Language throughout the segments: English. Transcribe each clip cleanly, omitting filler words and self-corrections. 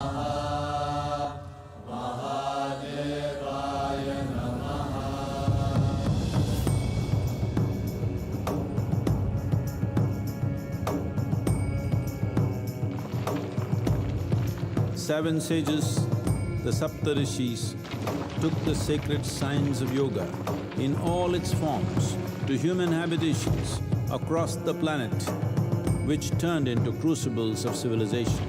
Seven sages, the Saptarishis, took the sacred science of yoga in all its forms to human habitations across the planet, which turned into crucibles of civilization.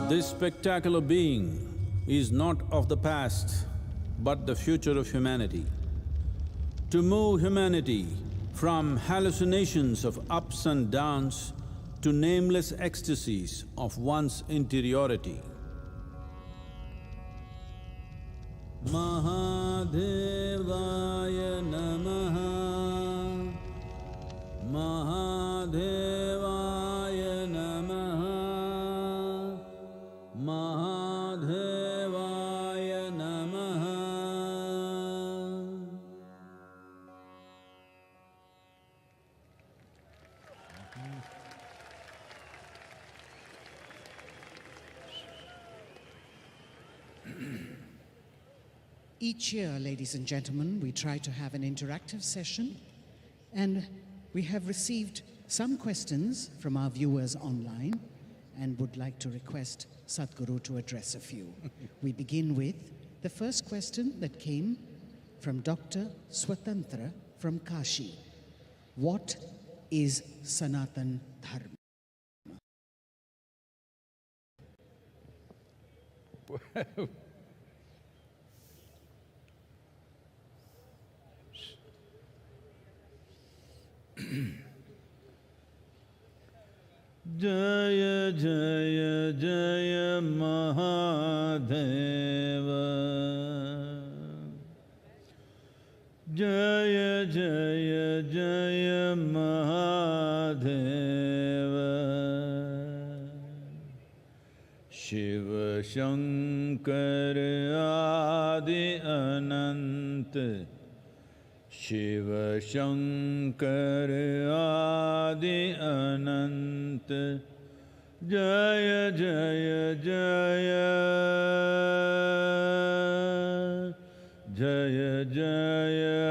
This spectacular being is not of the past, but the future of humanity. To move humanity from hallucinations of ups and downs to nameless ecstasies of one's interiority. Mahadevaya Namaha, Mahadevaya Namaha, Mahadevaya Namaha. Each year, ladies and gentlemen, we try to have an interactive session, and we have received some questions from our viewers online and would like to request Sadhguru to address a few. We begin with the first question that came from Dr. Swatantra from Kashi. What is Sanatan Dharma? Jaya Jaya Jaya Mahadeva, Jaya Jaya Jaya Mahadeva, Shiva Shankar Adi Anant, Shiva Shankar Adi Anant, Jaya Jaya Jaya, Jaya Jaya,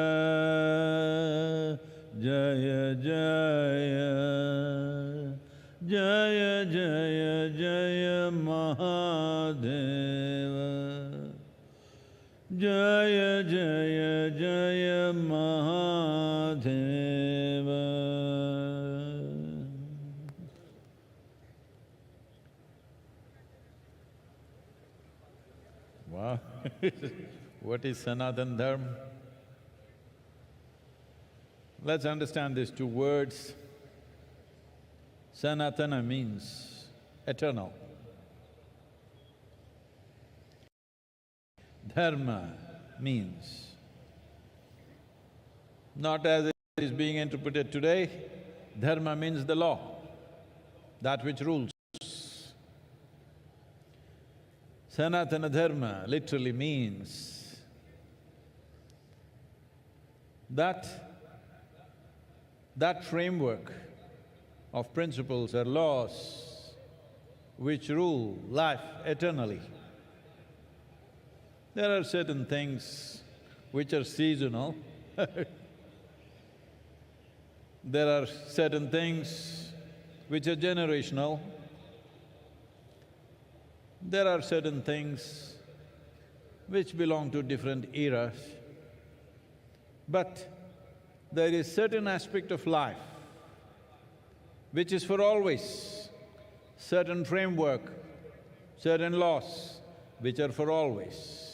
Jaya Jaya, Jaya Jaya Jaya Mahadeva, Jaya Jaya Jaya Mahadeva. Wow. What is Sanatan Dharma? Let's understand these two words. Sanatana means eternal. Dharma means, not as it is being interpreted today, dharma means the law, that which rules. Sanatana Dharma literally means that framework of principles or laws which rule life eternally. There are certain things which are seasonal there are certain things which are generational, there are certain things which belong to different eras, but there is certain aspect of life which is for always, certain framework, certain laws which are for always.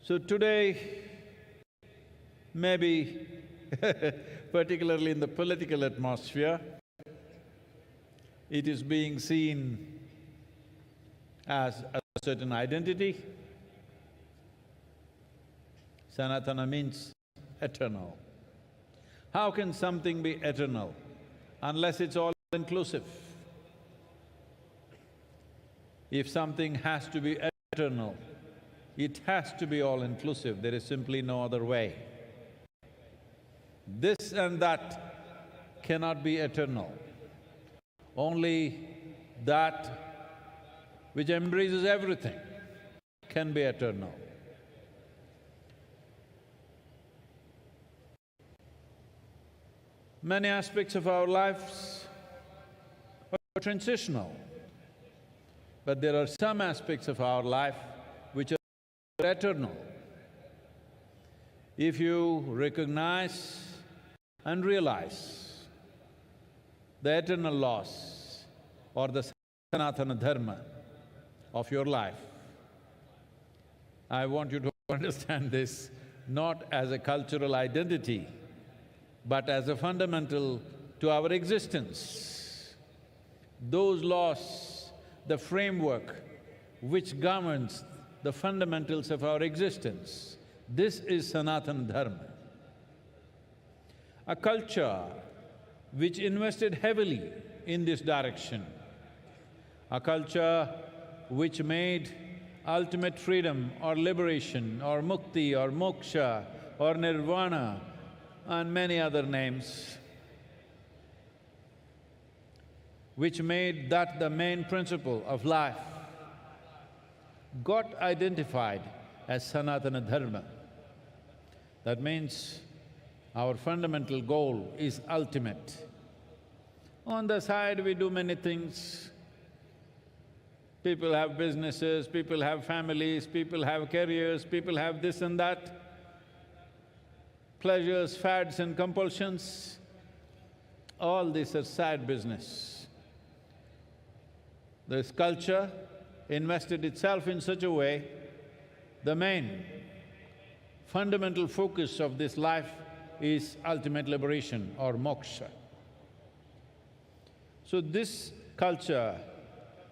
So today, maybe particularly in the political atmosphere, it is being seen as a certain identity. Sanatana means eternal. How can something be eternal unless it's all-inclusive? If something has to be eternal, it has to be all-inclusive, there is simply no other way. This and that cannot be eternal. Only that which embraces everything can be eternal. Many aspects of our lives are transitional, but there are some aspects of our life which are eternal. If you recognize and realize the eternal laws or the Sanatana Dharma of your life, I want you to understand this not as a cultural identity, but as a fundamental to our existence. Those laws, the framework which governs the fundamentals of our existence, this is Sanatana Dharma. A culture which invested heavily in this direction, a culture which made ultimate freedom or liberation or mukti or moksha or nirvana and many other names, which made that the main principle of life, got identified as Sanatana Dharma. That means our fundamental goal is ultimate. On the side, we do many things. People have businesses, people have families, people have careers, people have this and that, pleasures, fads and compulsions. All these are side business. This culture invested itself in such a way, the main fundamental focus of this life is ultimate liberation or moksha. So this culture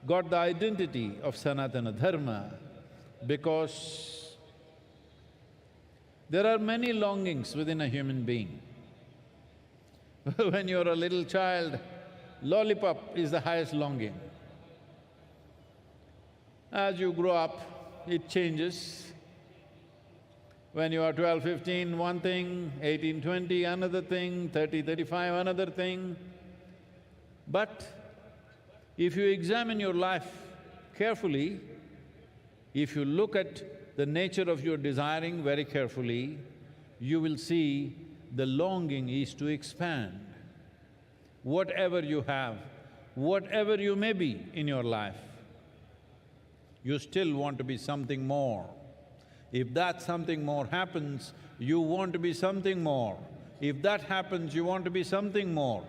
got the identity of Sanatana Dharma because there are many longings within a human being. When you're a little child, lollipop is the highest longing. As you grow up, it changes. When you are 12, 15, one thing, 18, 20, another thing, 30, 35, another thing. But if you examine your life carefully, if you look at the nature of your desiring very carefully, you will see the longing is to expand. Whatever you have, whatever you may be in your life, you still want to be something more. If that something more happens, you want to be something more. If that happens, you want to be something more.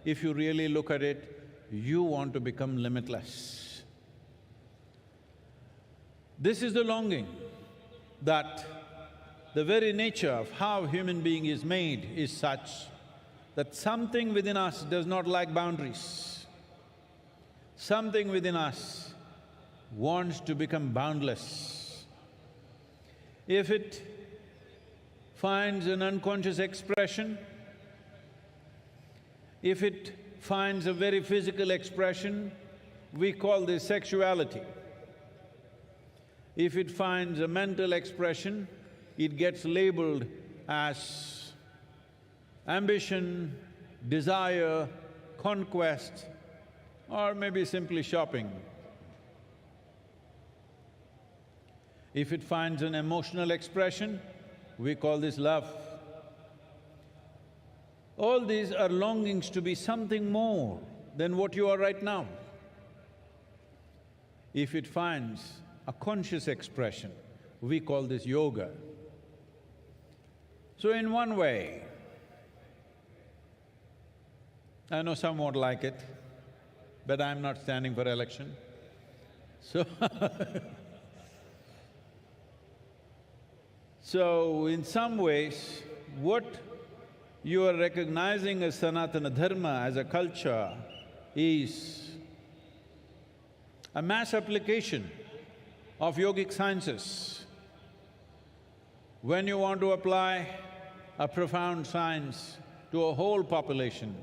If you really look at it, you want to become limitless. This is the longing that the very nature of how human being is made is such that something within us does not like boundaries. Something within us wants to become boundless. If it finds an unconscious expression, if it finds a very physical expression, we call this sexuality. If it finds a mental expression, it gets labeled as ambition, desire, conquest, or maybe simply shopping. If it finds an emotional expression, we call this love. All these are longings to be something more than what you are right now. If it finds a conscious expression, we call this yoga. So in one way, I know some won't like it, but I'm not standing for election, so So in some ways, what you are recognizing as Sanatana Dharma, as a culture, is a mass application of yogic sciences. When you want to apply a profound science to a whole population,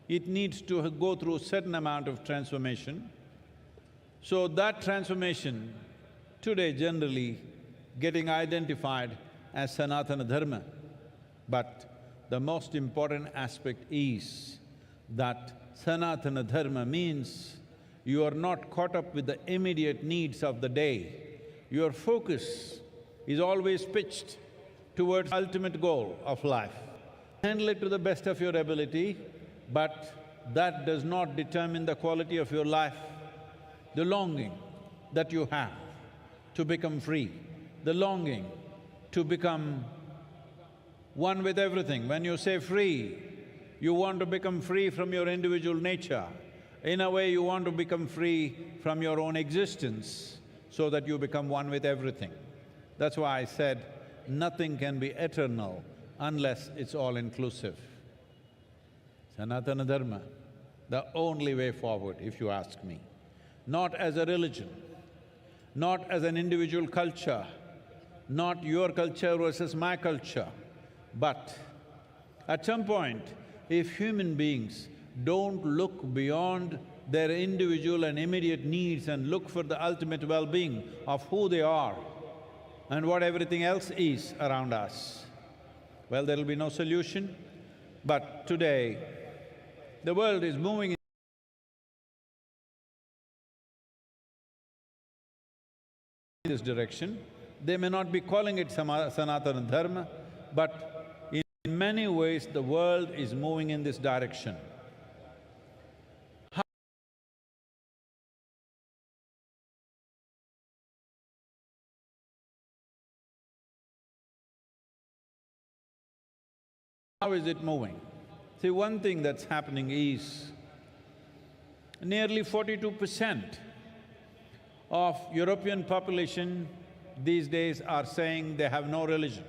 it needs to go through a certain amount of transformation. So that transformation today generally getting identified as Sanatana Dharma. But the most important aspect is that Sanatana Dharma means you are not caught up with the immediate needs of the day. Your focus is always pitched towards the ultimate goal of life. Handle it to the best of your ability, but that does not determine the quality of your life. The longing that you have to become free, the longing to become one with everything. When you say free, you want to become free from your individual nature. In a way, you want to become free from your own existence so that you become one with everything. That's why I said, nothing can be eternal unless it's all-inclusive. Sanatana Dharma, the only way forward, if you ask me. Not as a religion, not as an individual culture, not your culture versus my culture, but at some point, if human beings don't look beyond their individual and immediate needs and look for the ultimate well-being of who they are and what everything else is around us, well, there'll be no solution. But today, the world is moving in this direction. They may not be calling it Sanatana Dharma, but in many ways the world is moving in this direction. How is it moving? See, one thing that's happening is nearly 42% of European population these days are saying they have no religion.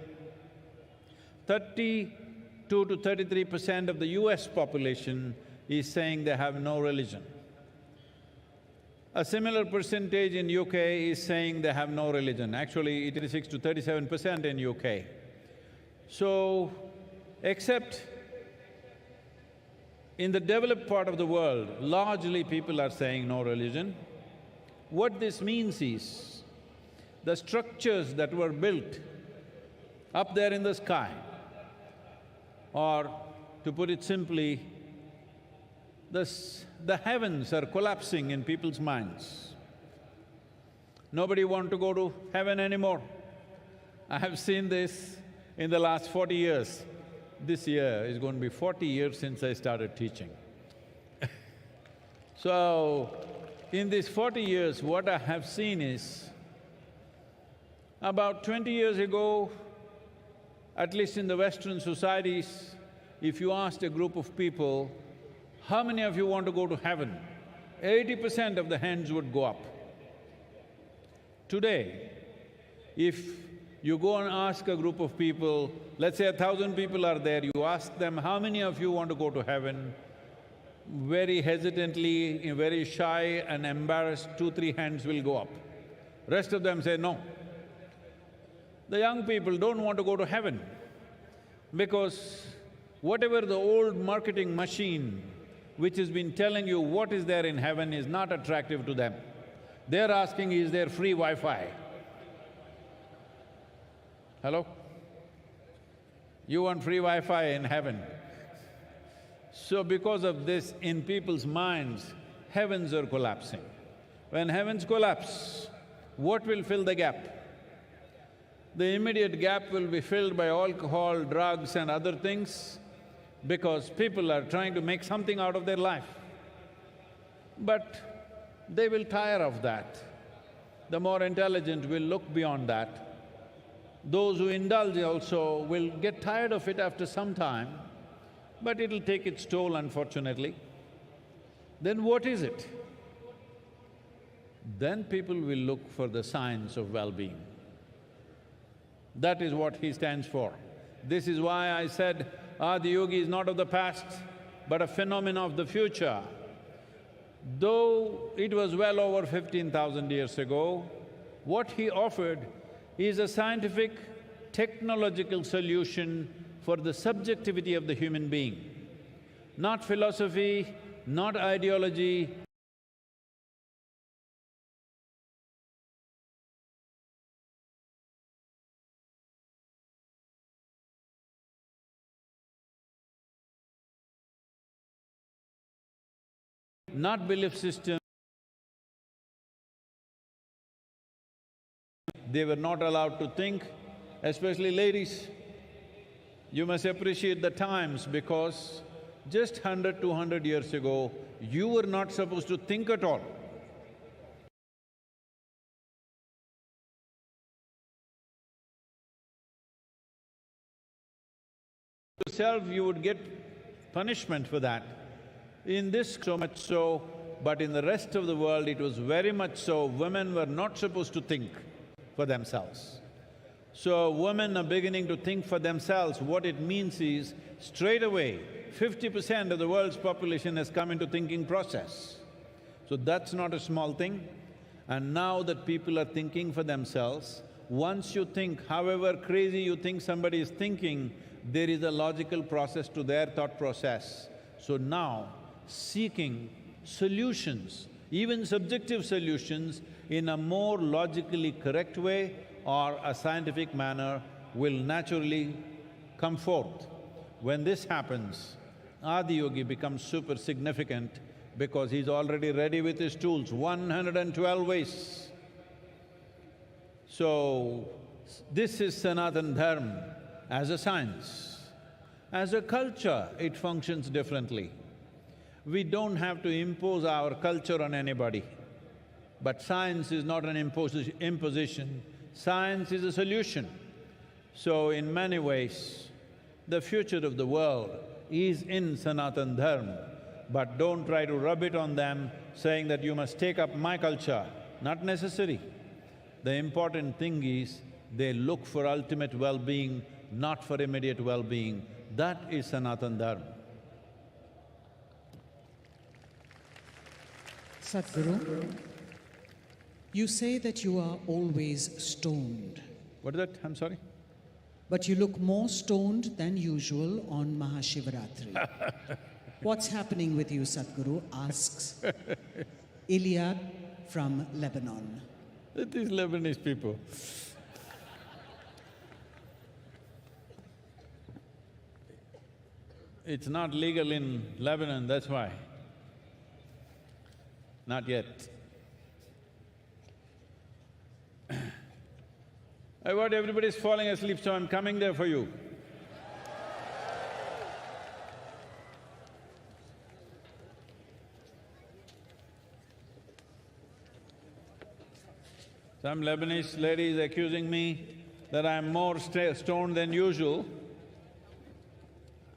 32 to 33% of the US population is saying they have no religion. A similar percentage in UK is saying they have no religion. Actually, 36 to 37% in UK. So, except in the developed part of the world, largely people are saying no religion. What this means is, the structures that were built up there in the sky, or to put it simply, the heavens are collapsing in people's minds. Nobody wants to go to heaven anymore. I have seen this in the last 40 years. This year is going to be 40 years since I started teaching. So, in these 40 years, what I have seen is, about 20 years ago, at least in the Western societies, if you asked a group of people, how many of you want to go to heaven? 80% of the hands would go up. Today, if you go and ask a group of people, let's say 1,000 people are there, you ask them, how many of you want to go to heaven? Very hesitantly, very shy and embarrassed, 2-3 hands will go up. Rest of them say no. The young people don't want to go to heaven because whatever the old marketing machine which has been telling you what is there in heaven is not attractive to them. They're asking, is there free Wi-Fi? Hello? You want free Wi-Fi in heaven. So because of this, in people's minds, heavens are collapsing. When heavens collapse, what will fill the gap? The immediate gap will be filled by alcohol, drugs and other things, because people are trying to make something out of their life. But they will tire of that. The more intelligent will look beyond that. Those who indulge also will get tired of it after some time, but it'll take its toll, unfortunately. Then what is it? Then people will look for the science of well-being. That is what he stands for. This is why I said Adiyogi is not of the past, but a phenomenon of the future. Though it was well over 15,000 years ago, what he offered is a scientific, technological solution for the subjectivity of the human being. Not philosophy, not ideology, not belief system. They were not allowed to think, especially ladies. You must appreciate the times because just 100, 200 years ago, you were not supposed to think at all. Yourself, you would get punishment for that. In this, so much so, but in the rest of the world, it was very much so, women were not supposed to think for themselves. So women are beginning to think for themselves. What it means is, straight away, 50% of the world's population has come into thinking process. So that's not a small thing. And now that people are thinking for themselves, once you think, however crazy you think somebody is thinking, there is a logical process to their thought process. So now, seeking solutions, even subjective solutions, in a more logically correct way or a scientific manner will naturally come forth. When this happens, Adiyogi becomes super significant because he's already ready with his tools, 112 ways. So, this is Sanatana Dharma as a science. As a culture, it functions differently. We don't have to impose our culture on anybody. But science is not an imposition, science is a solution. So in many ways, the future of the world is in Sanatana Dharma, but don't try to rub it on them saying that you must take up my culture, not necessary. The important thing is they look for ultimate well-being, not for immediate well-being. That is Sanatana Dharma. Sadhguru, you say that you are always stoned. What is that? I'm sorry? But you look more stoned than usual on MahaShivRatri. What's happening with you, Sadhguru? Asks Ilia from Lebanon. These Lebanese people. It's not legal in Lebanon, that's why. Not yet. What everybody's falling asleep, so I'm coming there for you. Some Lebanese lady is accusing me that I'm more stoned than usual.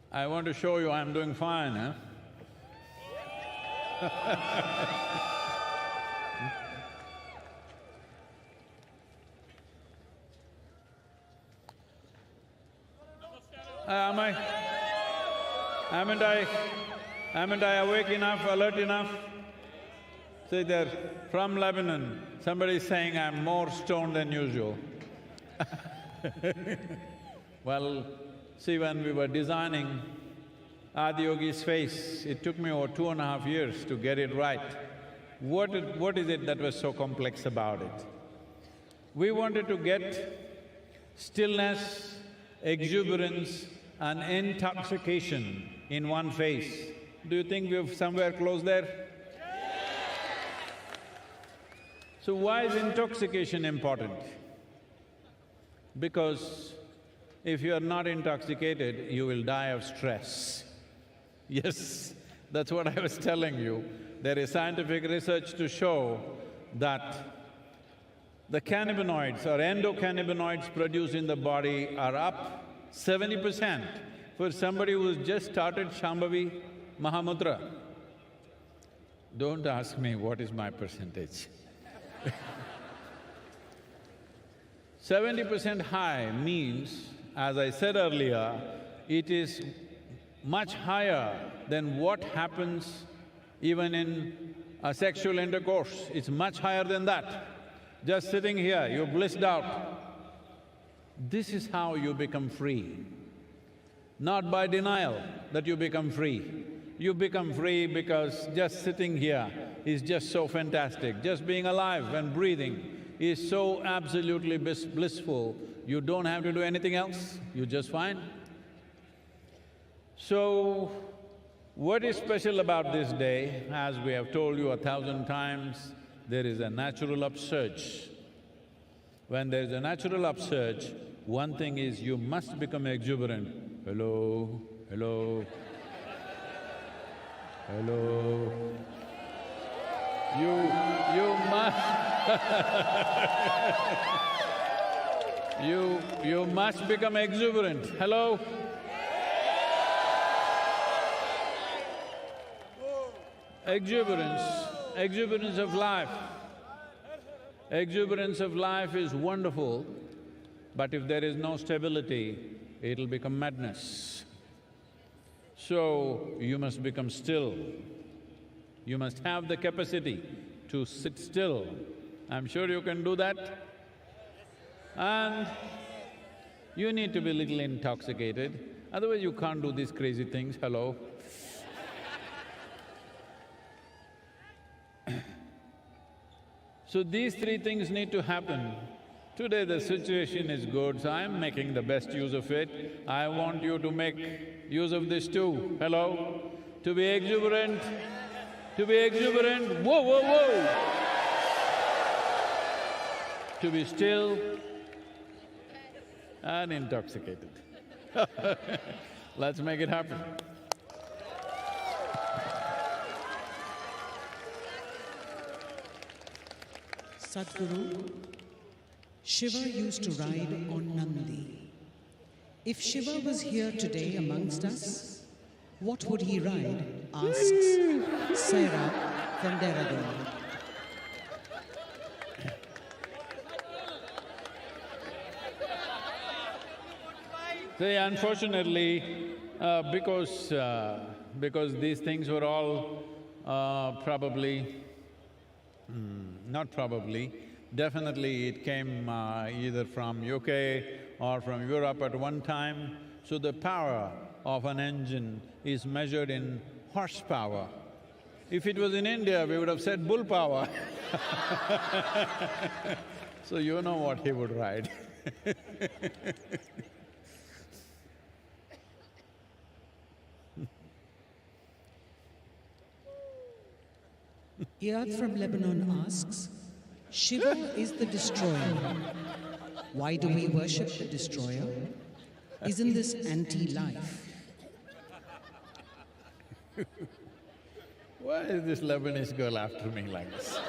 I want to show you I'm doing fine, huh? Haven't I awake enough, alert enough? Say there, from Lebanon, somebody is saying I'm more stoned than usual. Well, see, when we were designing Adiyogi's face. It took me over 2.5 years to get it right. What is it that was so complex about it? We wanted to get stillness, exuberance and intoxication in one face. Do you think we've somewhere close there? So why is intoxication important? Because if you are not intoxicated, you will die of stress. Yes, that's what I was telling you. There is scientific research to show that the cannabinoids or endocannabinoids produced in the body are up 70% for somebody who's just started Shambhavi Mahamudra. Don't ask me what is my percentage. 70% high means, as I said earlier, it is much higher than what happens even in a sexual intercourse. It's much higher than that. Just sitting here, you're blissed out. This is how you become free. Not by denial that you become free. You become free because just sitting here is just so fantastic. Just being alive and breathing is so absolutely blissful, you don't have to do anything else, you're just fine. So, what is special about this day? As we have told you 1,000 times, there is a natural upsurge. When there is a natural upsurge, one thing is you must become exuberant. Hello, hello, hello. You must you must become exuberant. Hello? Exuberance of life. Exuberance of life is wonderful, but if there is no stability, it'll become madness. So, you must become still. You must have the capacity to sit still. I'm sure you can do that. And you need to be a little intoxicated, otherwise you can't do these crazy things, hello? So these three things need to happen. Today the situation is good, so I'm making the best use of it. I want you to make use of this too, hello? To be exuberant, whoa, whoa, whoa! To be still and intoxicated. Let's make it happen. Sadhguru, Shiva used to ride on Nandi. If Shiva was here today amongst us, what would he ride? Asks Sarah from Dehradun. See, unfortunately, because these things were all definitely it came either from UK or from Europe at one time, so the power of an engine is measured in horsepower. If it was in India, we would have said bull power. So you know what he would ride. Iyad from Lebanon asks, Shiva is the destroyer. Why do we worship the destroyer? Isn't this anti-life? Why is this Lebanese girl after me like this?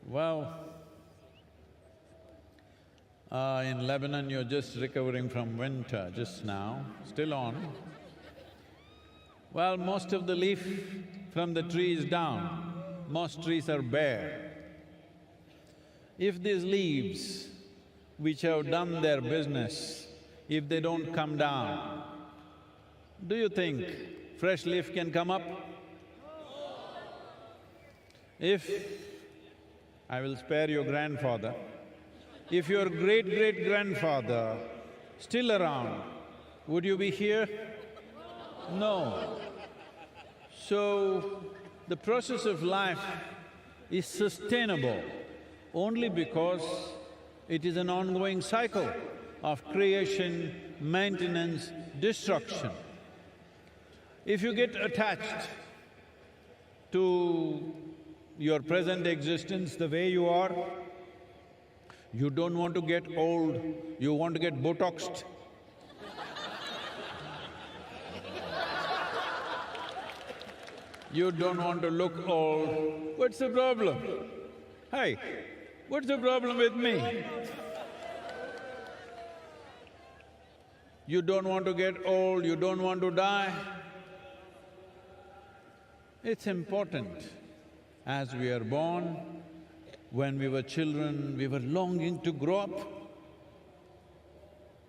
Well, in Lebanon you're just recovering from winter just now, still on. Well, most of the leaf from the tree is down, most trees are bare. If these leaves, which have done their business, if they don't come down, do you think fresh leaf can come up? If… I will spare your grandfather. If your great-great-grandfather still around, would you be here? No. So, the process of life is sustainable only because it is an ongoing cycle of creation, maintenance, destruction. If you get attached to your present existence the way you are, you don't want to get old, you want to get Botoxed. You don't want to look old. What's the problem? Hey, what's the problem with me? You don't want to get old, you don't want to die. It's important. As we are born, when we were children, we were longing to grow up.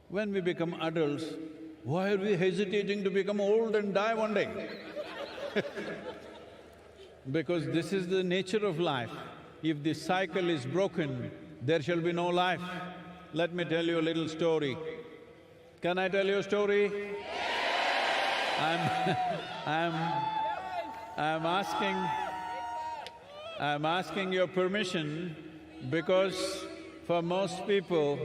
When we become adults, why are we hesitating to become old and die one day? Because this is the nature of life. If this cycle is broken, there shall be no life. Let me tell you a little story. Can I tell you a story? I'm asking your permission because for most people,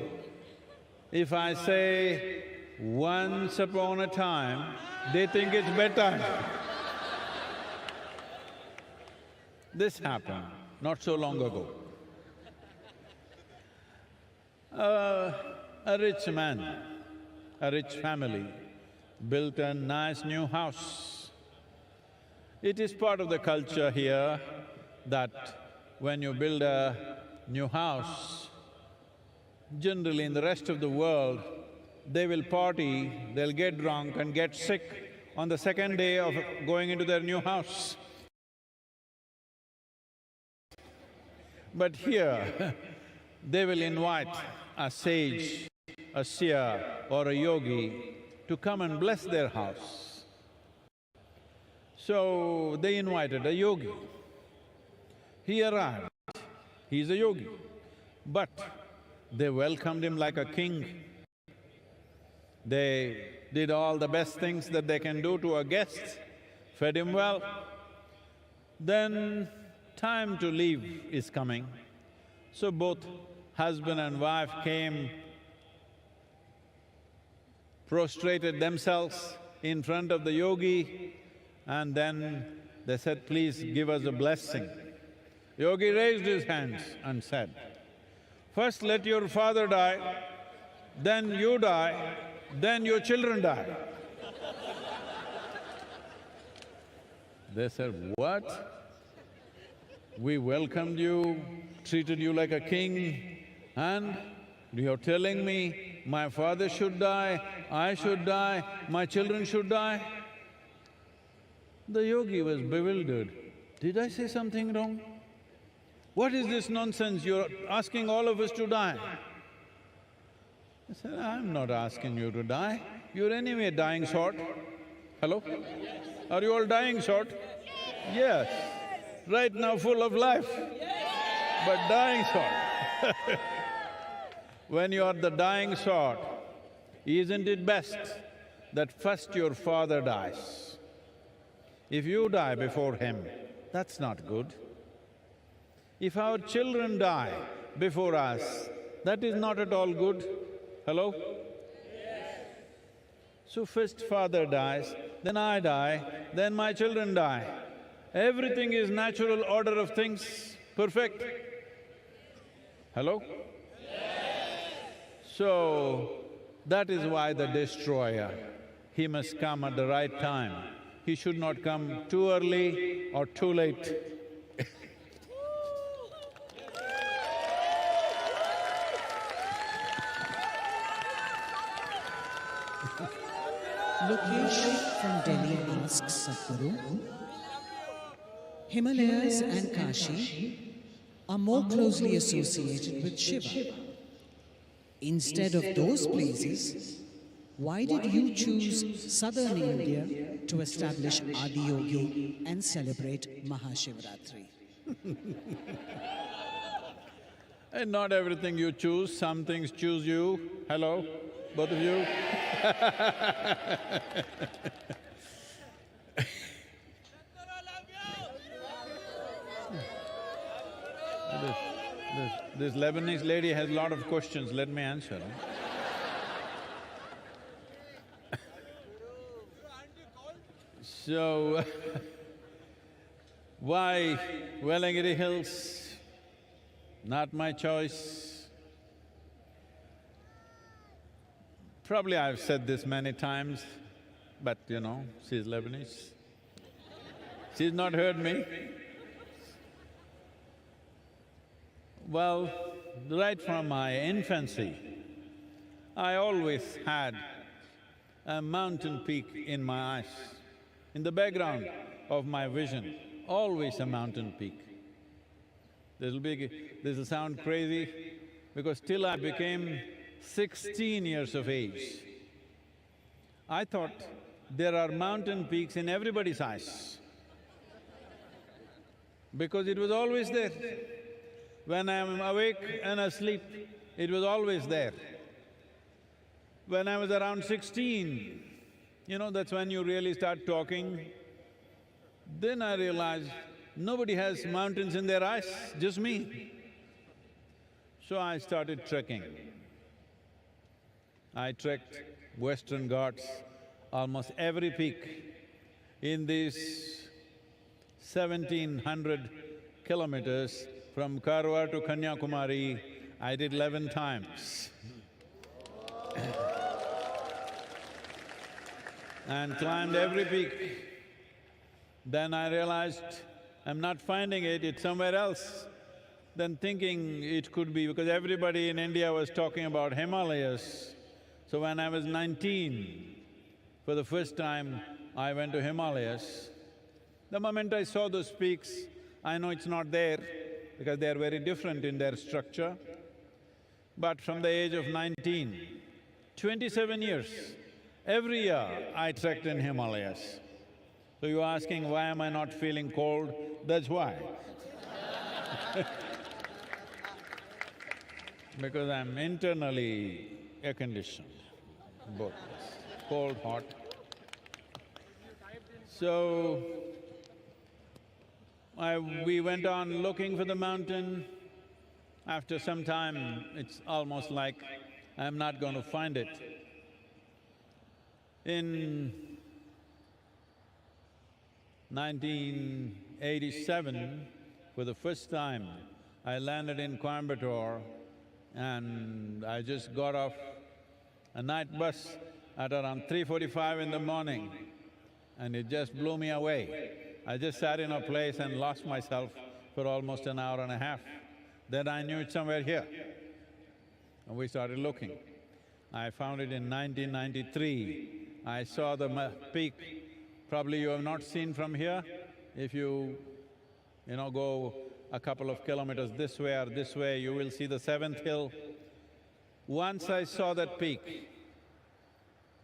if I say once upon a time, they think it's bedtime. This happened not so long ago. A rich man, a rich family built a nice new house. It is part of the culture here that when you build a new house, generally in the rest of the world, they will party, they'll get drunk and get sick on the second day of going into their new house. But here, they will invite a sage, a seer or a yogi to come and bless their house. So, they invited a yogi. He arrived, he's a yogi, but they welcomed him like a king. They did all the best things that they can do to a guest, fed him well. Then time to leave is coming. So both husband and wife came, prostrated themselves in front of the yogi, and then they said, please give us a blessing. Yogi raised his hands and said, first let your father die, then you die, then your children die. They said, what? We welcomed you, treated you like a king, and you're telling me my father should die, I should die, my children should die? The yogi was bewildered. Did I say something wrong? What is this nonsense? You're asking all of us to die. I said, I'm not asking you to die. You're anyway dying sort. Hello? Are you all dying sort? Yes. Right now full of life, but dying sort. When you are the dying sort, isn't it best that first your father dies? If you die before him, that's not good. If our children die before us, that is not at all good. Hello? So first father dies, then I die, then my children die. Everything is natural order of things, perfect. Hello? So, that is why the destroyer, he must come at the right time. He should not come too early or too late. Lokesh from Delhi asks Sadhguru, Himalayas and Kashi are more closely associated with Shiva. Instead of those places, why did you choose southern India to establish Adiyogi and celebrate MahaShivRatri? And not everything you choose, some things choose you. Hello? both of you. This Lebanese lady has a lot of questions, let me answer. So, why Velangiri Hills? Not my choice. Probably I've said this many times, but you know, she's Lebanese. She's not heard me. Well, right from my infancy, I always had a mountain peak in my eyes. In the background of my vision, always a mountain peak. This'll sound crazy, because till I became 16 years of age, I thought there are mountain peaks in everybody's eyes, because it was always there. When I'm awake and asleep, it was always there. When I was around 16, you know, that's when you really start talking. Then I realized nobody has mountains in their eyes, just me. So I started trekking. I trekked Western Ghats, almost every peak. In these 1700 kilometers from Karwar to Kanyakumari, I did 11 times. And climbed every peak. Then I realized I'm not finding it, it's somewhere else. Then thinking it could be, because everybody in India was talking about Himalayas. So when I was 19, for the first time, I went to Himalayas. The moment I saw those peaks, I know it's not there, because they're very different in their structure. But from the age of 19, 27 years, every year I trekked in Himalayas. So you're asking, why am I not feeling cold? That's why. Because I'm internally air-conditioned, both, cold, hot. So, we went on looking for the mountain. After some time, it's almost like I'm not going to find it. In 1987, for the first time, I landed in Coimbatore and I just got off a night bus at around 3:45 in the morning, and it just blew me away. I just sat in a place and lost myself for almost an hour and a half. Then I knew it's somewhere here, and we started looking. I found it in 1993. I saw the peak, probably you have not seen from here. If you go a couple of kilometers this way or this way, you will see the seventh hill. Once I saw that peak,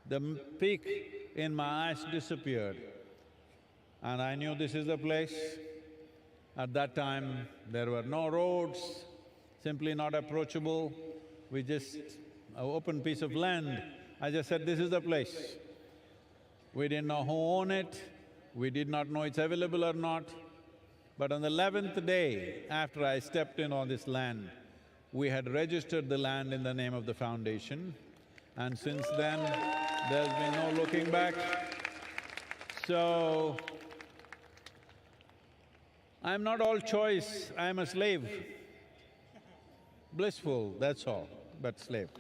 the peak in my eyes disappeared, and I knew this is the place. At that time, there were no roads, simply not approachable. We just… an open piece of land. I just said, this is the place. We didn't know who owned it, we did not know it's available or not. But on the 11th day after I stepped in on this land, we had registered the land in the name of the foundation, and since then, there's been no looking back. So, I'm not all choice, I'm a slave. Blissful, that's all, but slave.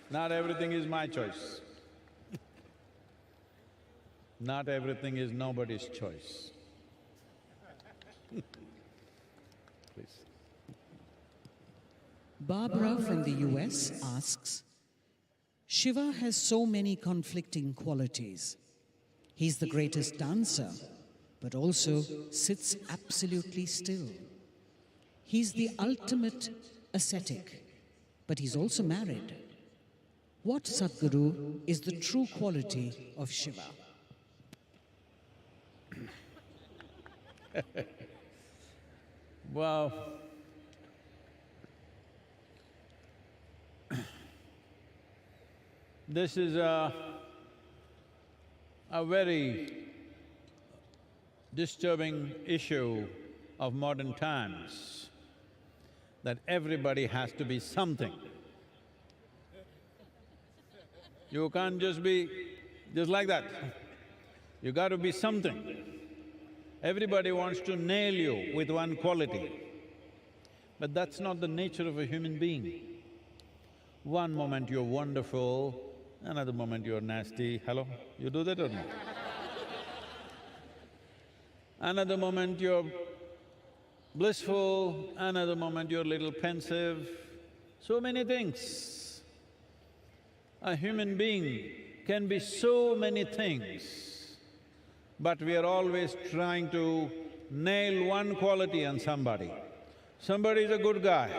Not everything is my choice. Not everything is nobody's choice. Please. Barbara from the US asks, Shiva has so many conflicting qualities. He's the greatest dancer, but also sits absolutely still. He's the ultimate ascetic, but he's also married. What, Sadhguru, is the true quality of Shiva? Well, This is a very disturbing issue of modern times, that everybody has to be something. You can't just be just like that. You got to be something. Everybody wants to nail you with one quality, but that's not the nature of a human being. One moment you're wonderful, another moment you're nasty. Hello? You do that or not? Another moment you're blissful, another moment you're a little pensive. So many things. A human being can be so many things, but we are always trying to nail one quality on somebody. Somebody is a good guy,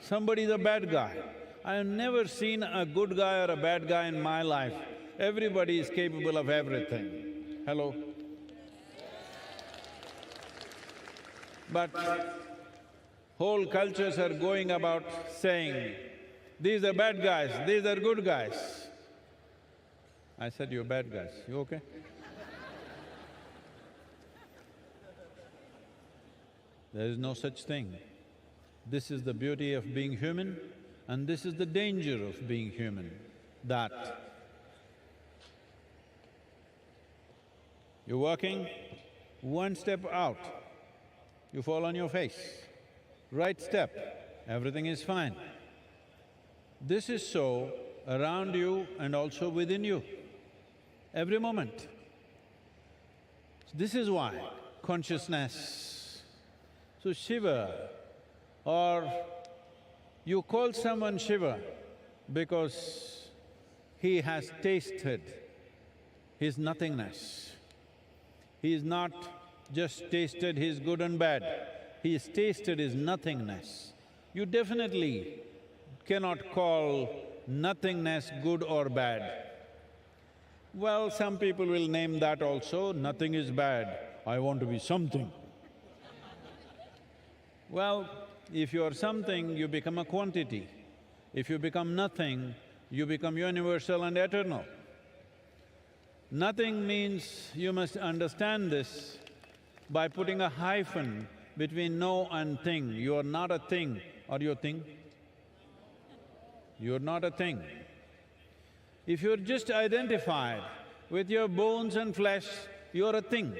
somebody is a bad guy. I have never seen a good guy or a bad guy in my life. Everybody is capable of everything. Hello? But whole cultures are going about saying, these are bad guys, these are good guys. I said, you're bad guys, you okay? There is no such thing. This is the beauty of being human, and this is the danger of being human, that you're walking, one step out, you fall on your face. Right step, everything is fine. This is so around you and also within you, every moment. This is why consciousness… So Shiva, or you call someone Shiva because he has tasted his nothingness. He is not just tasted his good and bad, he has tasted his nothingness. You definitely cannot call nothingness good or bad. Well, some people will name that also, nothing is bad, I want to be something. Well, if you are something, you become a quantity. If you become nothing, you become universal and eternal. Nothing means you must understand this by putting a hyphen between no and thing. You are not a thing. Are you a thing? You're not a thing. If you're just identified with your bones and flesh, you're a thing.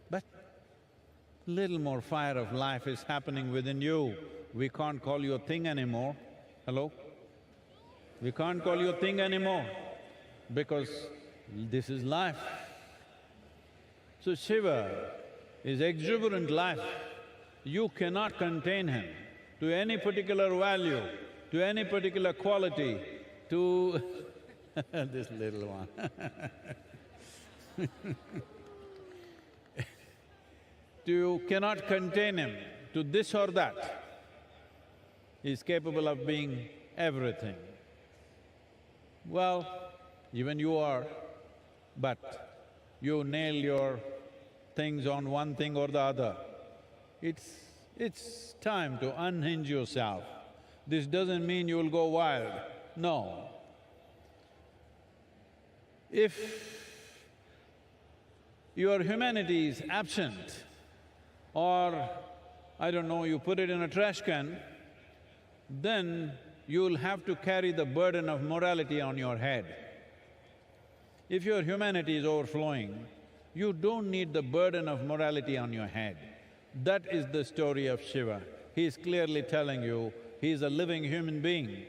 But little more fire of life is happening within you. We can't call you a thing anymore. Hello? We can't call you a thing anymore because this is life. So Shiva is exuberant life. You cannot contain him to any particular value, to any particular quality, to this little one You cannot contain him to this or that. He is capable of being everything. Well, even you are, but you nail your things on one thing or the other. It's time to unhinge yourself. This doesn't mean you will go wild, no. If your humanity is absent, or I don't know, you put it in a trash can, then you'll have to carry the burden of morality on your head. If your humanity is overflowing, you don't need the burden of morality on your head. That is the story of Shiva. He is clearly telling you, he is a living human being.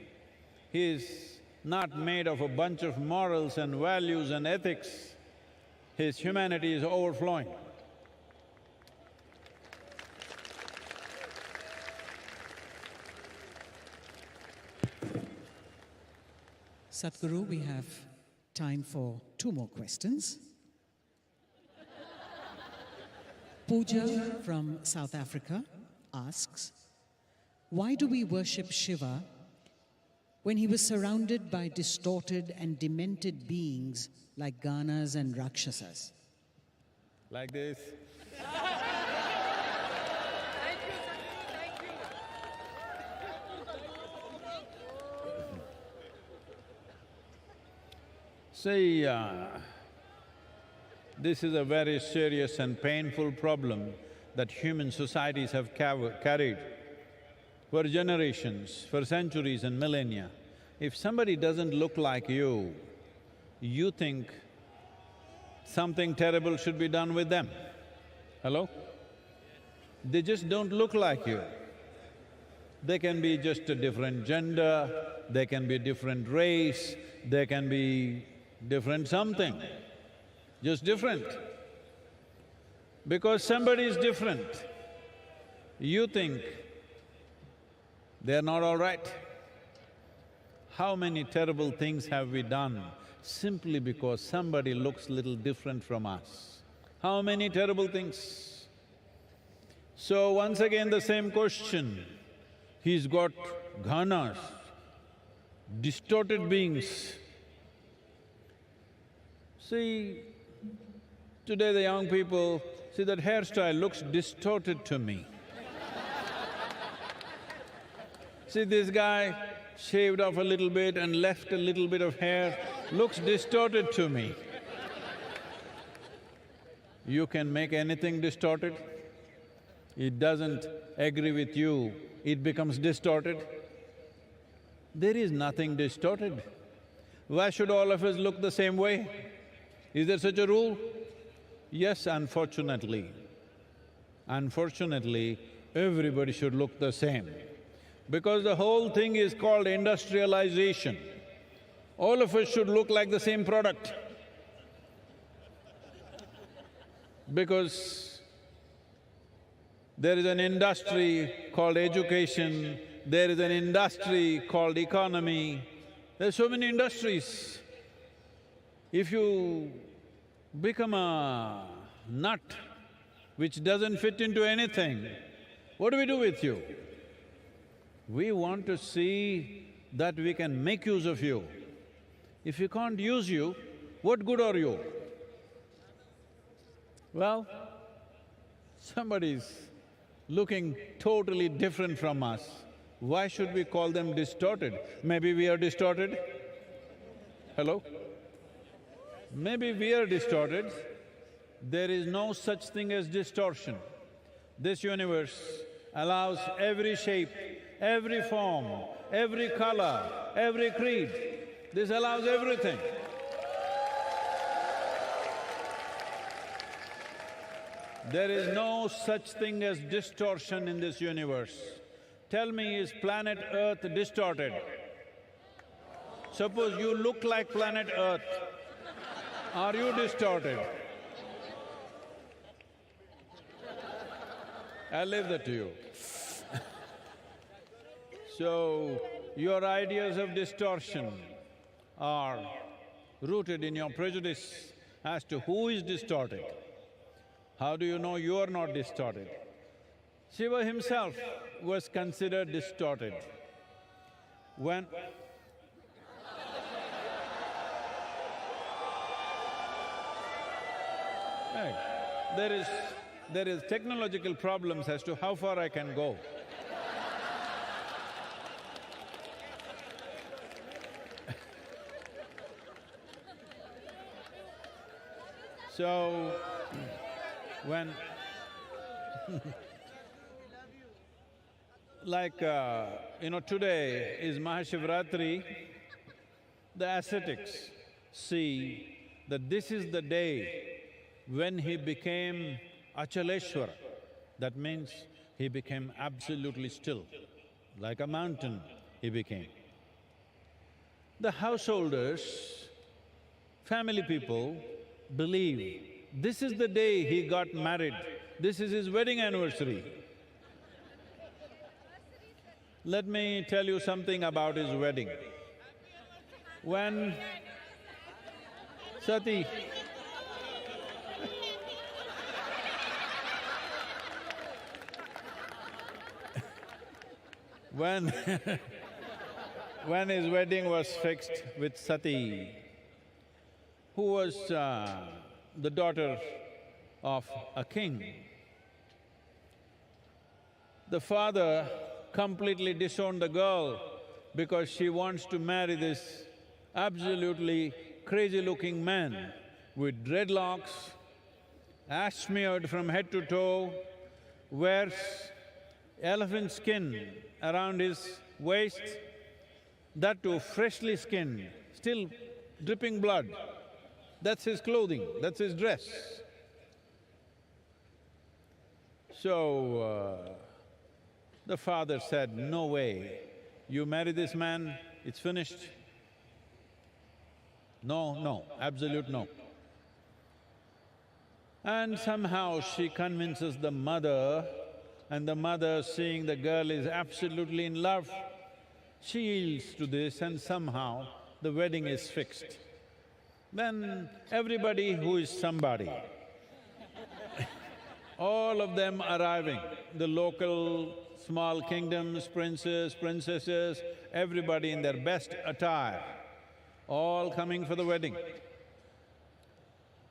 He is not made of a bunch of morals and values and ethics. His humanity is overflowing. Sadhguru, we have time for 2 more questions. Pooja from South Africa asks, why do we worship Shiva when he was surrounded by distorted and demented beings like Ganas and Rakshasas? Like this. See, this is a very serious and painful problem that human societies have carried for generations, for centuries and millennia. If somebody doesn't look like you think something terrible should be done with them. Hello? They just don't look like you. They can be just a different gender, they can be different race, they can be different something, just different. Because somebody is different, you think they're not all right. How many terrible things have we done simply because somebody looks little different from us? How many terrible things? So once again the same question, he's got ghanas, distorted beings. See, today the young people, see that hairstyle looks distorted to me. See, this guy shaved off a little bit and left a little bit of hair, looks distorted to me. You can make anything distorted. It doesn't agree with you, it becomes distorted. There is nothing distorted. Why should all of us look the same way? Is there such a rule? Yes, unfortunately. Unfortunately, everybody should look the same. Because the whole thing is called industrialization. All of us should look like the same product. Because there is an industry called education, there is an industry called economy, there are so many industries. If you become a nut which doesn't fit into anything, what do we do with you? We want to see that we can make use of you. If we can't use you, what good are you? Well, somebody's looking totally different from us. Why should we call them distorted? Maybe we are distorted? Hello? Maybe we are distorted. There is no such thing as distortion. This universe allows every shape, every form, every color, every creed. This allows everything. There is no such thing as distortion in this universe. Tell me, is planet Earth distorted? Suppose you look like planet Earth, are you distorted? I'll leave that to you. So, your ideas of distortion are rooted in your prejudice as to who is distorted. How do you know you are not distorted? Shiva himself was considered distorted. When right, there is technological problems as to how far I can go. So, when today is MahaShivRatri, the ascetics see that this is the day when he became Achaleshwara. That means he became absolutely still, like a mountain he became. The householders, family people believe this is the day he got married, this is his wedding anniversary. Let me tell you something about his wedding. When Sati when his wedding was fixed with Sati, who was the daughter of a king, the father completely disowned the girl because she wants to marry this absolutely crazy-looking man with dreadlocks, ash smeared from head to toe, wears elephant skin around his waist, that too freshly skinned, still dripping blood. That's his clothing, that's his dress. So, the father said, no way, you marry this man, it's finished. No, absolute no. And somehow she convinces the mother, and the mother, seeing the girl is absolutely in love, she yields to this and somehow the wedding is fixed. Then everybody who is somebody, all of them arriving, the local small kingdoms, princes, princesses, everybody in their best attire, all coming for the wedding.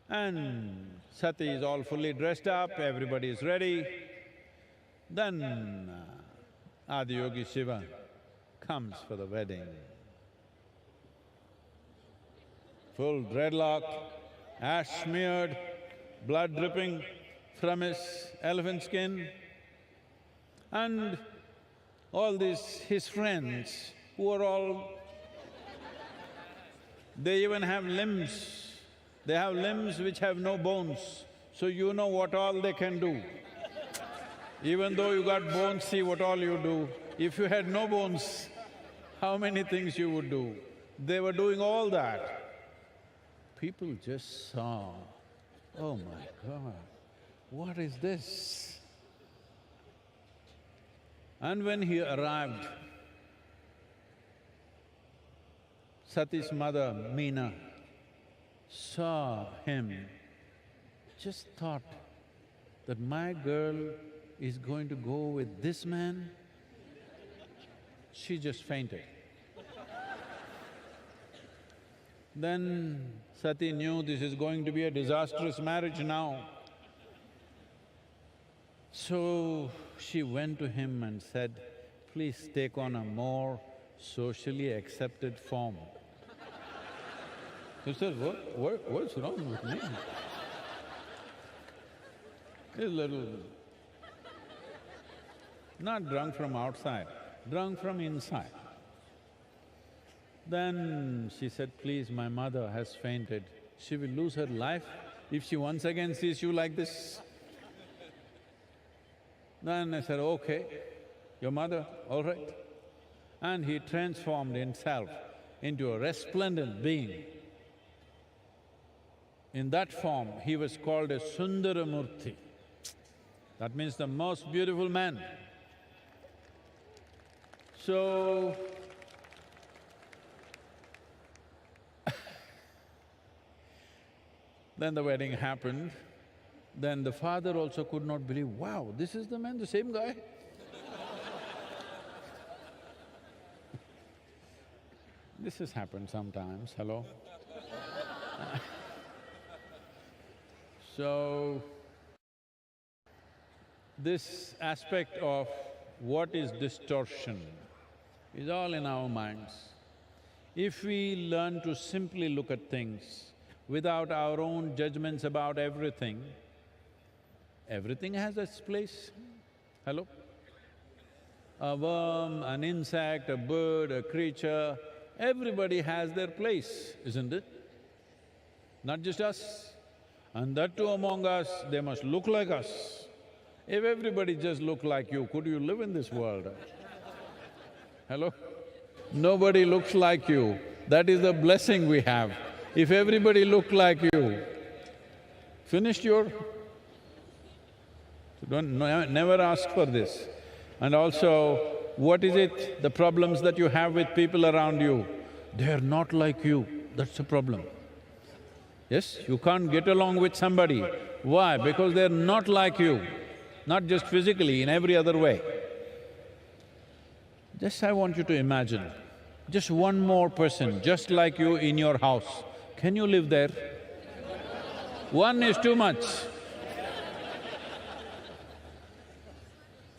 And Sati is all fully dressed up, everybody is ready. Then Adiyogi Shiva comes for the wedding. Full dreadlock, ash smeared, blood dripping from his elephant skin, and all these his friends who are all… they even have limbs. They have limbs which have no bones, so you know what all they can do. Even though you got bones, see what all you do. If you had no bones, how many things you would do? They were doing all that. People just saw, oh my God, what is this? And when he arrived, Sati's mother, Meena, saw him, just thought that my girl is going to go with this man. She just fainted. Then Sati knew this is going to be a disastrous marriage now. So she went to him and said, please take on a more socially accepted form. He said, what's wrong with me? He's little… not drunk from outside, drunk from inside. Then she said, please, my mother has fainted. She will lose her life if she once again sees you like this. Then I said, okay, your mother, all right. And he transformed himself into a resplendent being. In that form, he was called a Sundaramurti. That means the most beautiful man. So, then the wedding happened. Then the father also could not believe, wow, this is the man, the same guy? This has happened sometimes, hello? So, this aspect of what is distortion is all in our minds. If we learn to simply look at things without our own judgments about everything, everything has its place. Hello? A worm, an insect, a bird, a creature, everybody has their place, isn't it? Not just us. And that too among us, they must look like us. If everybody just looked like you, could you live in this world? Hello? Nobody looks like you, that is the blessing we have. If everybody looked like you, finished your… never ask for this. And also, what is it, the problems that you have with people around you? They're not like you, that's the problem. Yes, you can't get along with somebody. Why? Because they're not like you, not just physically, in every other way. Just I want you to imagine, just one more person just like you in your house. Can you live there? One is too much.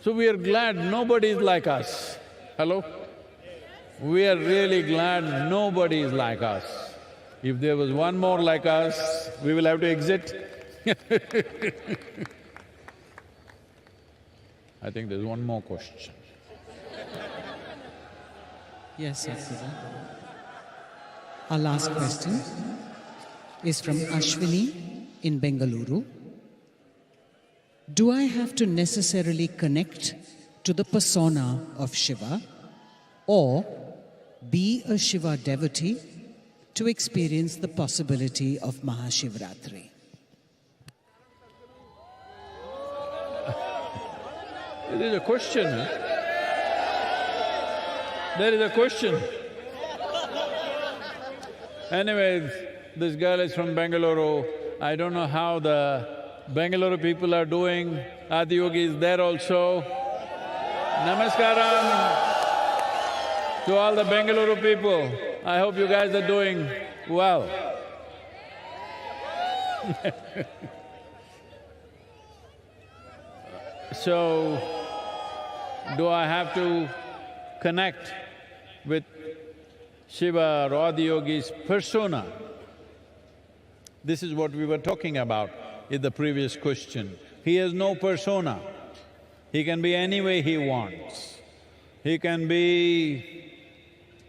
So we are glad nobody is like us. Hello? We are really glad nobody is like us. If there was one more like us, we will have to exit. I think there's one more question. Yes, Sadhguru. Our last question is from Ashwini in Bengaluru. Do I have to necessarily connect to the persona of Shiva or be a Shiva devotee to experience the possibility of MahaShivRatri? There is a question, huh? There is a question. Anyways, this girl is from Bengaluru. I don't know how the Bengaluru people are doing. Adiyogi is there also. Namaskaram to all the Bengaluru people. I hope you guys are doing well. So, do I have to connect with Shiva or Adiyogi's persona? This is what we were talking about in the previous question. He has no persona. He can be any way he wants. He can be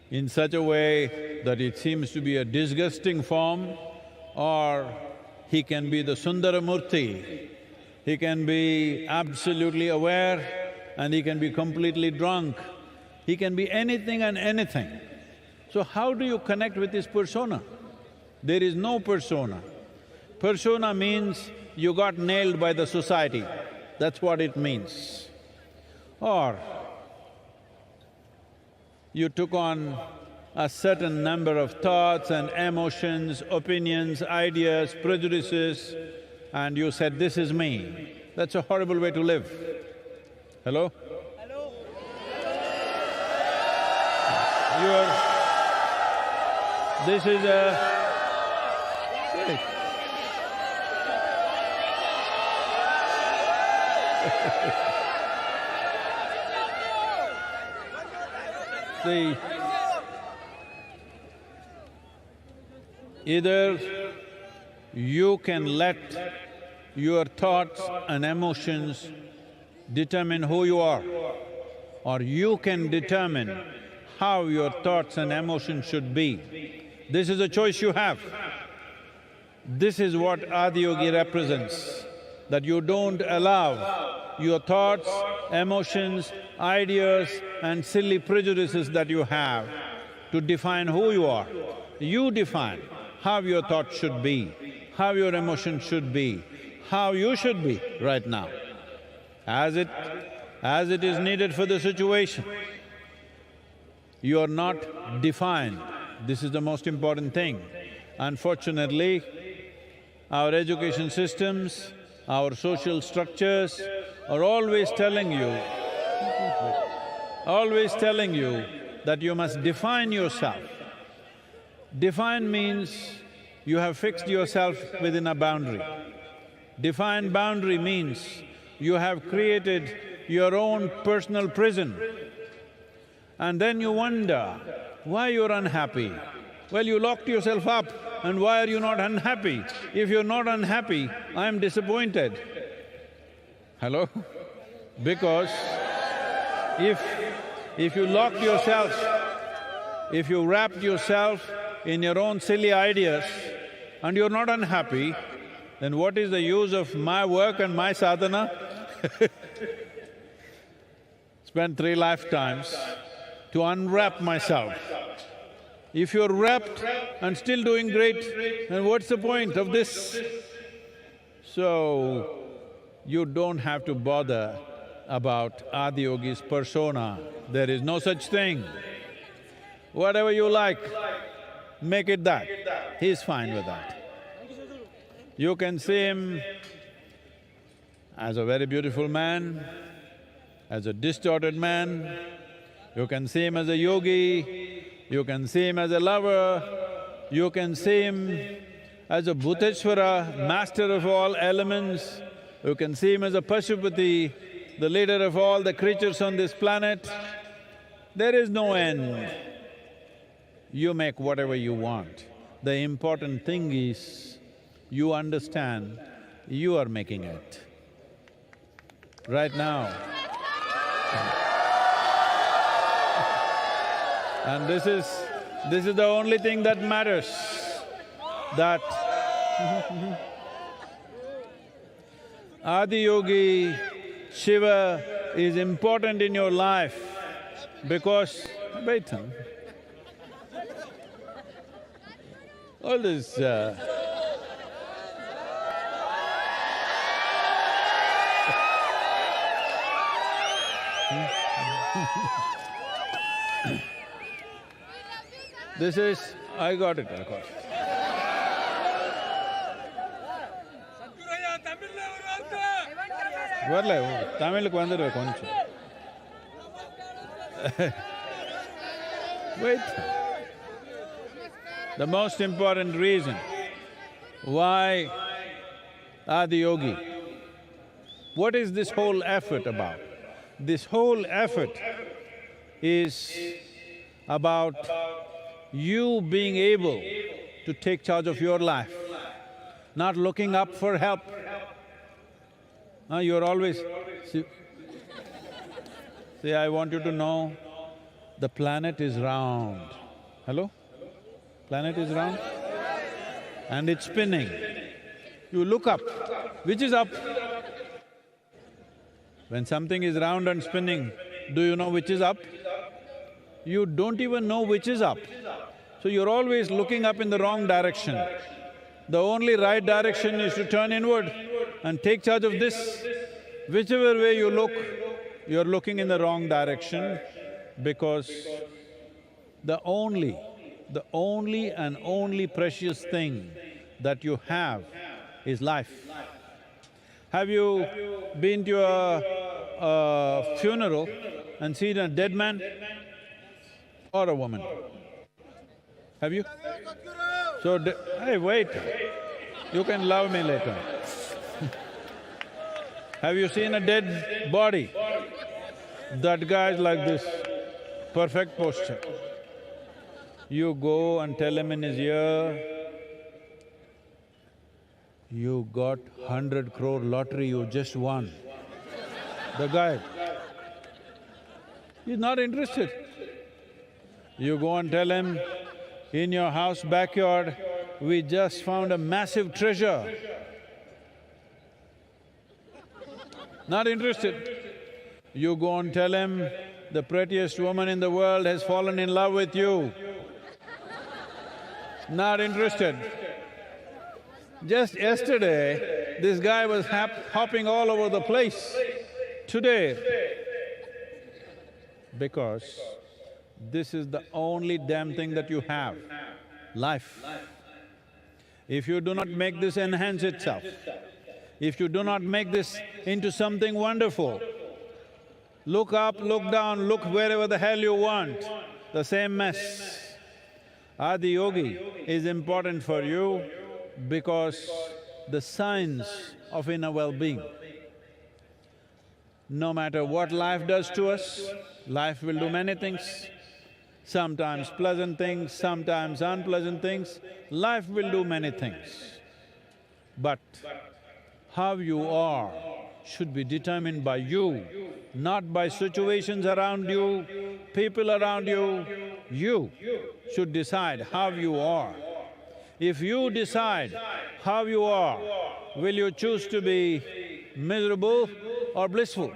in such a way that it seems to be a disgusting form, or he can be the Sundaramurti. He can be absolutely aware and he can be completely drunk. He can be anything and anything. So how do you connect with his persona? There is no persona. Persona means you got nailed by the society, that's what it means. Or you took on a certain number of thoughts and emotions, opinions, ideas, prejudices, and you said, this is me. That's a horrible way to live. Hello? Hello? This is a… See, either you can let your thoughts and emotions determine who you are, or you can determine how your thoughts and emotions should be. This is a choice you have. This is what Adiyogi represents, that you don't allow your thoughts, emotions, ideas and silly prejudices that you have to define who you are. You define how your thoughts should be, how your emotions should be, how you should be right now, as it is needed for the situation. You are not defined. This is the most important thing. Unfortunately, our education systems, our social structures are always telling you that you must define yourself. Define means you have fixed yourself within a boundary. Defined boundary means you have created your own personal prison. And then you wonder, why you're unhappy? Well, you locked yourself up, and why are you not unhappy? If you're not unhappy, I'm disappointed. Hello? Because if you locked yourself, if you wrapped yourself in your own silly ideas and you're not unhappy, then what is the use of my work and my sadhana? Spent 3 lifetimes to unwrap myself. If you're wrapped and still doing great, then what's the point of this? So, you don't have to bother about Adiyogi's persona. There is no such thing. Whatever you like, make it that. He's fine with that. You can see him as a very beautiful man, as a distorted man, you can see him as a yogi, you can see him as a lover, you can see him as a Bhuteshwara, master of all elements, you can see him as a Pashupati, the leader of all the creatures on this planet. There is no end. You make whatever you want. The important thing is, you understand you are making it. Right now. And this is the only thing that matters, that Adiyogi, Shiva is important in your life because… wait, all this this is… I got it. வரல தமிழுக்கு வந்துடுவேன் கொஞ்சம். Wait. The most important reason why Adiyogi, what is this whole effort about? This whole effort is about you being able to take charge of your life, not looking up for help. You're always… See, I want you to know, the planet is round. Hello? Planet is round? And it's spinning. You look up. Which is up? When something is round and spinning, do you know which is up? You don't even know which is up. So you're always looking up in the wrong direction. The only right direction is to turn inward and take charge of this. Whichever way you look, you're looking in the wrong direction, because the only and only precious thing that you have is life. Have you been to a funeral and seen a dead man or a woman? Have you? So, hey, wait, you can love me later. Have you seen a dead body? That guy is like this, perfect posture. You go and tell him in his ear, you got 100 crore lottery, you just won. The guy, he's not interested. You go and tell him, in your house backyard, we just found a massive treasure. Not interested. You go and tell him, the prettiest woman in the world has fallen in love with you. Not interested. Just yesterday, this guy was hopping all over the place. Today, because this is the only damn thing that you have, life. If you do not make this enhance itself, if you do not make this into something wonderful, look up, look down, look wherever the hell you want, the same mess. Adiyogi is important for you because the science of inner well-being. No matter what life does to us, life will do many things. Sometimes pleasant things, sometimes unpleasant things, life will do many things. But how you are should be determined by you, not by situations around you, people around you. You should decide how you are. If you decide how you are, will you choose to be miserable or blissful?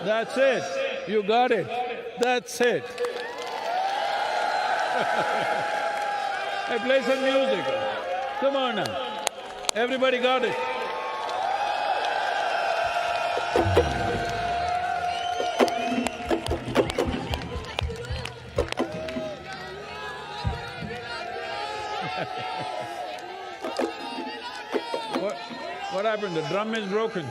That's it, you got it, that's it. Hey, play some music, come on now, everybody got it. What happened? The drum is broken.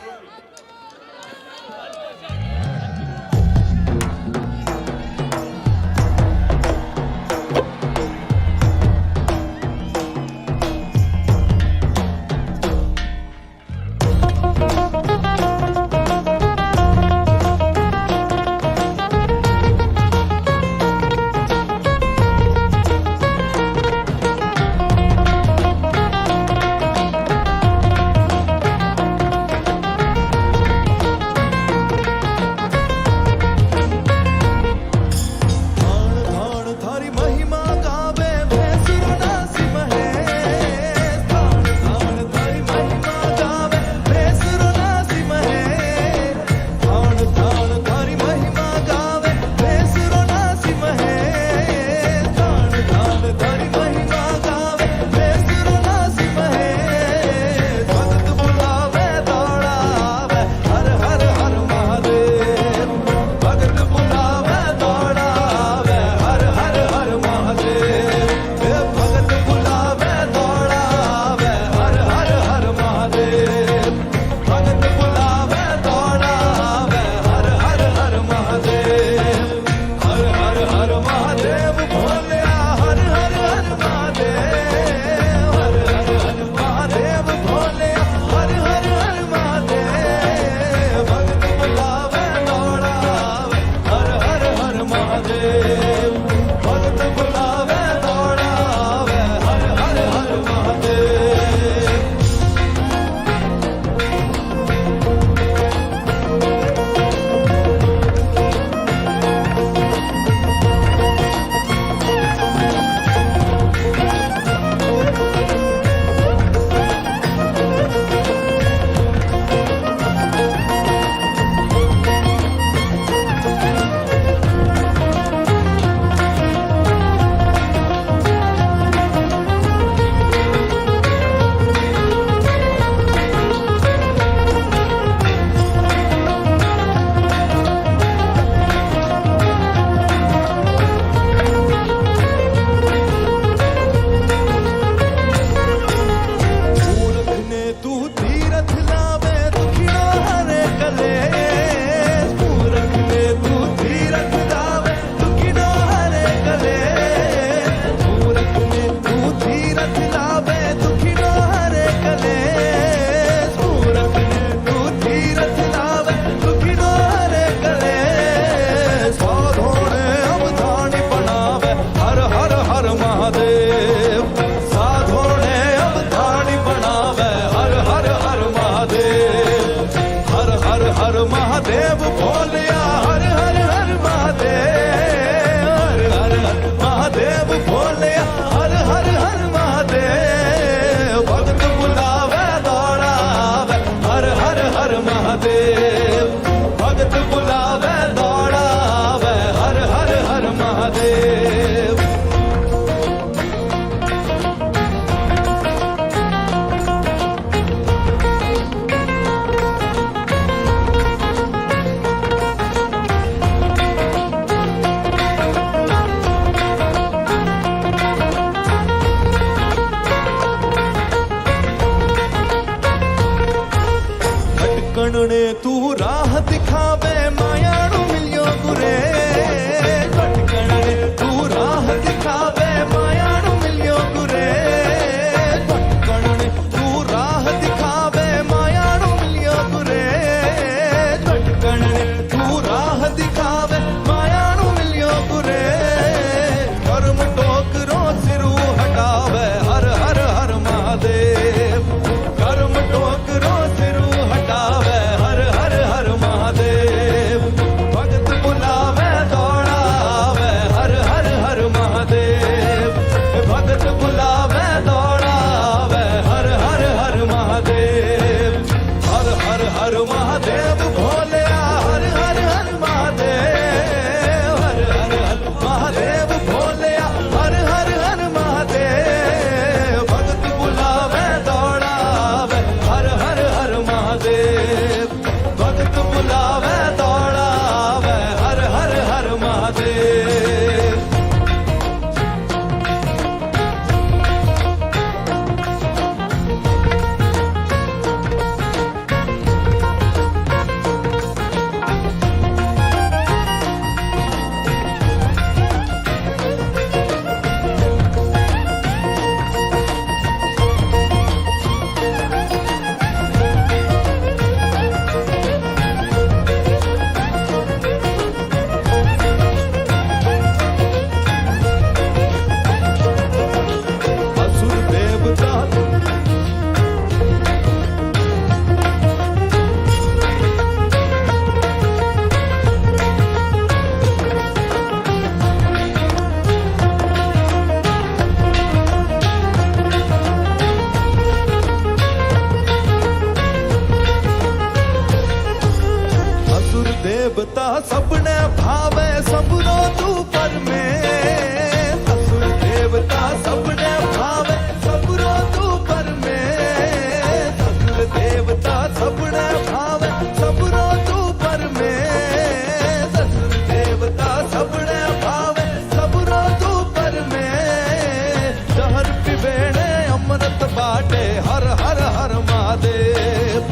Mahadev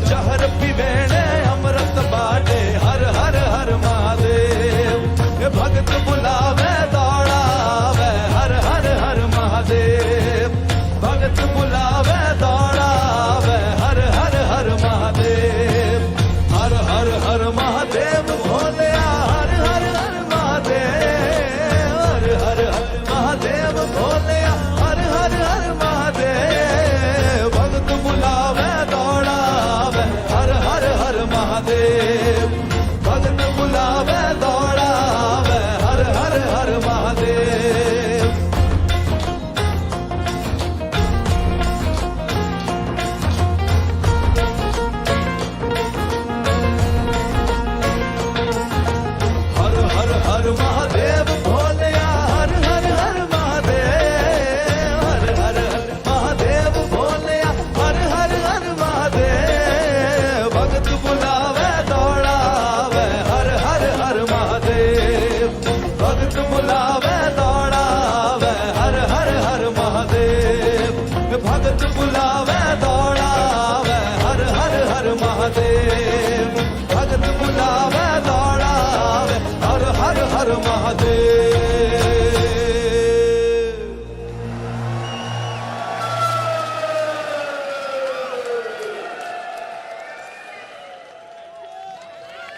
जहर पीवेणे अमृत बाटे हर हर हर महादेव ये भगत बुलावे दौड़ावे हर हर हर महादेव भगत बुलावे दौड़ावे हर हर हर महादेव हर हर हर महादेव भोलिया हर हर हर महादेव हर हर हर महादेव भोलिया हर हर हर महादेव भगत बुलावे दौड़ावे हर हर हर महादेव भगत बुलावे दौड़ावे हर हर हर महादेव हर हर हर महादेव भोलिया हर हर हर महादेव हर हर हर महादेव भोलिया हर हर हर महादेव भगत बुलावे दौड़ावे हर हर हर महादेव भगत बुलावे दौड़ावे हर हर हर महादेव भगत बुलावे दौड़ावे हर हर हर महादेव भगत बुलावे दौड़ावे हर हर हर Mahadev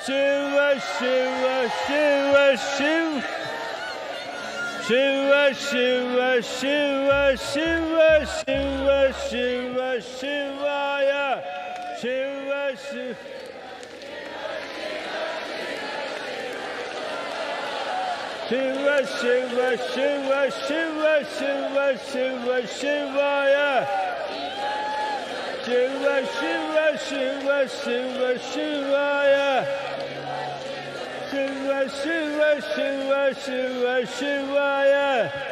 Shiva, Shiva, Shiva, Shiva. Shiva, Shiva, Shiva, Shiva, Shiva, Shiva, Shivaya. Shiva, Shiva. Shiva, Shiva, Shiva, Shiva, Shiva, Shiva, Shivaya. Shiva, Shiva, Shiva, Shiva, Shivaya. Shiva, Shiva, Shiva, Shiva, Shivaya.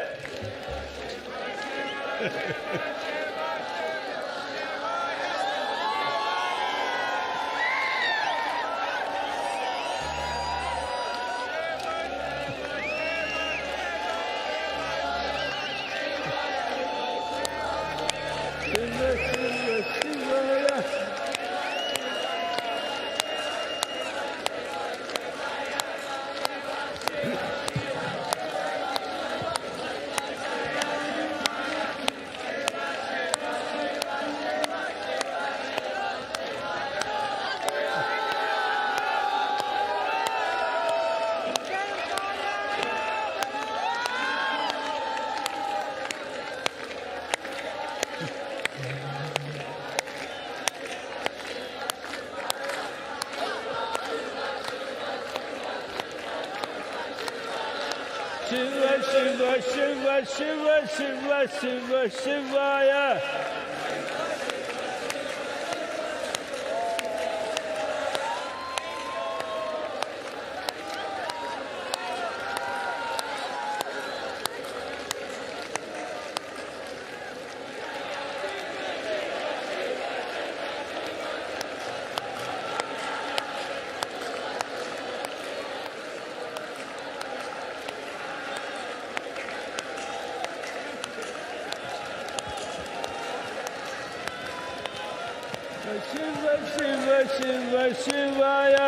Shiva, Shiva, Shivaya. Shiva, Shiva, Shiva, Shiva, Shiva, Shiva, Shivaya. Shiva, Shiva, Shiva, Shivaya.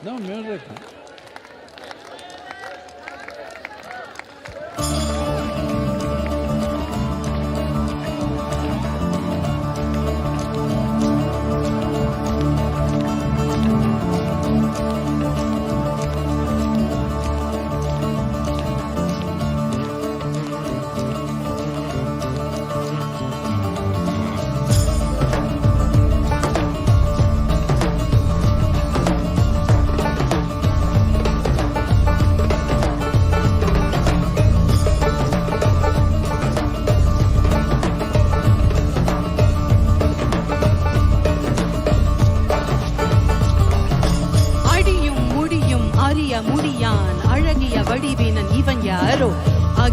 No music.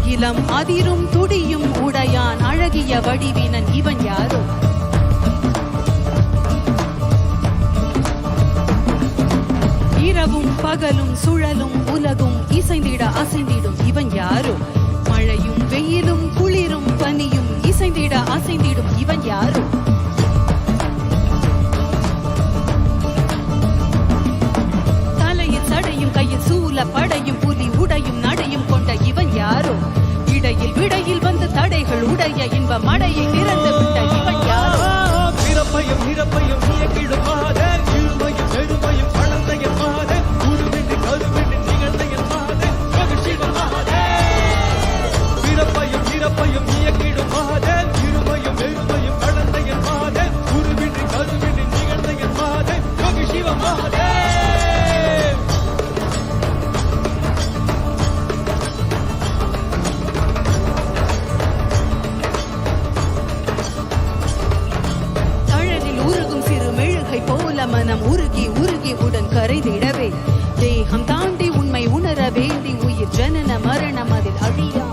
அகிலம் அதிரும் துடியும் உடையான் அழகிய வடிவினன் இவன் யாரோ? இரவும் பகலும் சுழலும் உலகும் இசைந்திட அசைந்திடும் இவன் யாரோ? மழையும் வெயிலும் குளிரும் பனியும் இசைந்திட அசைந்திடும் இவன் யாரோ? தலையில் சடையும் கையில் சூல படையும் புலி உடையும் நடையும் கொண்ட இவன் யாரோ? இடையில் விடையில் வந்து தடைகள் உடைய இன்ப மடையை திறந்து விட்ட இவன் யாரோ? பிறப்பையும் இறப்பையும் இயக்கிடும் மாதே, இருமையும் பெருமையும் வளர்ந்த மாதே, உருவின்றி கருவின்றி நிகழ்ந்த மாதே, மகிழ்ச்சிவ மாதே. பிறப்பையும் இறப்பையும் இயக்கிடும் மாதே, இருமையும் பெருமையும் வளர்ந்த மாதே, உருவின்றி கருவின்றி நிகழ்ந்த மாதே, மகிழ்ச்சிவ மாதே. போல மனம் உருகி உருகி உடன் கரைதிடவே தேகம் தாண்டி உண்மை உணர வேண்டி உயிர் ஜனன மரணம் அதில் அழியா.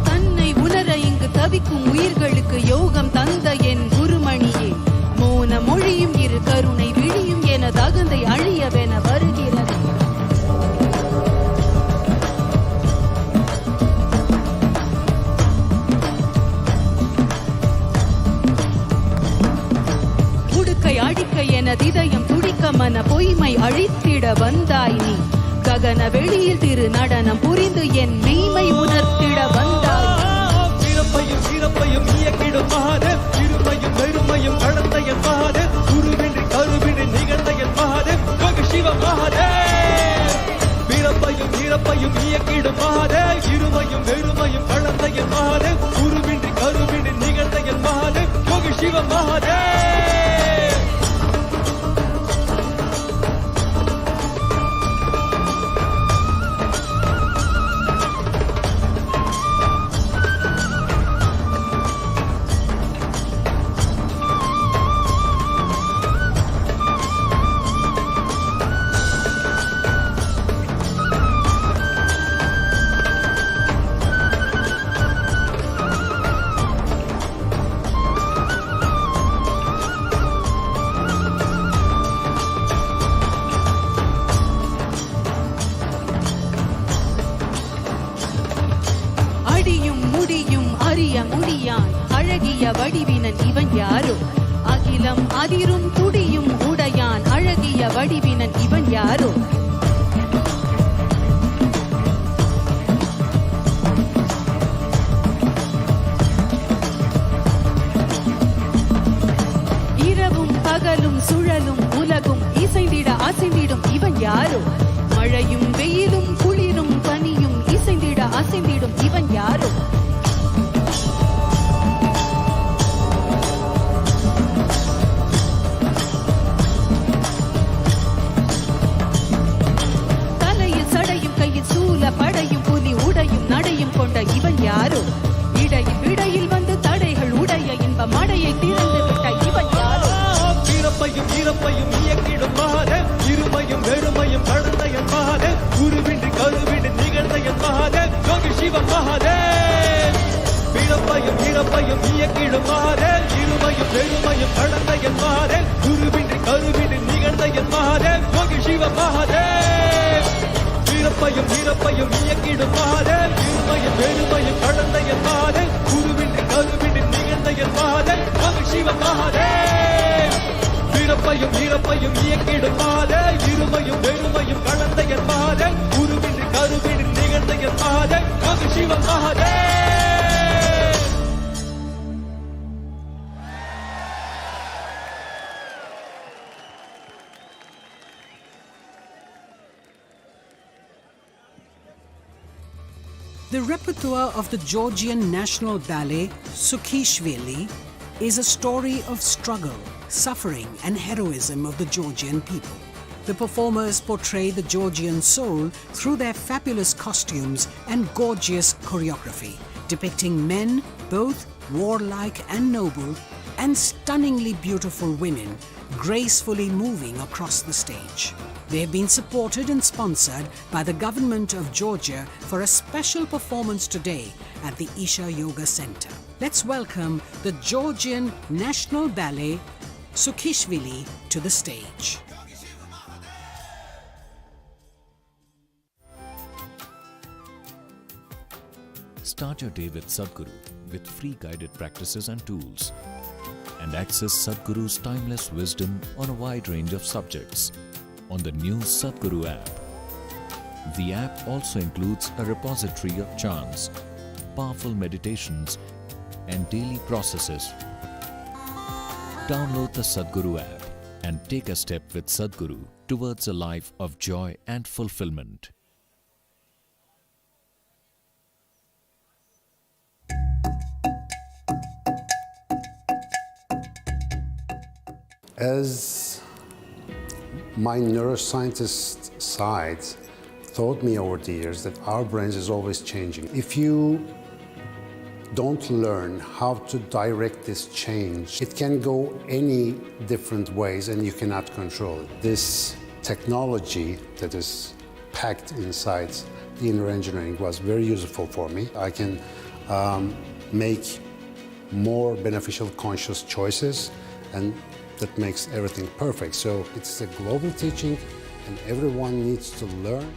தன்னை உணர இங்கு தவிக்கும் உயிர்களுக்கு யோகம் தந்த என் குருமணியே, மோன மொழியும் இரு கருணை விழியும் என தகுந்தை அழியவென வருகிறது. இதயம் துடிக்க மன பொய்மை அழித்திட வந்தாய் நீ, ககன வெளியில் திரு நடனம் புரிந்து என் மெய்மை உணர்த்திட வந்தாய். பிறப்பையும் இறப்பையும் இயக்கிடும் மாதே, இருமையும் பெருமையும் கடந்த என் மாதே, குருவின்றி கருவின்றி நிகழ்ந்த என் மாதே, மகிழ்ச்சிவ மாதே. பிறப்பையும் இறப்பையும் இயக்கிடும் மாதே, இருமையும் பெருமையும் கடந்த என் மாதே, குருவின்றி கருவின்றி நிகழ்ந்த என் மாதே, மகிழ்ச்சிவ மாதே. அழகிய வடிவினன் இவன் யாரோ? அகிலம் அதிரும் துடியும் உடையான் அழகிய வடிவினன் இவன் யாரோ? இரவும் பகலும் சுழலும் உலகும் இசைந்திட அசைந்திடும் இவன் யாரோ? மழையும் வெயிலும் குளிரும் பனியும் இசைந்திட அசைந்திடும் இவன் யாரோ? படையும் புலி உடையும் நடையும் கொண்ட இவன் யாரோ? இடையில் விடையில் வந்து தடைகள் உடைய இன்ப மடையை திறந்து விட்ட இவன் யாரோ? பிறப்பையும் இறப்பையும் இயக்கிடும் மாதே, இருமையும் பெருமையும் கடந்த என் மாதே, குருவின்றி கருவின்றி நிகழ்ந்த என் மாதே, மகிழ்ச்சிவ மாதே. பிறப்பையும் இறப்பையும் இயக்கிடும் மாதே, இருமையும் பெருமையும் கடந்த என் மாதே, குருவின்றி கருவின்றி நிகழ்ந்த என் மாதே, மகிழ்ச்சிவ மாதே. பிறப்பையும் இறப்பையும் இயக்கிடும் மாதே, இருமையும் பெருமையும் கடந்த என் மாதே, குருவின்றி கருவின்றி நிகழ்ந்த என் மாதே, மகிழ்ச்சிவ மாதே. பிறப்பையும் இறப்பையும் இயக்கிடும் மாதே, இருமையும் பெருமையும் கடந்த என் மாதே, குருவின்றி கருவின்றி நிகழ்ந்த என் மாதே, மகிழ்ச்சிவ மாதே. The repertoire of the Georgian National Ballet, Sukhishvili, is a story of struggle, suffering and heroism of the Georgian people. The performers portray the Georgian soul through their fabulous costumes and gorgeous choreography, depicting men, both warlike and noble, and stunningly beautiful women gracefully moving across the stage. They have been supported and sponsored by the government of Georgia for a special performance today at the Isha Yoga Center. Let's welcome the Georgian National Ballet Sukhishvili to the stage. Start your day with Sadhguru with free guided practices and tools, and access Sadhguru's timeless wisdom on a wide range of subjects on the new Sadhguru app. The app also includes a repository of chants, powerful meditations, and daily processes. Download the Sadhguru app and take a step with Sadhguru towards a life of joy and fulfillment. As my neuroscientist side taught me over the years that our brains is always changing. If you don't learn how to direct this change, it can go any different ways and you cannot control it. This technology that is packed inside the inner engineering was very useful for me. I can make more beneficial conscious choices, and that makes everything perfect. So it's a global teaching and everyone needs to learn.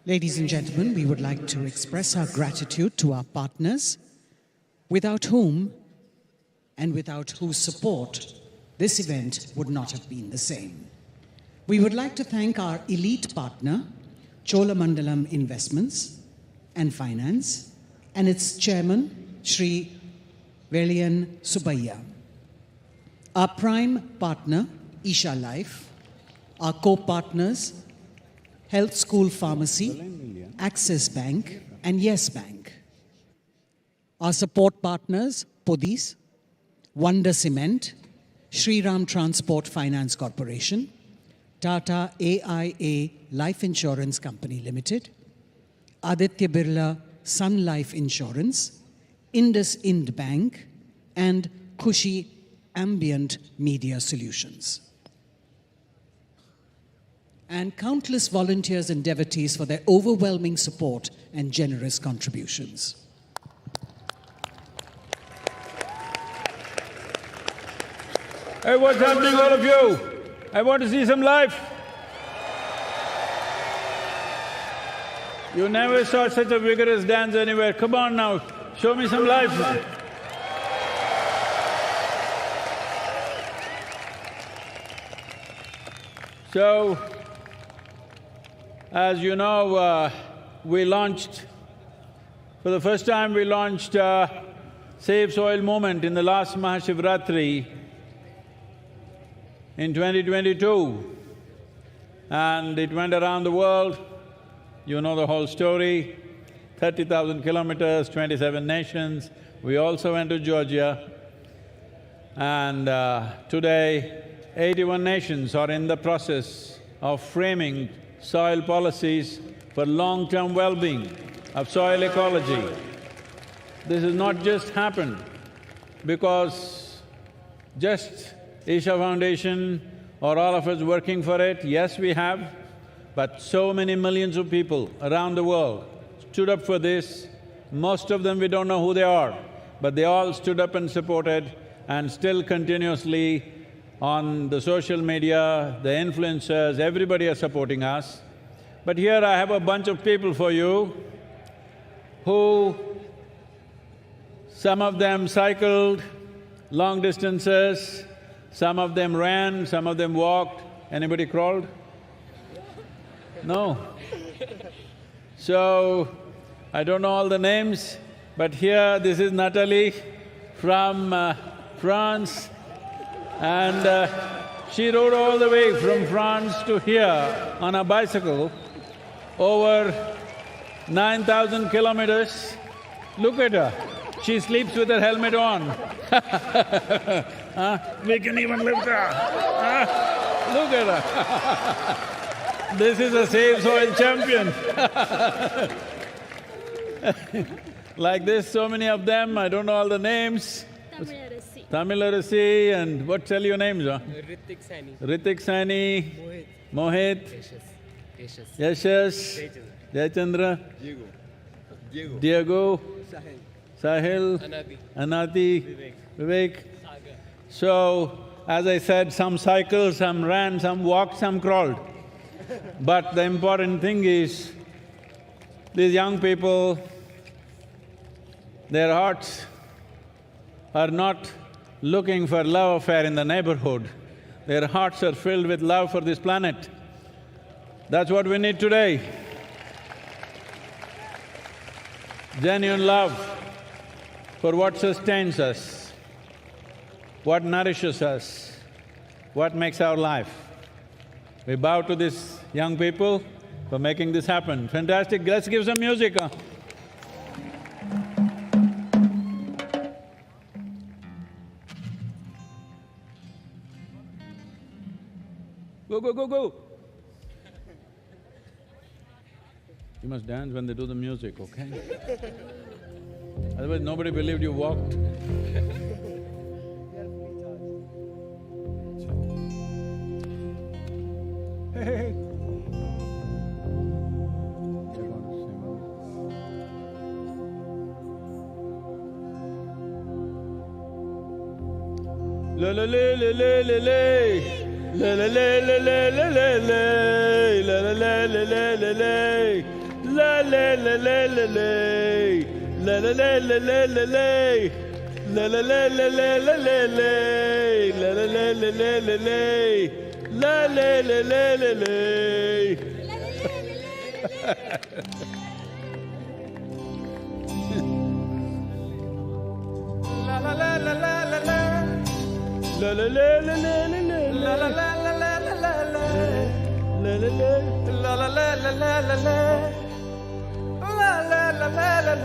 Ladies and gentlemen, we would like to express our gratitude to our partners, without whom and without whose support this event would not have been the same. We would like to thank our elite partner, Cholamandalam Investments and Finance, and its chairman, Shri Velian Subbayya. Our prime partner, Isha Life, our co-partners, Health School Pharmacy, Axis Bank, and Yes Bank. Our support partners, Podis, Wonder Cement, Shri Ram Transport Finance Corporation, Tata AIA Life Insurance Company Limited, Aditya Birla Sun Life Insurance, Indus Ind Bank, and Khushi Ambient Media Solutions. And countless volunteers and devotees for their overwhelming support and generous contributions. Hey, what's happening, all of you? I want to see some life. You never saw such a vigorous dance anywhere. Come on now, show me some life. So, as you know, we launched, for the first time we launched Save Soil movement in the last MahaShivRatri in 2022, and it went around the world. You know the whole story, 30,000 kilometers, 27 nations. We also went to Georgia, and today 81 nations are in the process of framing soil policies for long-term well-being of soil ecology. This has not just happened because just Isha Foundation or all of us working for it. Yes, we have, but so many millions of people around the world stood up for this. Most of them we don't know who they are, but they all stood up and supported, and still continuously on the social media, the influencers, everybody are supporting us. But here I have a bunch of people for you who… some of them cycled long distances, some of them ran, some of them walked. Anybody crawled? No. So, I don't know all the names, but here this is Natalie from France, and she rode all the way from France to here on a bicycle, over 9,000 kilometers. Look at her, she sleeps with her helmet on. We can even lift her. Look at her. This is a Save Soil champion. Like this, so many of them, I don't know all the names. Tamil and what tell your names, huh? Ritik Sani, Mohit, Yashas, Jayachandra, Diego, Sahil, Anati, Vivek. So, as I said, some cycled, some ran, some walked, some crawled. But the important thing is, these young people, their hearts are not looking for love affair in the neighborhood. Their hearts are filled with love for this planet. That's what we need today. Genuine love for what sustains us, what nourishes us, what makes our life. We bow to these young people for making this happen. Fantastic, let's give some music, huh? Go, go, go, go! You must dance when they do the music, okay? Otherwise nobody believed you walked. Hey! La la la la la la la. La la la la la la la la, la la la la la la la, la la la la la la, la la la la la la la, la la la la la la la la, la la la la la la la, la la la la la la. La la la la la la la, la la la la la la la, la la la la la la la, la la la la la la la la la, la la la la la la.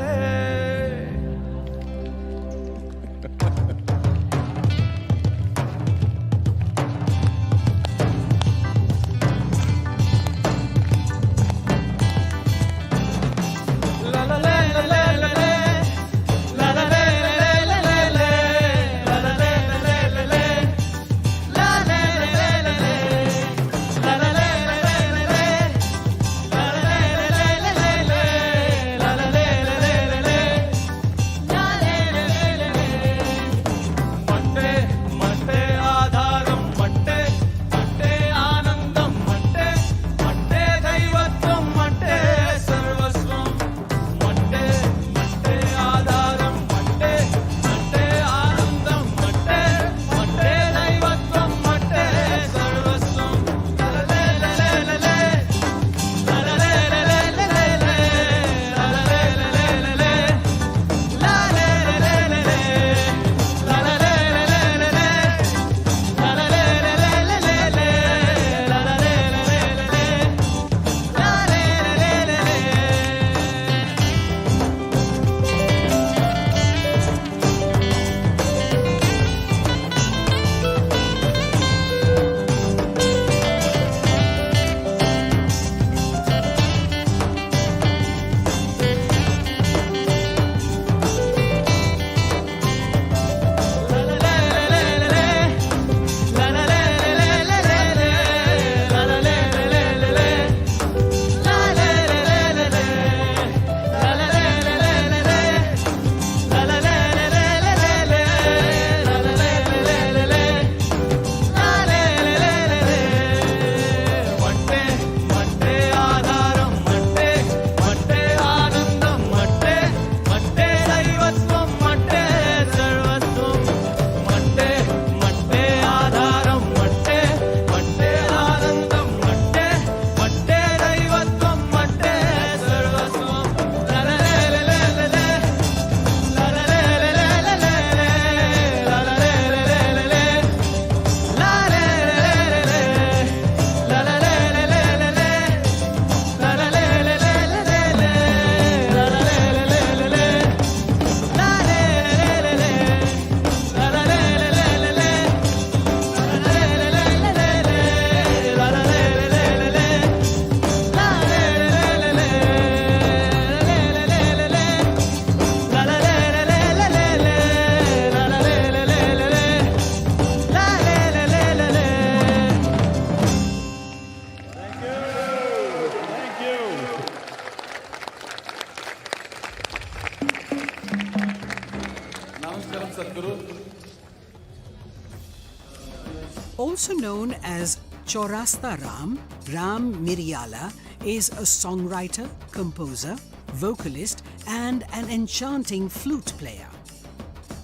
Also known as Chaurasta Ram, Ram Miryala is a songwriter, composer, vocalist, and an enchanting flute player.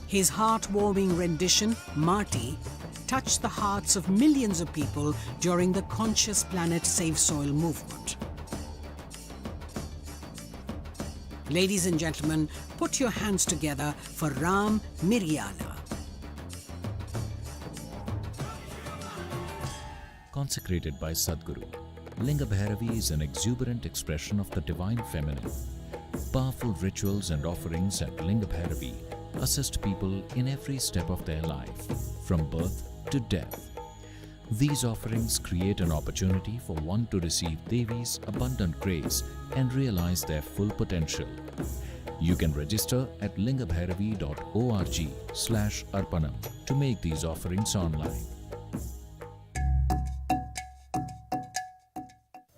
His heartwarming rendition, Marty, touched the hearts of millions of people during the Conscious Planet Save Soil movement. Ladies and gentlemen, put your hands together for Ram Miryala. Consecrated by Sadhguru, Linga Bhairavi is an exuberant expression of the divine feminine. Powerful rituals and offerings at Linga Bhairavi assist people in every step of their life, from birth to death. These offerings create an opportunity for one to receive Devi's abundant grace and realize their full potential. You can register at lingabhairavi.org/arpanam to make these offerings online.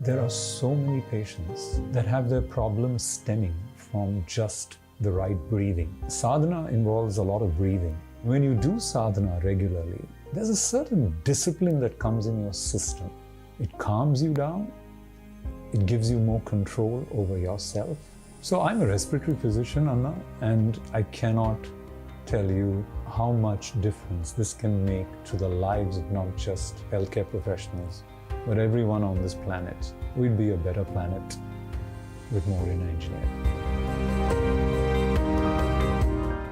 There are so many patients that have their problems stemming from just the right breathing. Sadhana involves a lot of breathing. When you do sadhana regularly, there's a certain discipline that comes in your system. It calms you down It gives you more control over yourself. So I'm a respiratory physician, Anna, and I cannot tell you how much difference this can make to the lives of not just healthcare professionals, but everyone on this planet. We'd be a better planet with more in engineering.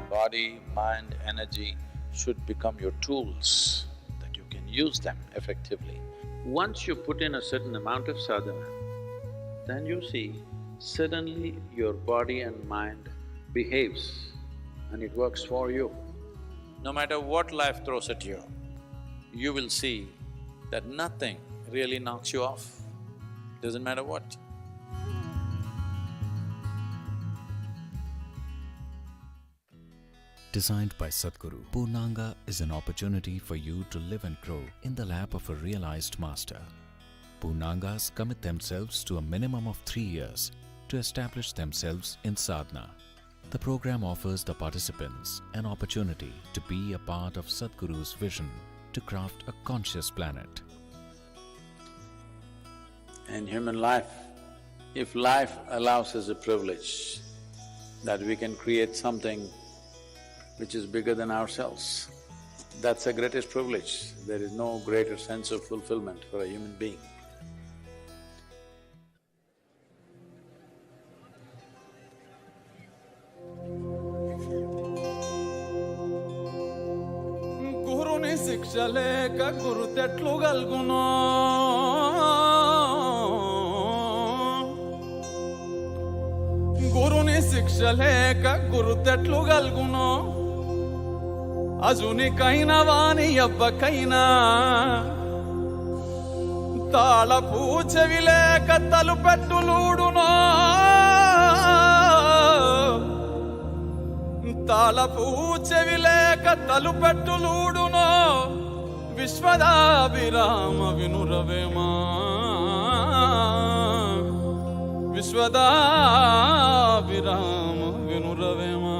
Body, mind, energy should become your tools, that you can use them effectively. Once you put in a certain amount of sadhana, then you see suddenly your body and mind behaves and it works for you. No matter what life throws at you, you will see that nothing really knocks you off, doesn't matter what. Designed by Sadhguru, Purnanga is an opportunity for you to live and grow in the lap of a realized master. Purnangas commit themselves to a minimum of 3 years to establish themselves in sadhana. The program offers the participants an opportunity to be a part of Sadhguru's vision to craft a conscious planet. In human life, if life allows us a privilege that we can create something which is bigger than ourselves, that's the greatest privilege. There is no greater sense of fulfillment for a human being. గురుని శిక్ష లేక గురుతెట్లు గల్గునో గురుని శిక్ష లేక గురుతెట్లు గల్గునో అజునికైనా వాని ఎవ్వకైనా తాళపు చెవి లేక తలుపెట్టులూడునో తాళపు చెవి లేక తలుపెట్టులూడునో విశ్వదాభిరామ వినురవేమా విశ్వదాభిరామ వినురవేమా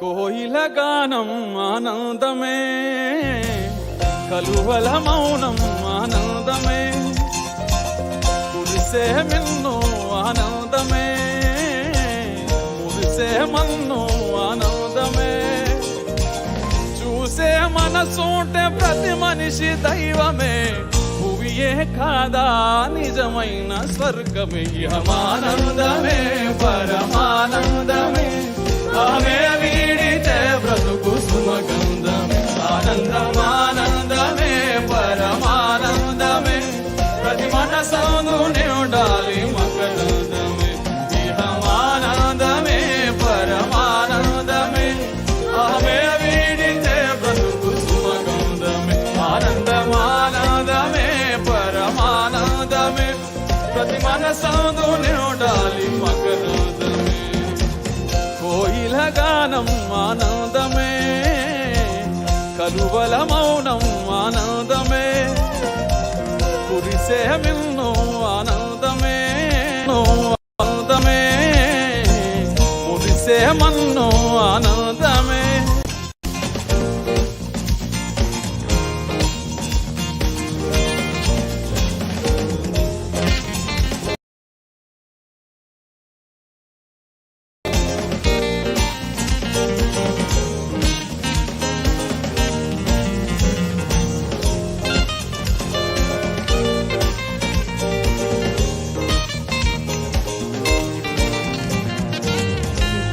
కోయిల గానం ఆనందమే కలువల మౌనం ఆనందమే కురిసే మిన్ను ఆనందమే మురిసే మన్ను ఆనందమే చూసే మనసుంటే ప్రతి మనిషి దైవమే భువియే కాదా నిజమైన స్వర్గమే ఆనందమే పరమానందమే ఆమె వీడితే బ్రతుకు సుమగంధమే ఆనందమానందమే పరమానందమే ప్రతి మనసందునే ఉండాలి మకరందమే ఇహమానందమే పరమానందమే ఆమె వీడితే బ్రతుకు సుమగంధమే ఆనందమానందమే పరమానందమే ప్రతి మనసందునే ఉండాలి మకరందమే కోయిల గానం ఆనందమే కలువల మౌనం ఆనందమే కురిసే మిన్ను ఆనందమే ఆనందమే మురిసే మన్ను ఆనందమే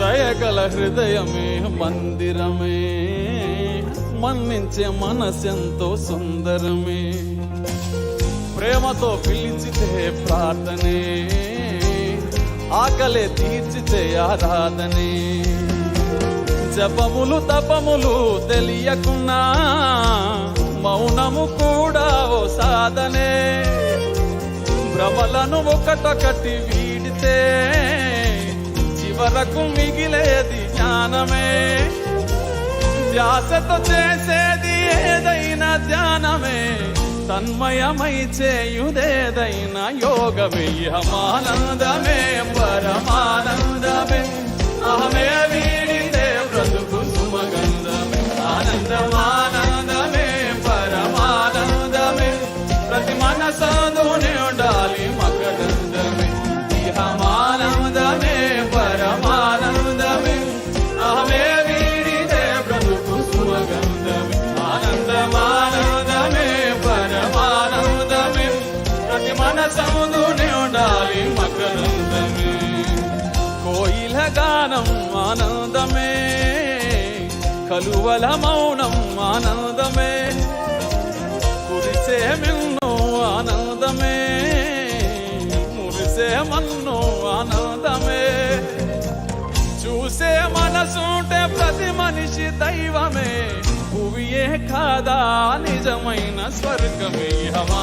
దయగల హృదయమే మందిరమే మన్నించే మనసెంతో సుందరమే ప్రేమతో పిలిచితే ప్రార్థనే ఆకలే తీర్చితే ఆరాధనే జపములు తపములు తెలియకున్నా మౌనము కూడా ఓ సాధనే. భ్రమలను ఒకటొకటి వీడితే చివరకు మిగిలేది జ్ఞానమే. ధ్యాసతో చేసేది ఏదైనా ధ్యానమే, తన్మయమై చేయుదేదైనా యోగమే. ఇహమానందమే పరమానందమే, అహమే వీడితే బ్రతుకు సుమగంధమే. ఆనందమానందమే పరమానందమే, ప్రతి మనసందునే ఉండాలి మకరందమే. ఇహమానందమే పరమానందమే, అహమే వీడితే బ్రతుకు సుమగంధమే. ఆనందమానందమే పరమానందమే, ప్రతి మనసందునే ఉండాలి మకరందమే. కోయిల గానం ఆనందమే, కలువల మౌనం ఆనందమే. కురిసే మిన్ను ఆనందమే, మురిసే మన్ను ఆనందమే. చూసే మనసుంటే ప్రతి మనిషి దైవమే, భువియే కాదా నిజమైన స్వర్గమే.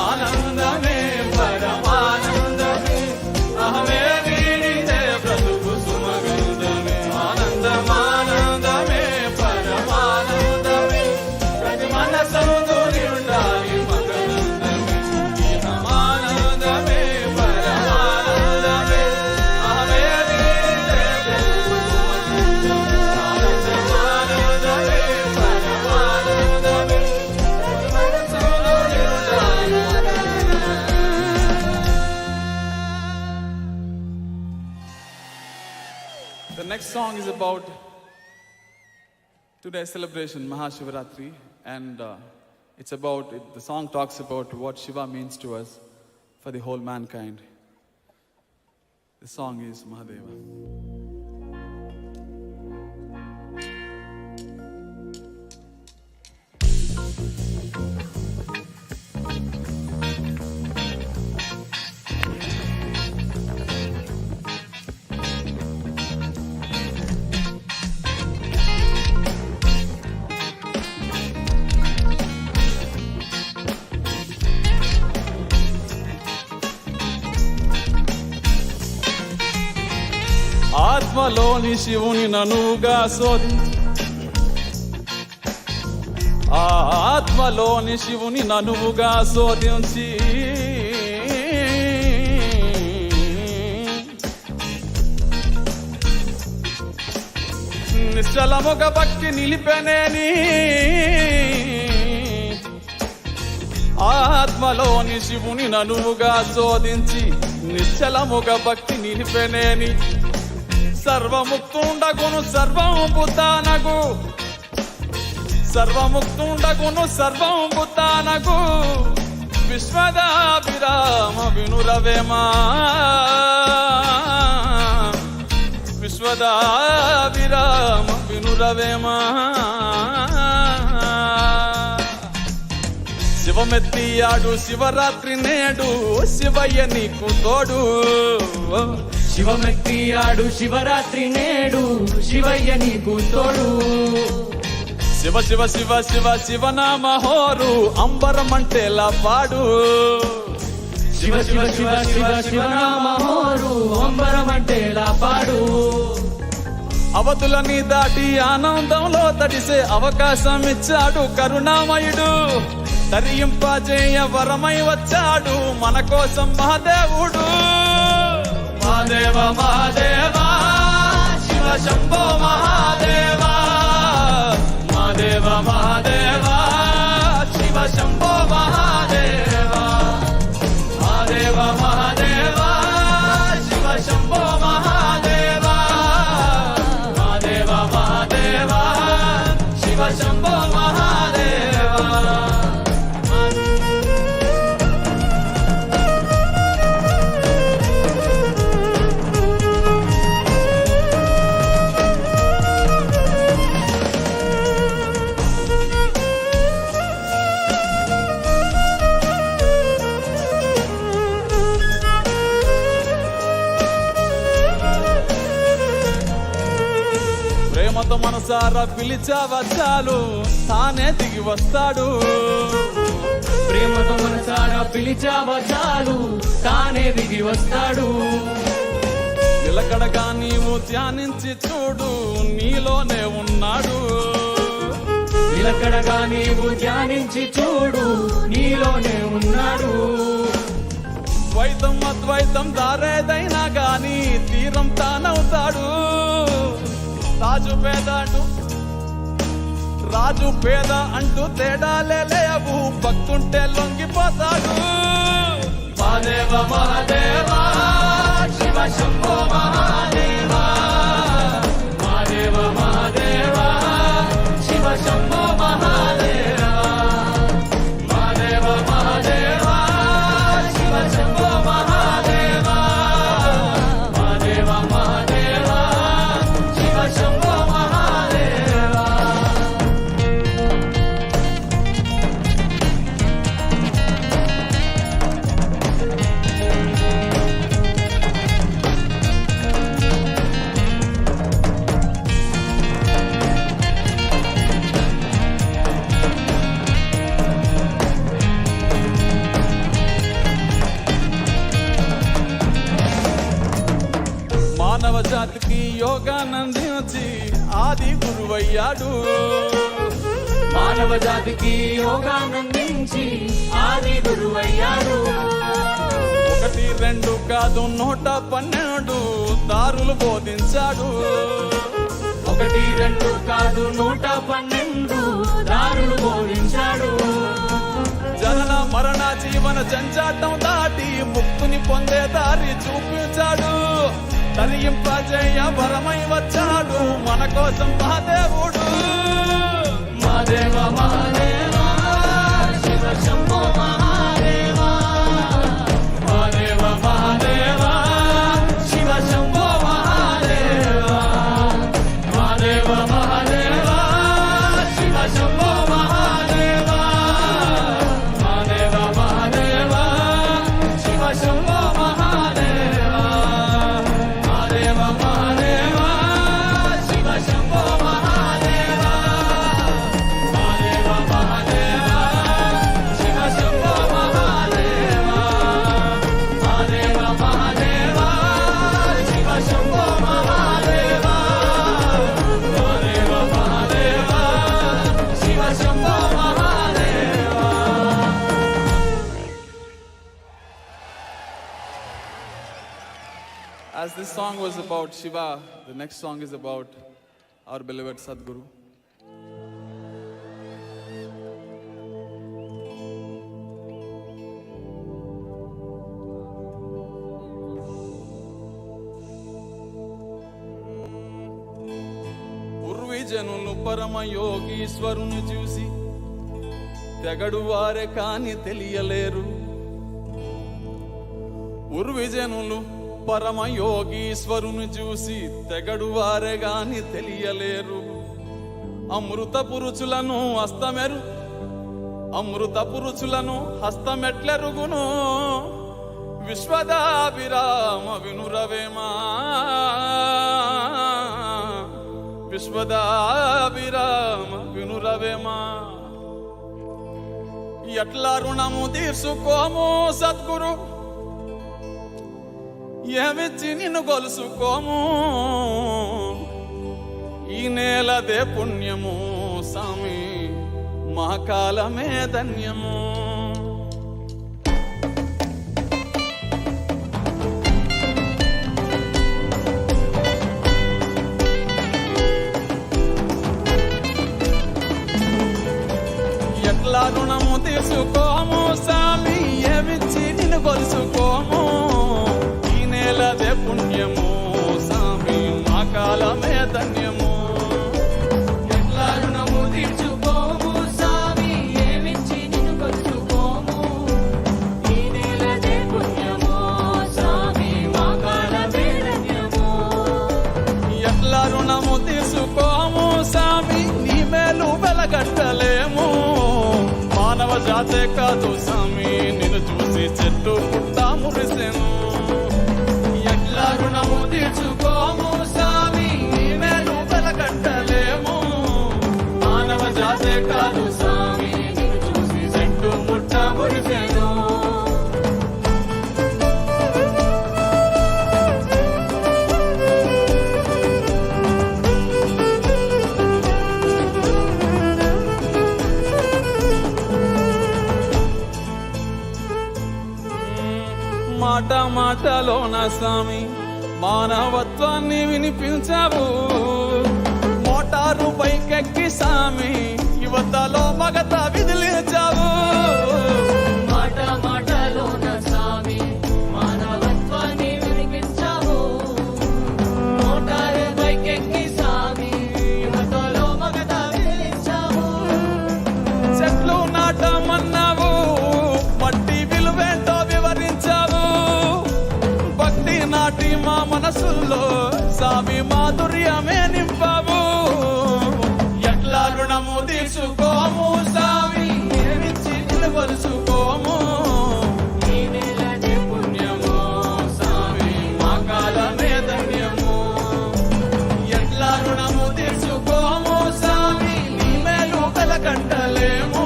ఆనందమే పరమానందమే, అహమే వీడితే బ్రతుకు సుమగంధమే. ఆనందమానందమే పరమానందమే, ప్రతి మనసందుని ఉండాలి మకరందమే. ఆనందమే పరమానందమే, అహమే వీడితే బ్రతుకు సుమగంధమే. ఆనందమానందమే పరమానందమే, ప్రతి మనసందుని ఉండాలి మకరందమే. The next song is about today's celebration, MahaShivRatri, and the song talks about what Shiva means to us for the whole mankind. The song is Mahadeva. ఆత్మలోని శివుని ననుగా ఆత్మలోని శివుని ననువుగా శోధించి నిశ్చలముగ భక్తి నిలిపెనేని. ఆత్మలోని శివుని ననువుగా శోధించి నిశ్చలముగ భక్తి నిలిపెనేని. సర్వముక్తుండగును సర్వం బుద్ధానగు, సర్వముక్తుండగును సర్వం బుద్ధానగు. విశ్వదాభిరామ వినురవేమా, విశ్వదాభిరామ వినురవేమా. శివమెత్తియాడు శివరాత్రి నేడు, శివయ్య నీకు తోడు. శివమెత్తియాడు శివరాత్రి నేడు, శివయ్య నీకు తోడు. శివ శివ శివ శివ శివనామ హోరు, అంబరమంటేలా పాడు. శివ శివ శివ శివ శివనామ హోరు, అంబరమంటేలా పాడు. అవతులని దాటి ఆనందంలో తడిసే అవకాశం ఇచ్చాడు కరుణామయుడు. తరింపజేయ వరమై వచ్చాడు మన కోసం మహాదేవుడు. మహాదేవ మహాదేవ శివ శంభో మహాదేవ. మహాదేవ మహాదేవ శివ శంభో మహాదేవ. మహాదేవ మహాదేవ శివ శంభో మహాదేవ. మహాదేవ మహాదేవ శివ శంభో మహాదేవ. ప్రేమతో మనసారా పిలిచావా చాలు తానే దిగి వస్తాడు. ప్రేమతో మనసారా పిలిచావా చాలు తానే దిగి వస్తాడు. నిలకడగా నీవు ధ్యానించి చూడు నీలోనే ఉన్నాడు. నిలకడగా నీవు ధ్యానించి చూడు నీలోనే ఉన్నాడు. ద్వైతం అద్వైతం దారేదైనా గాని తీరం తానవుతాడు. రాజు పేద అంటూ తేడాలే లేవు భక్తుంటే లొంగిపోతాడు. మహాదేవ మహాదేవ శివ శంభో మహాదేవ. మహాదేవ మహాదేవ శివ శంభో మహాదేవ. మహాదేవ మహాదేవ శివ శంభో మహాదేవ. మహాదేవ మహాదేవ శివ శంభో మహాదేవ. మానవ జాతికి యోగానందించి ఆది గురువయ్యాడు. మానవ జాతికి యోగానందించి ఆది గురువయ్యాడు. 1, 2 కాదు 112 దారులు బోధించాడు. 1, 2 కాదు 112 దారులు బోధించాడు. జనన మరణ జీవన జంజాటం దాటి ముక్తిని పొందే దారి చూపించాడు. తరింపజేయ వరమై వచ్చాడు మన కోసం మహాదేవుడు. Mahadeva Mahadeva Shiva Shambho Mahadeva. Mahadeva Mahadeva Shiva Shambho Mahadeva. Mahadeva Mahadeva Shiva Shambho Mahadeva. Mahadeva Mahadeva Shiva Shambho Mahadeva. Mahadeva Mahadeva Shiva Shambho Mahadeva. Mahadeva Mahadeva Shiva Shambho Mahadeva. Mahadeva Mahadeva Shiva Shambho Mahadeva. Mahadeva Mahadeva Shiva Shambho Mahadeva. As this song was about Shiva, the next song is about our beloved Sadhguru. పూర్వీజనులు పరమ యోగీశ్వరుని చూసి తెగడు వారే కాని తెలియలేరు. పూర్వీజనులు పరమ యోగీశ్వరుని చూసి తెగడు వారే గాని తెలియలేరు. అమృత పురుషులను హస్తమెట్లెరుగును విశ్వదాభిరామ వినురవేమా. విశ్వదాభిరామ వినురవేమా. ఎట్లా రుణము తీర్చుకోము సద్గురు ఏమిచ్చి నిన్ను గొలుసుకోము. ఈ నేలదే పుణ్యము సామి మహాకాలమే ధన్యము. ఎట్లా రుణము తీసుకోము సామి ఏమిచ్చి నిన్ను గొలుసుకోము. నేలదే పుణ్యము సామి మా కాలమే ధన్యము. ఎట్లా రుణము తీర్చుకోము సామి ఏమిచ్చి నిన్ను కొలుచుకోము. ఈ నేలదే పుణ్యము సామి మా కాలమే ధన్యము. ఎట్లా రుణము తీసుకోము సామి నీ మేలు వెలగట్టలేము. మానవ జాతే కాదు సామి నిన్ను చూసి చెట్టు పుట్ట మురిసెను. ఎట్లా రుణము తీర్చుకోము సామి నీ మేలు వెలగట్టలేము. మాటలోన స్వామి మానవత్వాన్ని వినిపించావు. మోటారు బైకెక్కి స్వామి యువతలో మగత విదిలించావు. మాట మాటలోన స్వామి మానవత్వాన్ని వినిపించావు. మోటారు బైకెక్కి స్వామి యువతలో మగత విదిలించావు. చెట్లు నాటమన్నావు, మట్టి విలువేంటో వివరించావు. భక్తి నాటి మా మనసుల్లో స్వామి మాధుర్యమే నింపావు. ఎట్లా రుణము తీసుకోము స్వామి ఏమిచ్చి నిలవరుసుకోము. ఈ నెలనే పుణ్యము స్వామి మా కాలమే ధన్యము. ఎట్లా రుణము తీసుకోము స్వామి నీ మేలు వెలకంటలేము.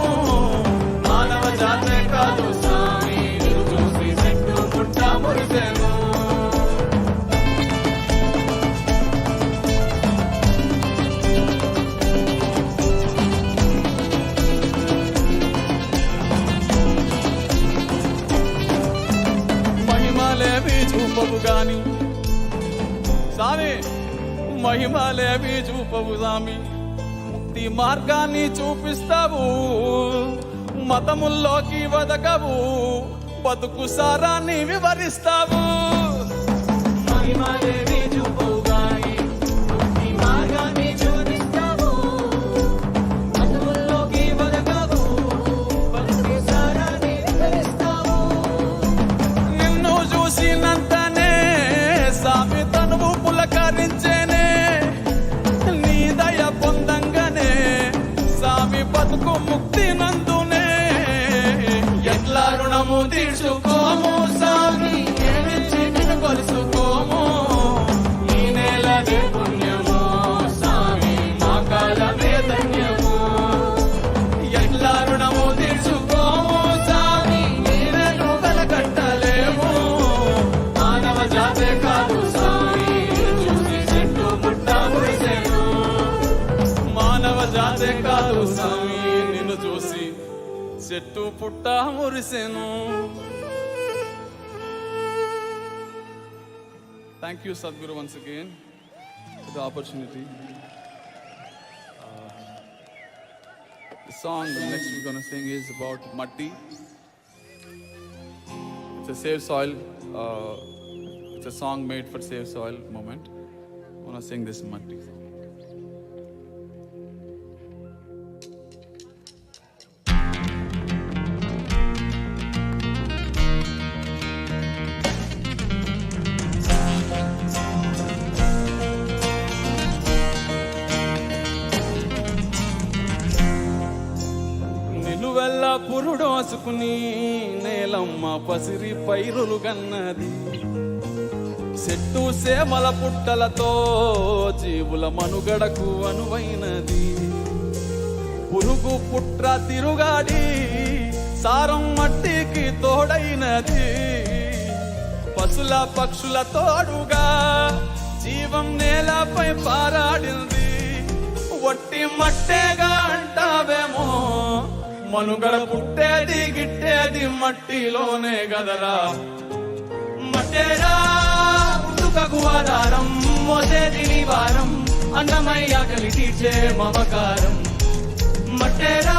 మానవ జాతే కాదు స్వామి నిన్ను చూసి చెట్టు పుట్ట మురిసెను. మహిమలేవి చూపవు గాని స్వామి మహిమలేవి చూపవు స్వామి ముక్తి మార్గాన్ని చూపిస్తావు. మతముల్లోకి వదకవు, బతుకు సారాన్ని వివరిస్తావు. మహిమలేవి చూపవు గాని ముక్తి మార్గాన్ని చూపిస్తావు. మతముల్లోకి వదకవు, బతుకు సారాన్ని వివరిస్తావు. నిన్ను చూసినంతనే స్వామి తనువు పులకరించేనే. నీ దయ పొందంగానే స్వామి బతుకు ముక్తి నందునే. ఎట్లా రుణము తీర్చుకోము స్వామి ఏమిచ్చి నిన్ను కొలుసుకోము. ఈ నెలదే పుణ్యము స్వామి మా కాలమే ధన్యము. ఎట్లా రుణము తీర్చుకోము స్వామి నీవేను వెలకట్టలేము. మానవ జాతే కాదు స్వామి చూసి చెట్టు పుట్ట మురిసెను. మానవ జాతే కాదు స్వామి నిన్ను చూసి చెట్టు పుట్ట మురిసెను. Thank you, Sadhguru, once again for the opportunity. The song next we're going to sing is about Matti. It's a Save Soil. It's a song made for Save Soil moment. I want to sing this Matti song. నిలువెల్ల పురుడోసుకుని నేలమ్మ పసిరి పైరులు గన్నది. చెట్టు సేమల పుట్టలతో జీవుల మనుగడకు అనువైనది. పురుగు పుట్ర తిరుగాడి సారం మట్టికి తోడైనది. పశుల పక్షుల తోడుగా జీవం నేలపై పారాడింది. ఒట్టి మట్టేగా అంటావేమో మనుగడ పుట్టేది గిట్టేది మట్టిలోనే గదరా. మట్టేరా పుట్టుకకు ఆధారం, మోసేది నివారం, అన్నమయ్య ఆకలి తీర్చే మమకారం. మట్టేరా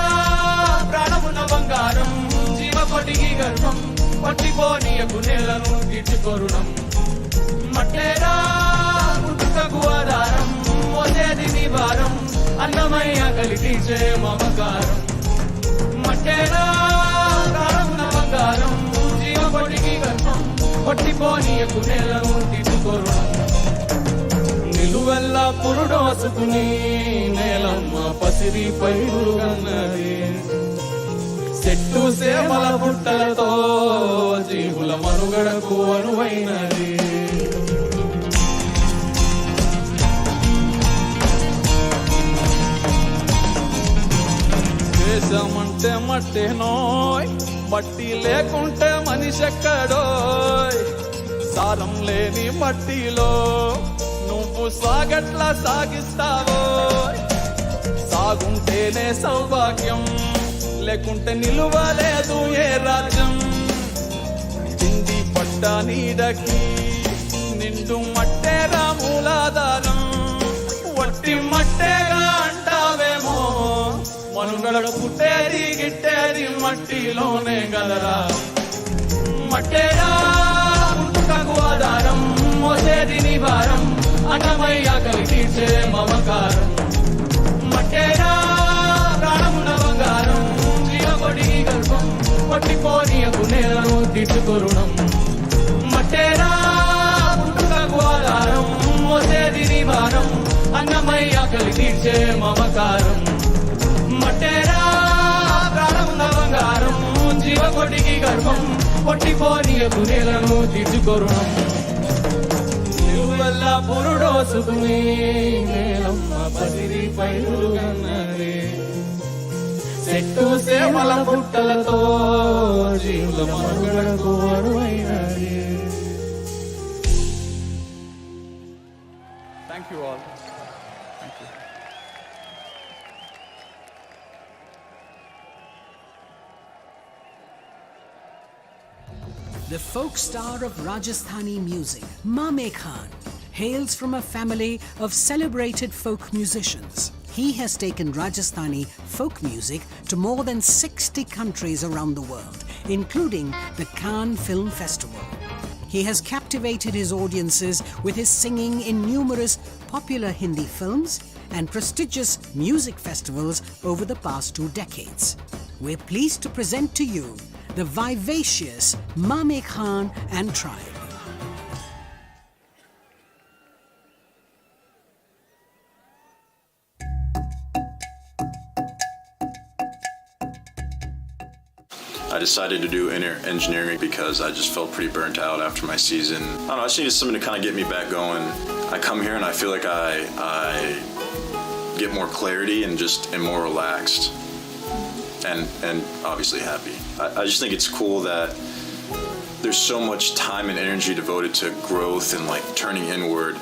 ప్రాణమున్న బంగారం, జీవకోటికి గర్భం, పట్టిపోనీయకు నేలను తీర్చుకొరుణం. మట్టేరా పుట్టుకకు ఆధారం, మోసేది నివారం, అన్నమయ్య ఆకలి తీర్చే మమకారం. మట్టేరా ప్రాణమున్న బంగారం, జీవకోటికి గర్భం, పట్టిపోనీయకు నేలను తీర్చుకొరుణం. నిలువెల్ల పురుడోసుకుని నేలమ్మ పసిరి పైరులు గన్నది. చెట్టు సేమల పుట్టలతో జీవుల మనుగడకు అనువైనది. దేశమంటే మట్టేనోయ్, మట్టి లేకుంటే మనిషి ఎక్కడోయ్. సారం లేని మట్టిలో నువ్వు సాగట్లా సాగిస్తావో. సాగుంటేనే సౌభాగ్యం, లేకుంటే నిలువలేదు ఏ రాజ్యం. తిండి పట్టు గుట్ట నీడకి నిండు మట్టేగా మూలాధారం వట్టి మట్టేగా అంటావేమో మనుగడ పుట్టేది గిట్టేది మట్టిలోనే గలరా మట్టేగా పుట్టుకకు ఆధారం మోసేది నివారం అన్నమయ్య ఆకలి తీర్చే మమకారం మట్టేగా ప్రాణమున బంగారం జీవకొడికి గర్భం పట్టిపోనీయకు నేలను తీర్చుకొరుణం మట్టేరా పుట్టుకకు ఆధారం మోసేది నివారం అన్నమయ్య ఆకలి తీర్చే మమకారం మట్టేరా ప్రాణమున బంగారం జీవకొడికి గర్భం పట్టిపోనీయకు నేలను తీర్చుకొరుణం వల్ల పురుడోసుకుని నేలమ్మ పసిరి పైరులు కన్నరే చెట్టు సేవల పుట్టలతో జీవుల మనుగడకు అరువైనది. Thank you all. Thank you. The folk star of Rajasthani music, Mame Khan, hails from a family of celebrated folk musicians. He has taken Rajasthani folk music to more than 60 countries around the world, including the Cannes Film Festival. He has captivated his audiences with his singing in numerous popular Hindi films and prestigious music festivals over the past 2 decades. We're pleased to present to you the vivacious Mame Khan and tribe. I decided to do engineering because I just felt pretty burnt out after my season. I don't know, I just needed something to kind of get me back going. I come here and I feel like I get more clarity and just am more relaxed and obviously happy. I just think it's cool that there's so much time and energy devoted to growth and like turning inward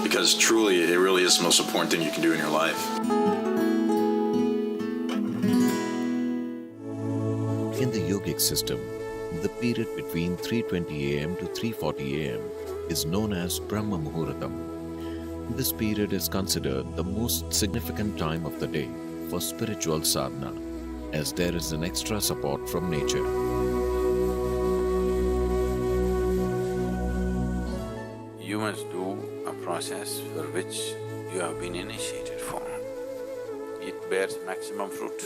because truly it really is the most important thing you can do in your life. In the yogic system, the period between 3:20 am to 3:40 am is known as Brahma Muhuratam. This period is considered the most significant time of the day for spiritual sadhana, as there is an extra support from nature. You must do a process for which you have been initiated for. It bears maximum fruit.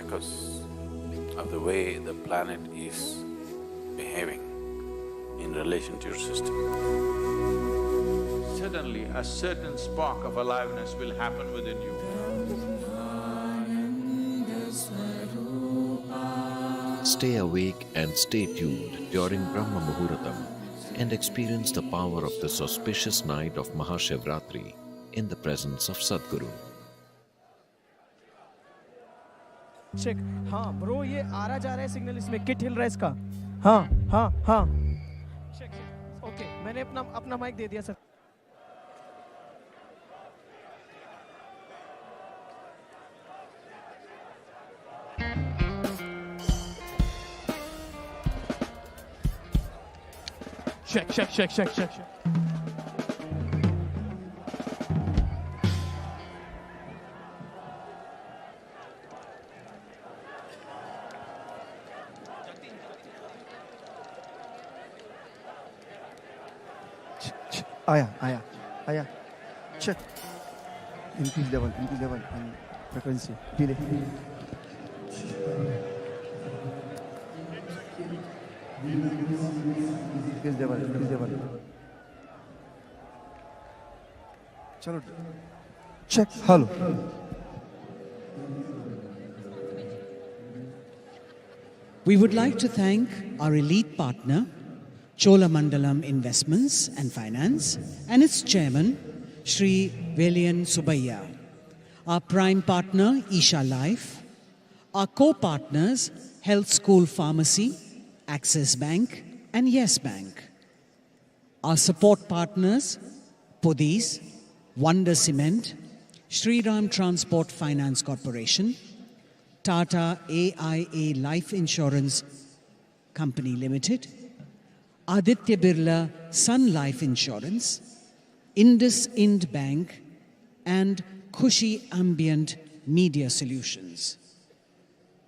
Because of the way the planet is behaving in relation to your system. Suddenly, a certain spark of aliveness will happen within you. Stay awake and stay tuned during Brahma Muhuratam and experience the power of this auspicious night of MahaShivRatri in the presence of Sadhguru. Check हाँ bro ये आ रहा जा रहा है signal इसमें kit हिल रहा है इसका हाँ हाँ हाँ चेक ओके मैंने अपना माइक दे दिया सर check. आया check increase level and frequency delay increase level चलो check hello We would like to thank our elite partner, Cholamandalam Investments and Finance, and its chairman, Shri Velian Subbiah, our prime partner, Isha Life, our co-partners, Health School Pharmacy, Axis Bank, and Yes Bank, our support partners, Podis, Wonder Cement, Shri Ram Transport Finance Corporation, Tata AIA Life Insurance Company Limited, Aditya Birla Sun Life Insurance, Indus Ind Bank, and Khushi Ambient Media Solutions.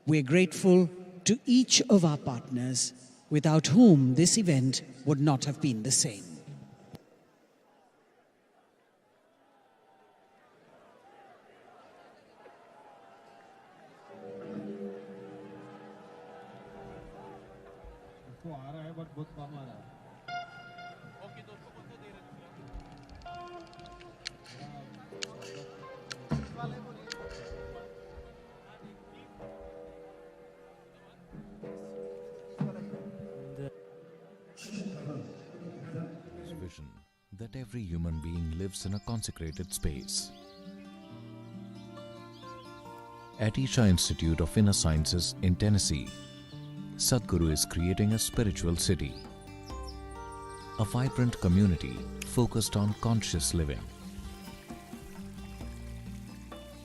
We're grateful to each of our partners, without whom this event would not have been the same. Vision that every human being lives in a consecrated space. At Isha Institute of Inner Sciences in Tennessee, Sadhguru is creating a spiritual city, a vibrant community focused on conscious living.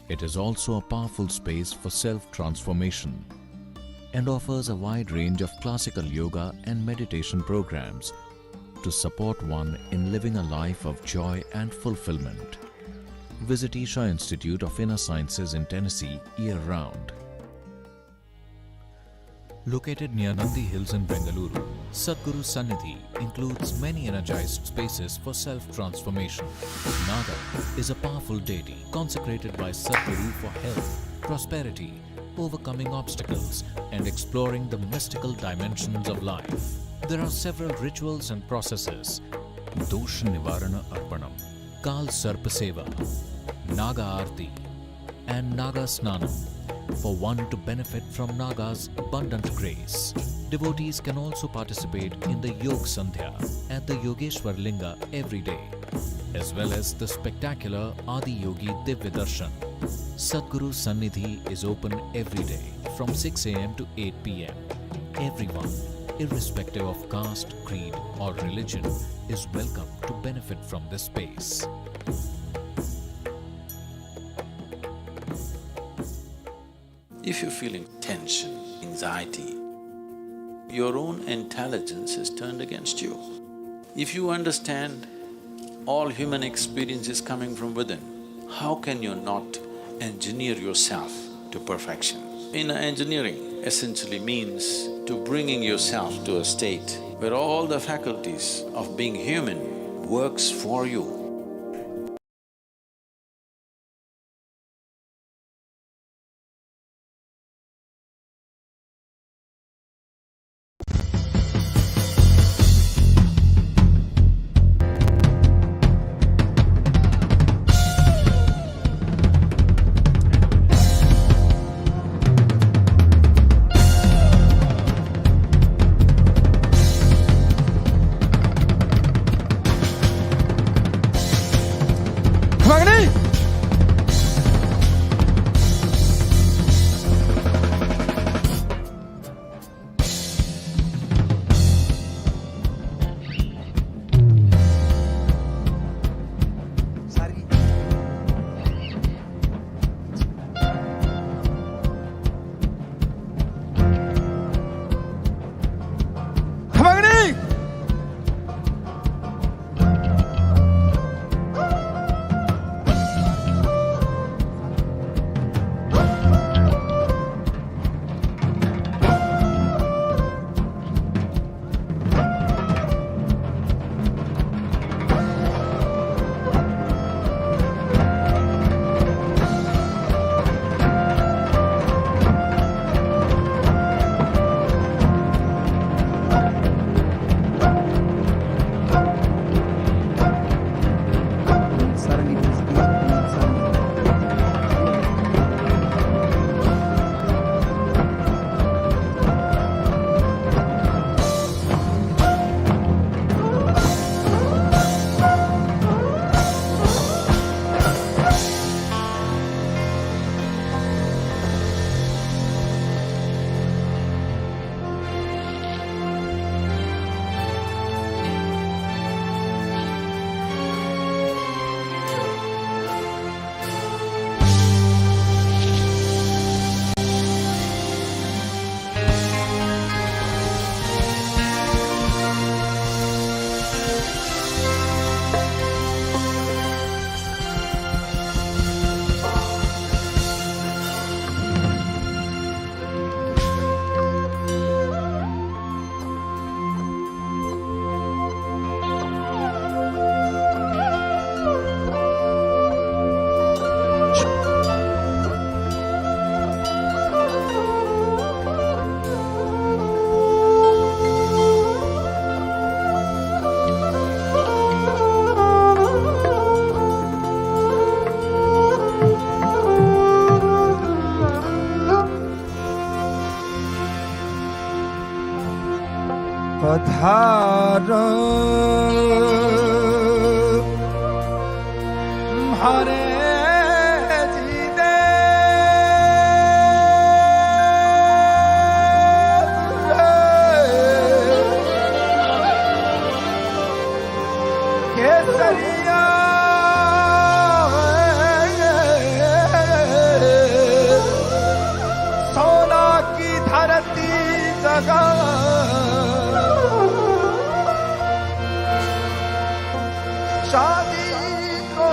It is also a powerful space for self-transformation and offers a wide range of classical yoga and meditation programs to support one in living a life of joy and fulfillment. Visit Isha Institute of Inner Sciences in Tennessee year-round. Located near Nandi Hills in Bengaluru, Sadhguru Sannidhi includes many energized spaces for self-transformation. Naga is a powerful deity consecrated by Sadhguru for health, prosperity, overcoming obstacles, and exploring the mystical dimensions of life. There are several rituals and processes: Dosh Nivarana Arpanam, Kal Sarpa Seva, Naga Aarti, and Naga Snanam, for one to benefit from Naga's abundant grace. Devotees can also participate in the Yog Sandhya at the Yogeshwar Linga every day, as well as the spectacular Adiyogi Divya Darshan. Sadhguru Sannidhi is open every day from 6 a.m. to 8 p.m. Everyone, irrespective of caste, creed, or religion, is welcome to benefit from this space. If you're feeling tension, anxiety, your own intelligence is turned against you. If you understand all human experience is coming from within, how can you not engineer yourself to perfection? Inner engineering essentially means to bringing yourself to a state where all the faculties of being human works for you. पधारो हरे शादी को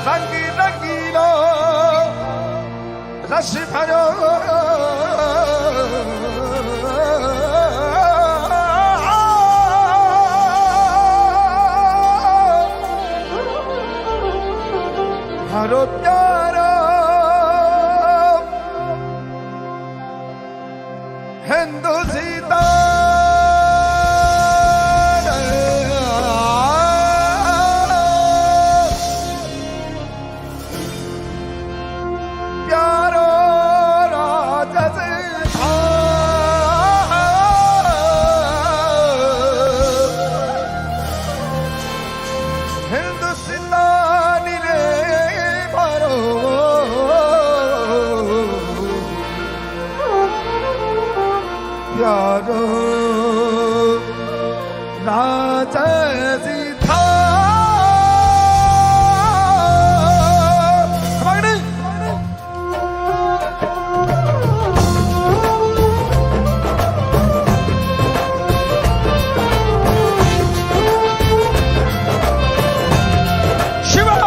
रंगी रंगीलो रस भरो हरो प्यारो हिंदू सीता प्यारो राजस हिंदुस्तानी रे भरो प्यारो राजसी था शिवा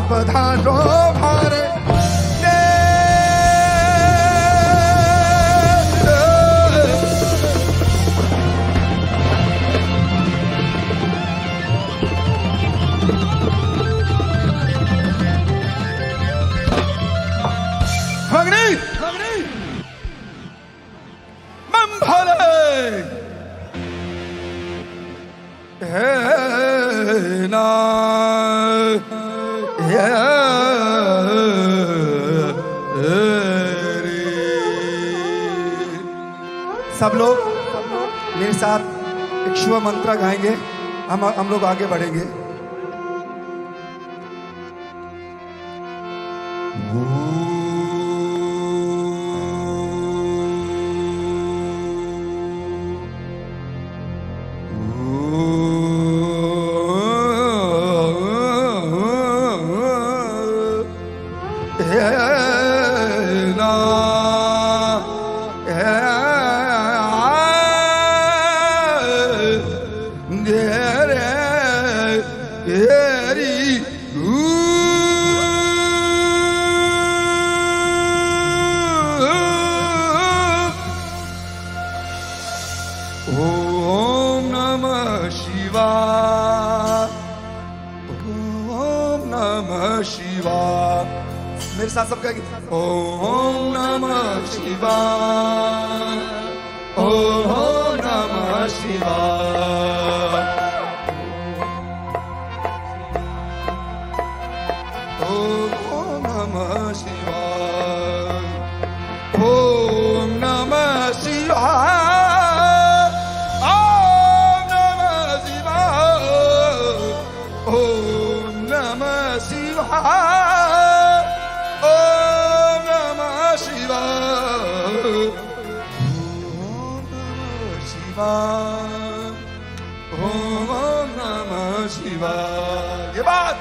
पधारो भारे सब लोग मेरे साथ एक शिव मंत्र गाएंगे, हम लोग आगे बढ़ेंगे। मेरे साथ सब कहेंगे ओम नमः शिवाय, ओम नमः शिवाय, ओम नमः शिवाय, ओम नमः शिवाय, ओम नमः शिवाय, ओम नमः शिवाय, ओम नमः शिवाय। ये बात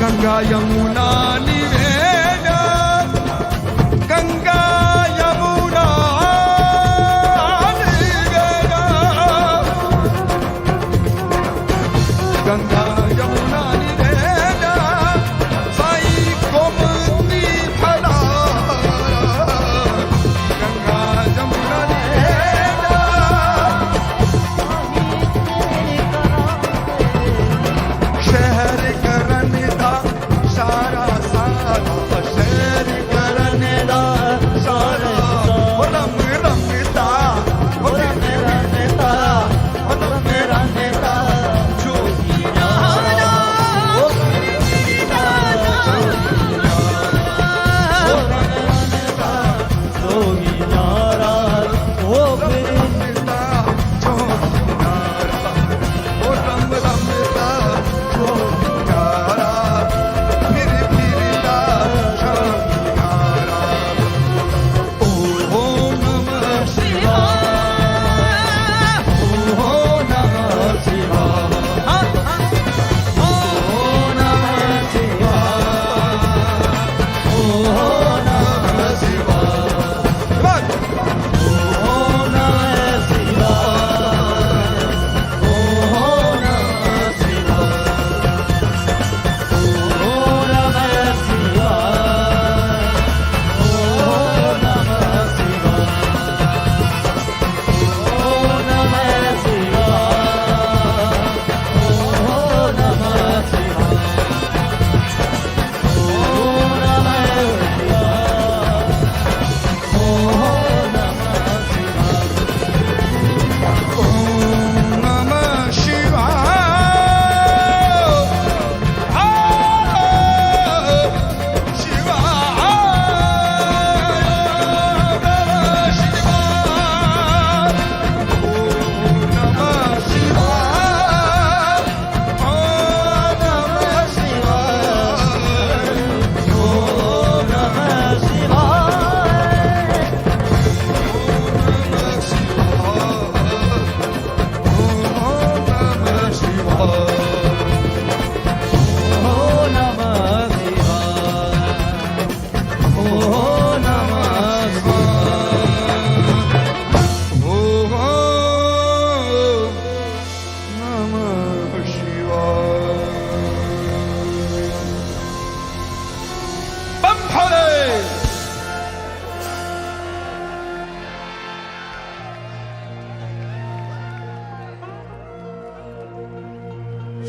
गंगा यमुना निवेदा गंगा यमुना निवेदा गंगा यमुना निवेदा साई गोमती भला गंगा यमुना निवेदा शहर करने दा सारा सारा शहर करने दा सारा रंग रंगता रंग रंगता रंग रंगता जो यारा ओ यारा ओ रंगता जो यारा ओ रंग रंगता जो यारा फिर फिरता यारा ओ नमः शिवाय ओ नमः शिवाय ओ नमः शिवाय ओ नमः शिवाय ओ नमः शिवाय ओ नमः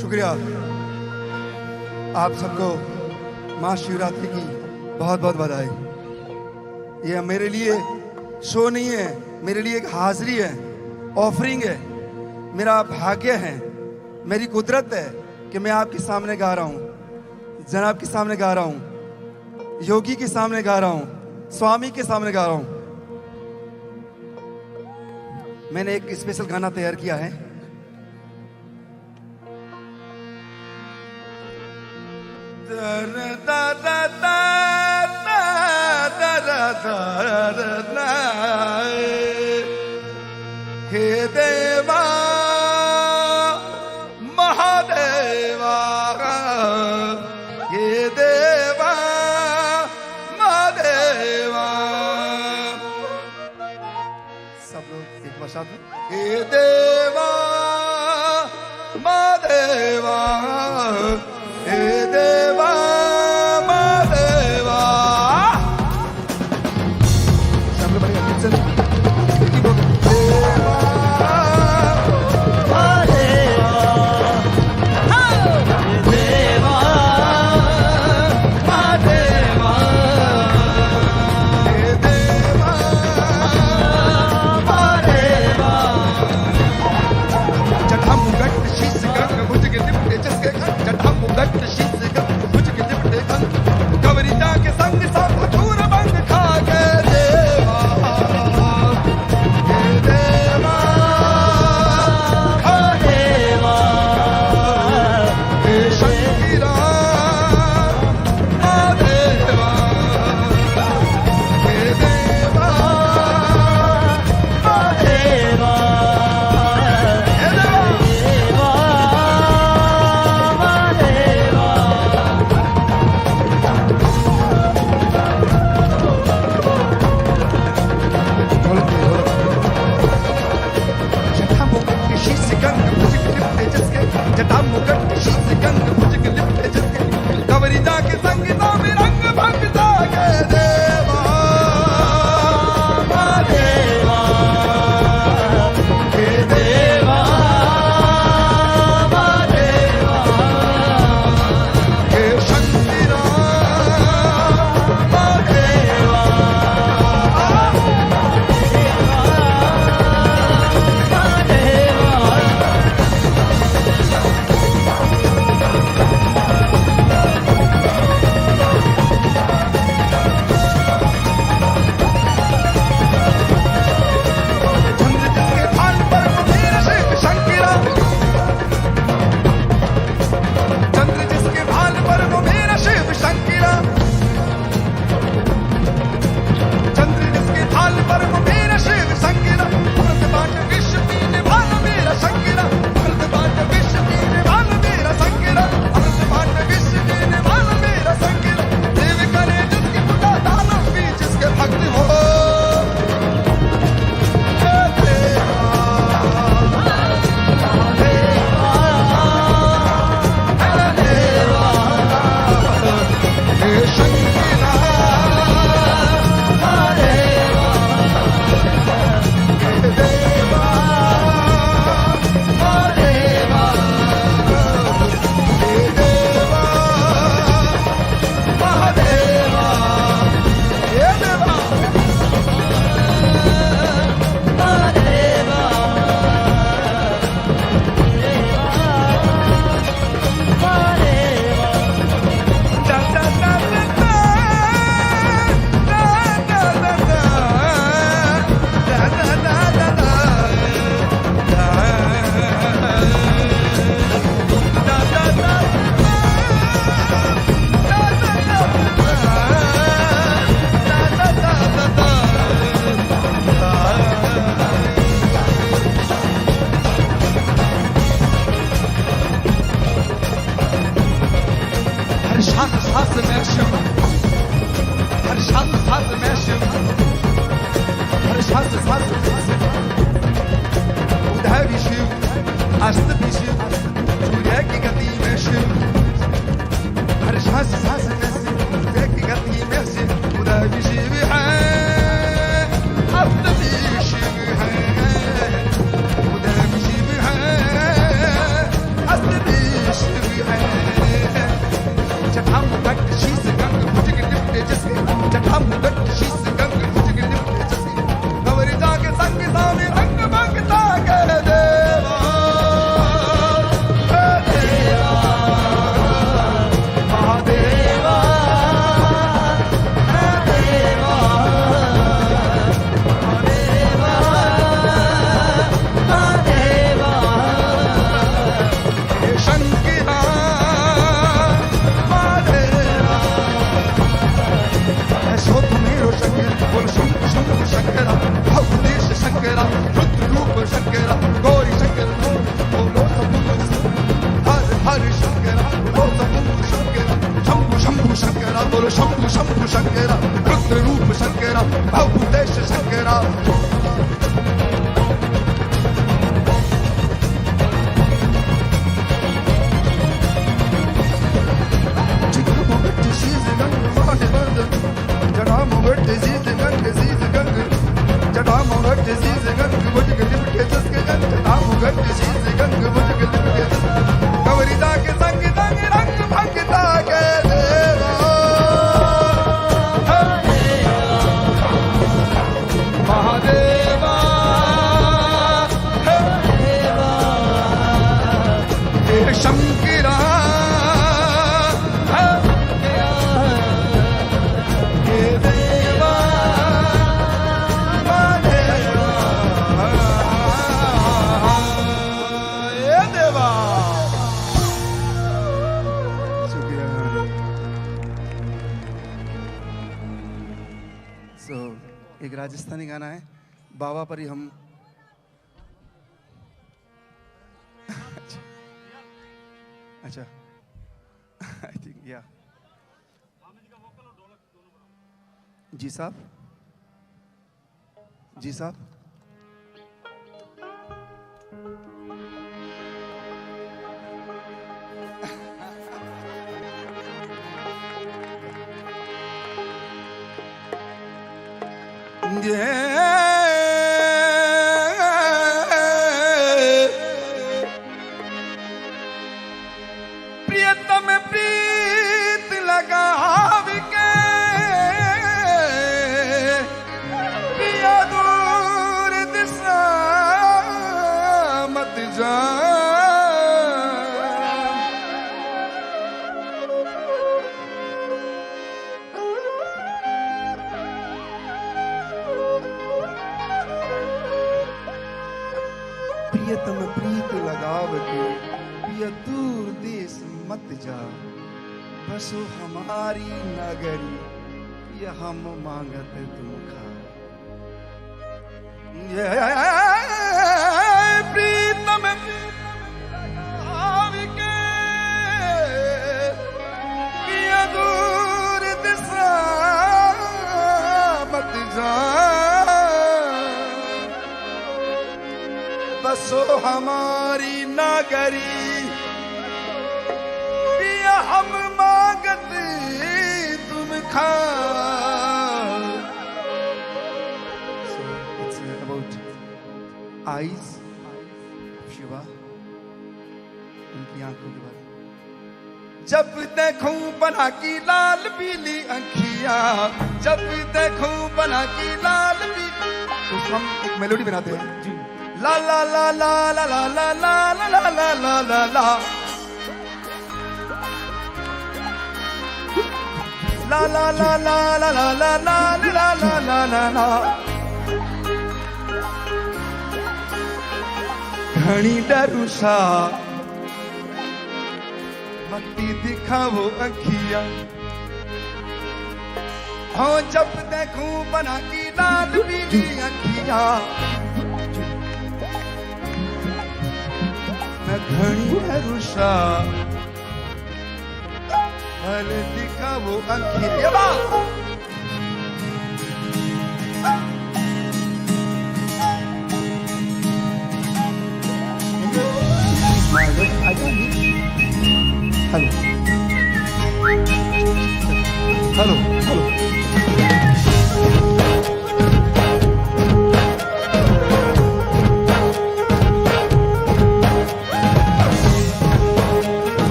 शुक्रिया आप सबको महाशिवरात्रि की बहुत बहुत बधाई। ये मेरे लिए शो नहीं है, मेरे लिए एक हाजिरी है, ऑफरिंग है, मेरा भाग्य है, मेरी कुदरत है कि मैं आपके सामने गा रहा हूँ, जनाब के सामने गा रहा हूँ, योगी के सामने गा रहा हूँ, स्वामी के सामने गा रहा हूँ। मैंने एक स्पेशल गाना तैयार किया है। हे देवा महादेवा, हे देवा महादेवा, सब लोग एक बार साथ में, हे देवा महादेवा, हे देवा महादेवा। सब लोग बड़े अच्छे से जटामु सांस सांस में शिव, हर सांस सांस में शिव, हर सांस सांस में उदय भी शिव, अस्त भी शिव, सूर्य की गति में शिव, हर सांस सांस में शिव, सूर्य की गति में शिव, उदय भी शिव है, अस्त भी शिव है, उदय भी शिव है, अस्त भी शिव है। जटाम गट शीस गंग भुजग निपटे जिसके, जटाम गट शीस गंग भुजग निपटे जिसके, गौरी जाके संग सामे रंग मांगता के देवा, हे देवा, महादेवा, हे देवा, महादेवा, महादेवा, हे शंकरा शंकरा, भवदेश शंकरा, रुद्र रूप शंकरा, गौरी शंकरा, बोलो हर हर शंकरा, बोलो शंकरा, शंभु शंभु शंकरा, बोलो शंभु शंभु शंकरा, रुद्र रूप शंकरा, भवदेश शंकरा। एक राजस्थानी गाना है, बाबा पर ही हम अच्छा आई थिंक या जी साहब, जी साहब, प्रियतम प्रीत लगाव के, पिया दूर दिशा मत जा, प्रियतम प्रीत लगाव के, पिया दूर देश मत जा, बसो हमारी नगरी, ये हम मांगत तुम खा। प्रीतम लगाव के, पिया दूर दिशा मत जा, बसो हमारी नगरी, पिया हम मांगत तुम खा। So it's about eyes, Shiva, उनकी आंखों के बारे में। जब देखूं बना की लाल पीली अंखिया, जब देखूं बना की लाल पीली, तो हम एक मेलोडी बनाते हैं, ला ला ला ला ला ला ला ला ला ला ला ला ला ला, ला ला ला ला ला ला ला ला ला ला ला ला ला। घणी डरूसा मती दिखाओ अखिया, हो जब देखूं बना की लाल पीली अखिया, मैं घणी डरूसा फल दिखाओ अंकित ये बात I can't hear. Hello.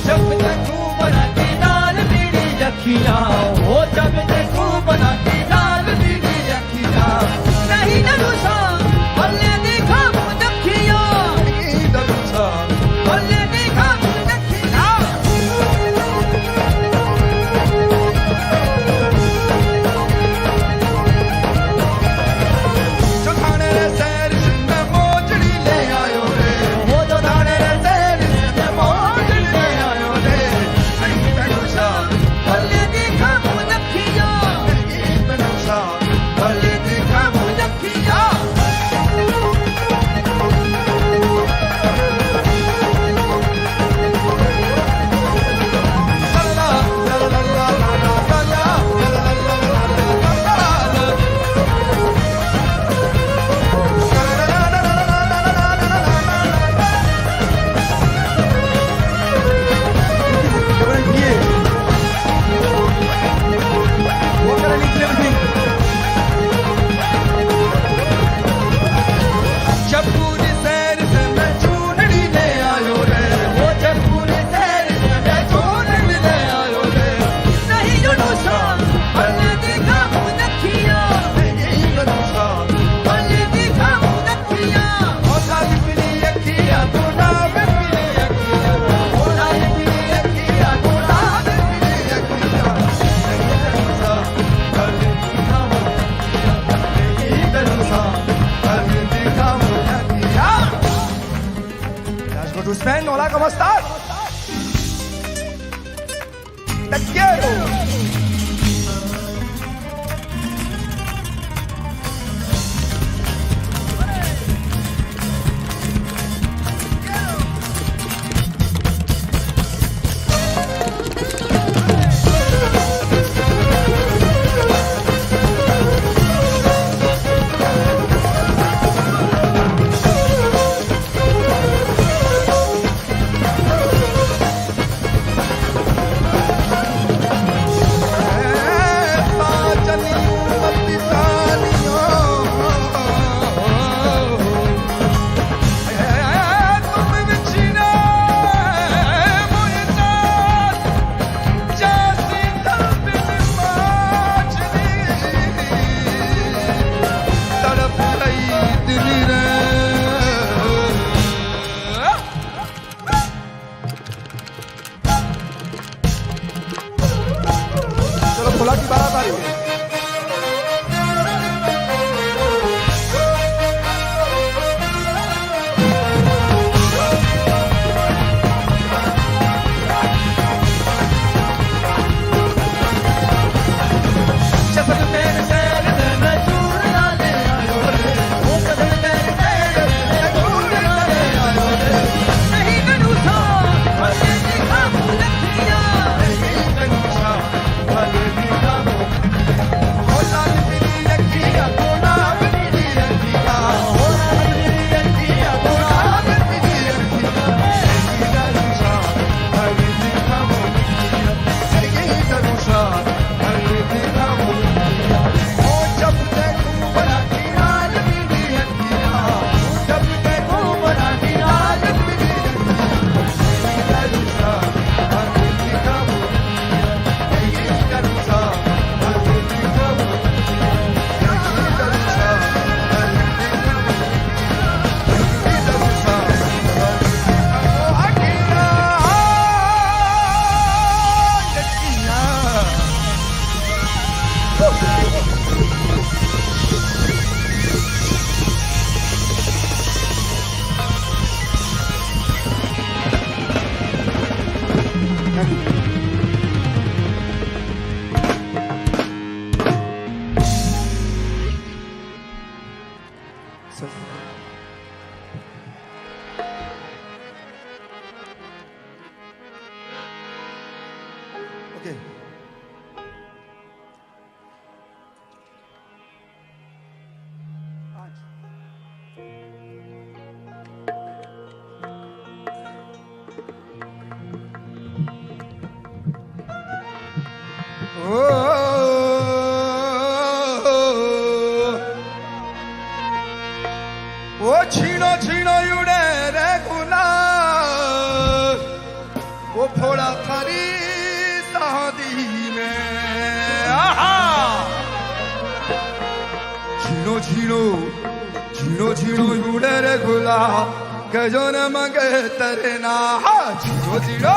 जब देखूं बनाती लाल पीली अखियां हो जब देखूं बनाती लाल पीली अखियां नहीं नरुसा बल्ले देखा मुदखियां नहीं नरुसा बल्ले देखा मुदखियां जो थाने रे सैर में मोजड़ी ले आयो रे वो जो थाने रे सैर में मोजड़ी ले आयो रे नहीं नरुसा बल्ले देखा मुदखियां नहीं नरुसा बल्ले देखा मुदखियां जब पूरी सैर से मैं चूनड़ी ले आयो रे वो जब पूरे सैर से मैं चूनड़ी ले आयो रे नहीं जुलूसा बल्ले देखा मुदखियां नहीं नरुसा बल्ले देखा मुदखियां होता पीली अखियां तू ना पीली अखियां होना ये पीली अखियां गोरा पीली अखियां नहीं नरुसा बल्ले देखा मुदखियां नहीं नरुसा फल दिखाओ अंकित Let's go to Spain. Hola, ¿cómo estás? Te quiero. झीणो झीणो उड़े रे गुलाब गजो न मगे तरना झीणो झीणो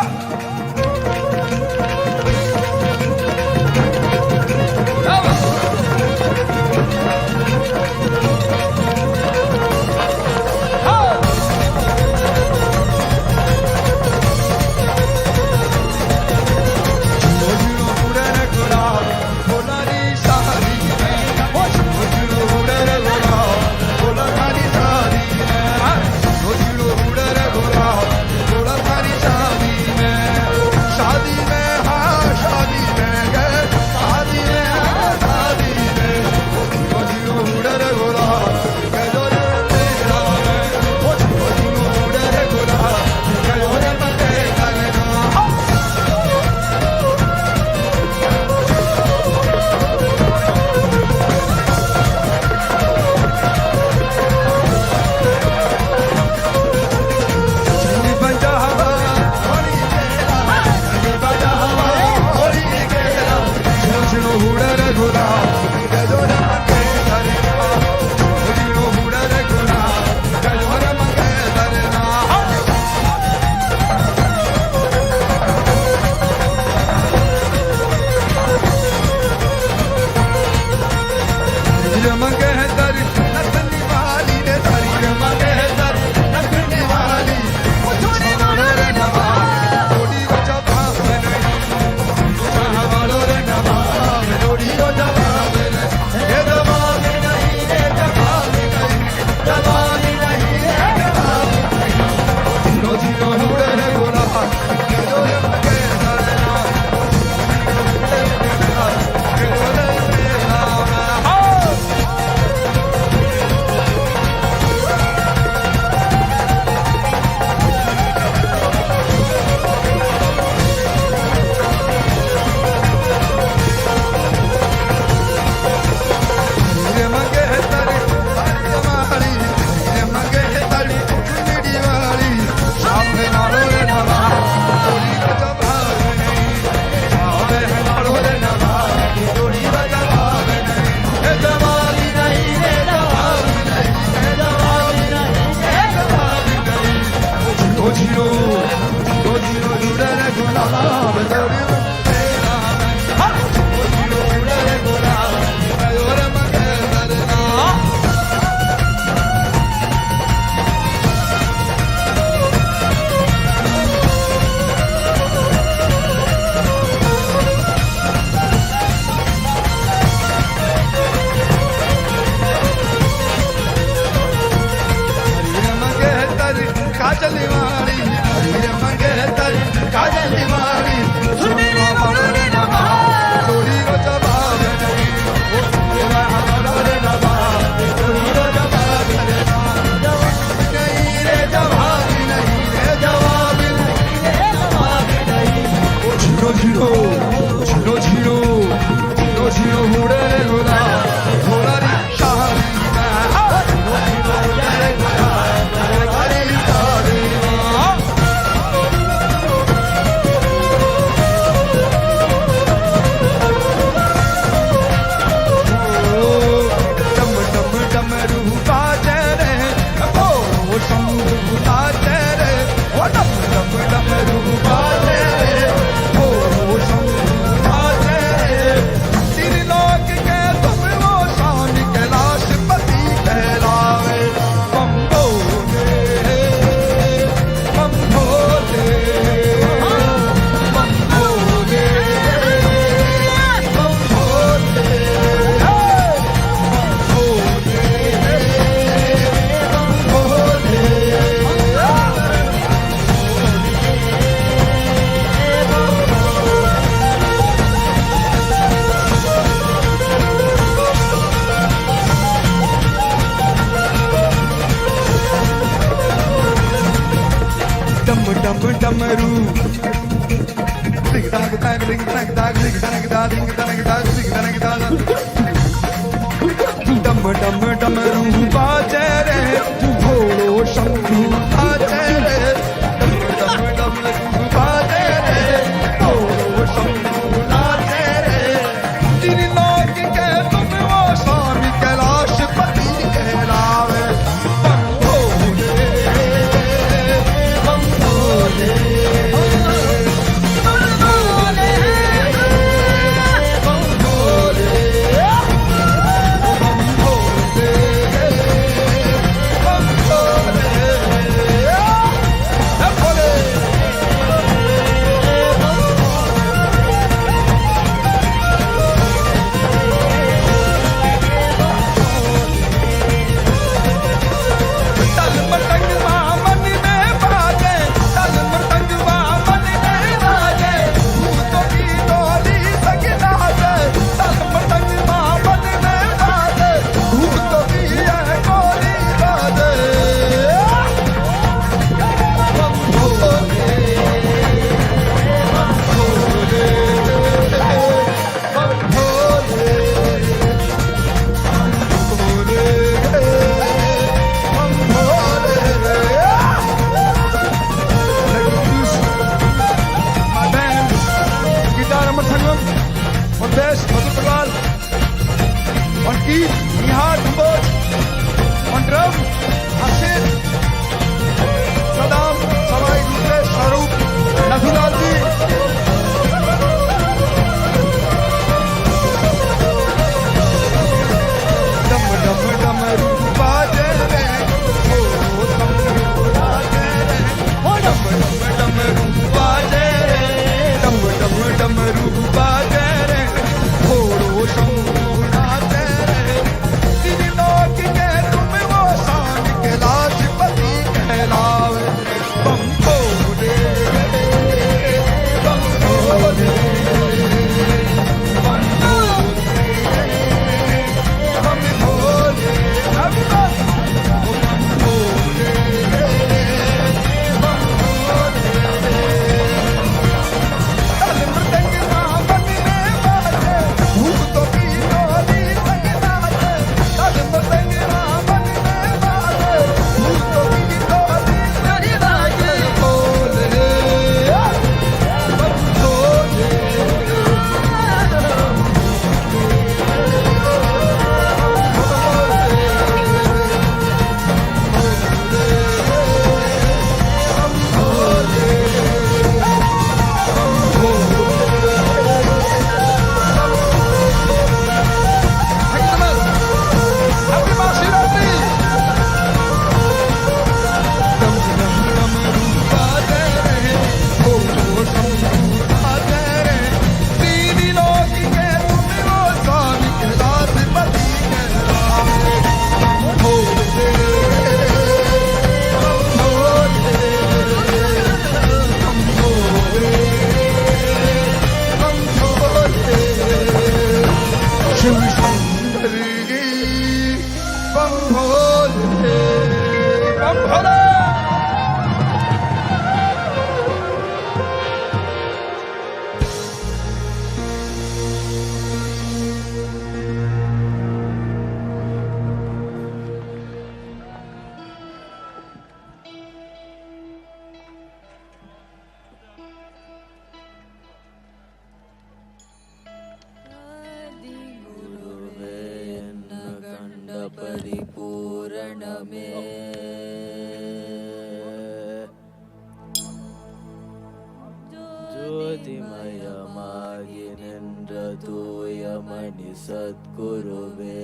ஜோதிமயமாகி நின்ற தூயமணி சத்குருவே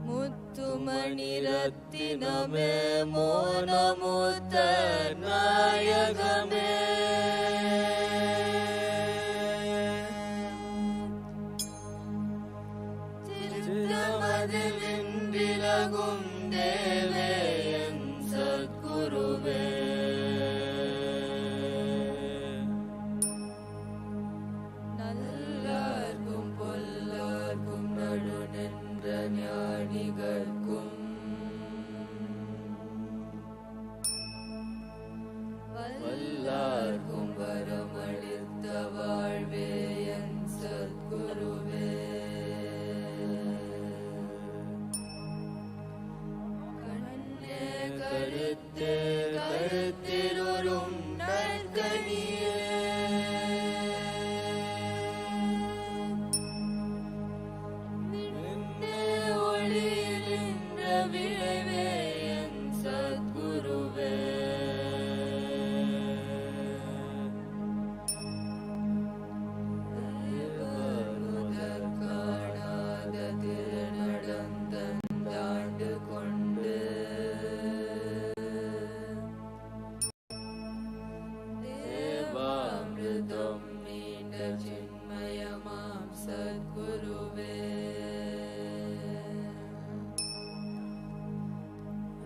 முத்துமணி ரத்தினமே மோனமுத்த நாயகமே சித்தமதில் இன்றிலகும் தேவே என் சத்குருவே நல்லார்க்கும் பொல்லார்க்கும் நடு நின்ற ஞானிகர்க்கும் வல்லார்க்கும் வரமளித்த வாழ்வே என் சத்குருவே கண்ணே கருத்தே கருத்திருளும் நற்கனியே நின்னே ஒளியில் நின்ற விளைவே என் சத்குருவே முதற் காணாத திருநடந்தாண்டு கொண்டு தேவாமிர்தம் நீண்ட சின்மயமாம் சத்குருவே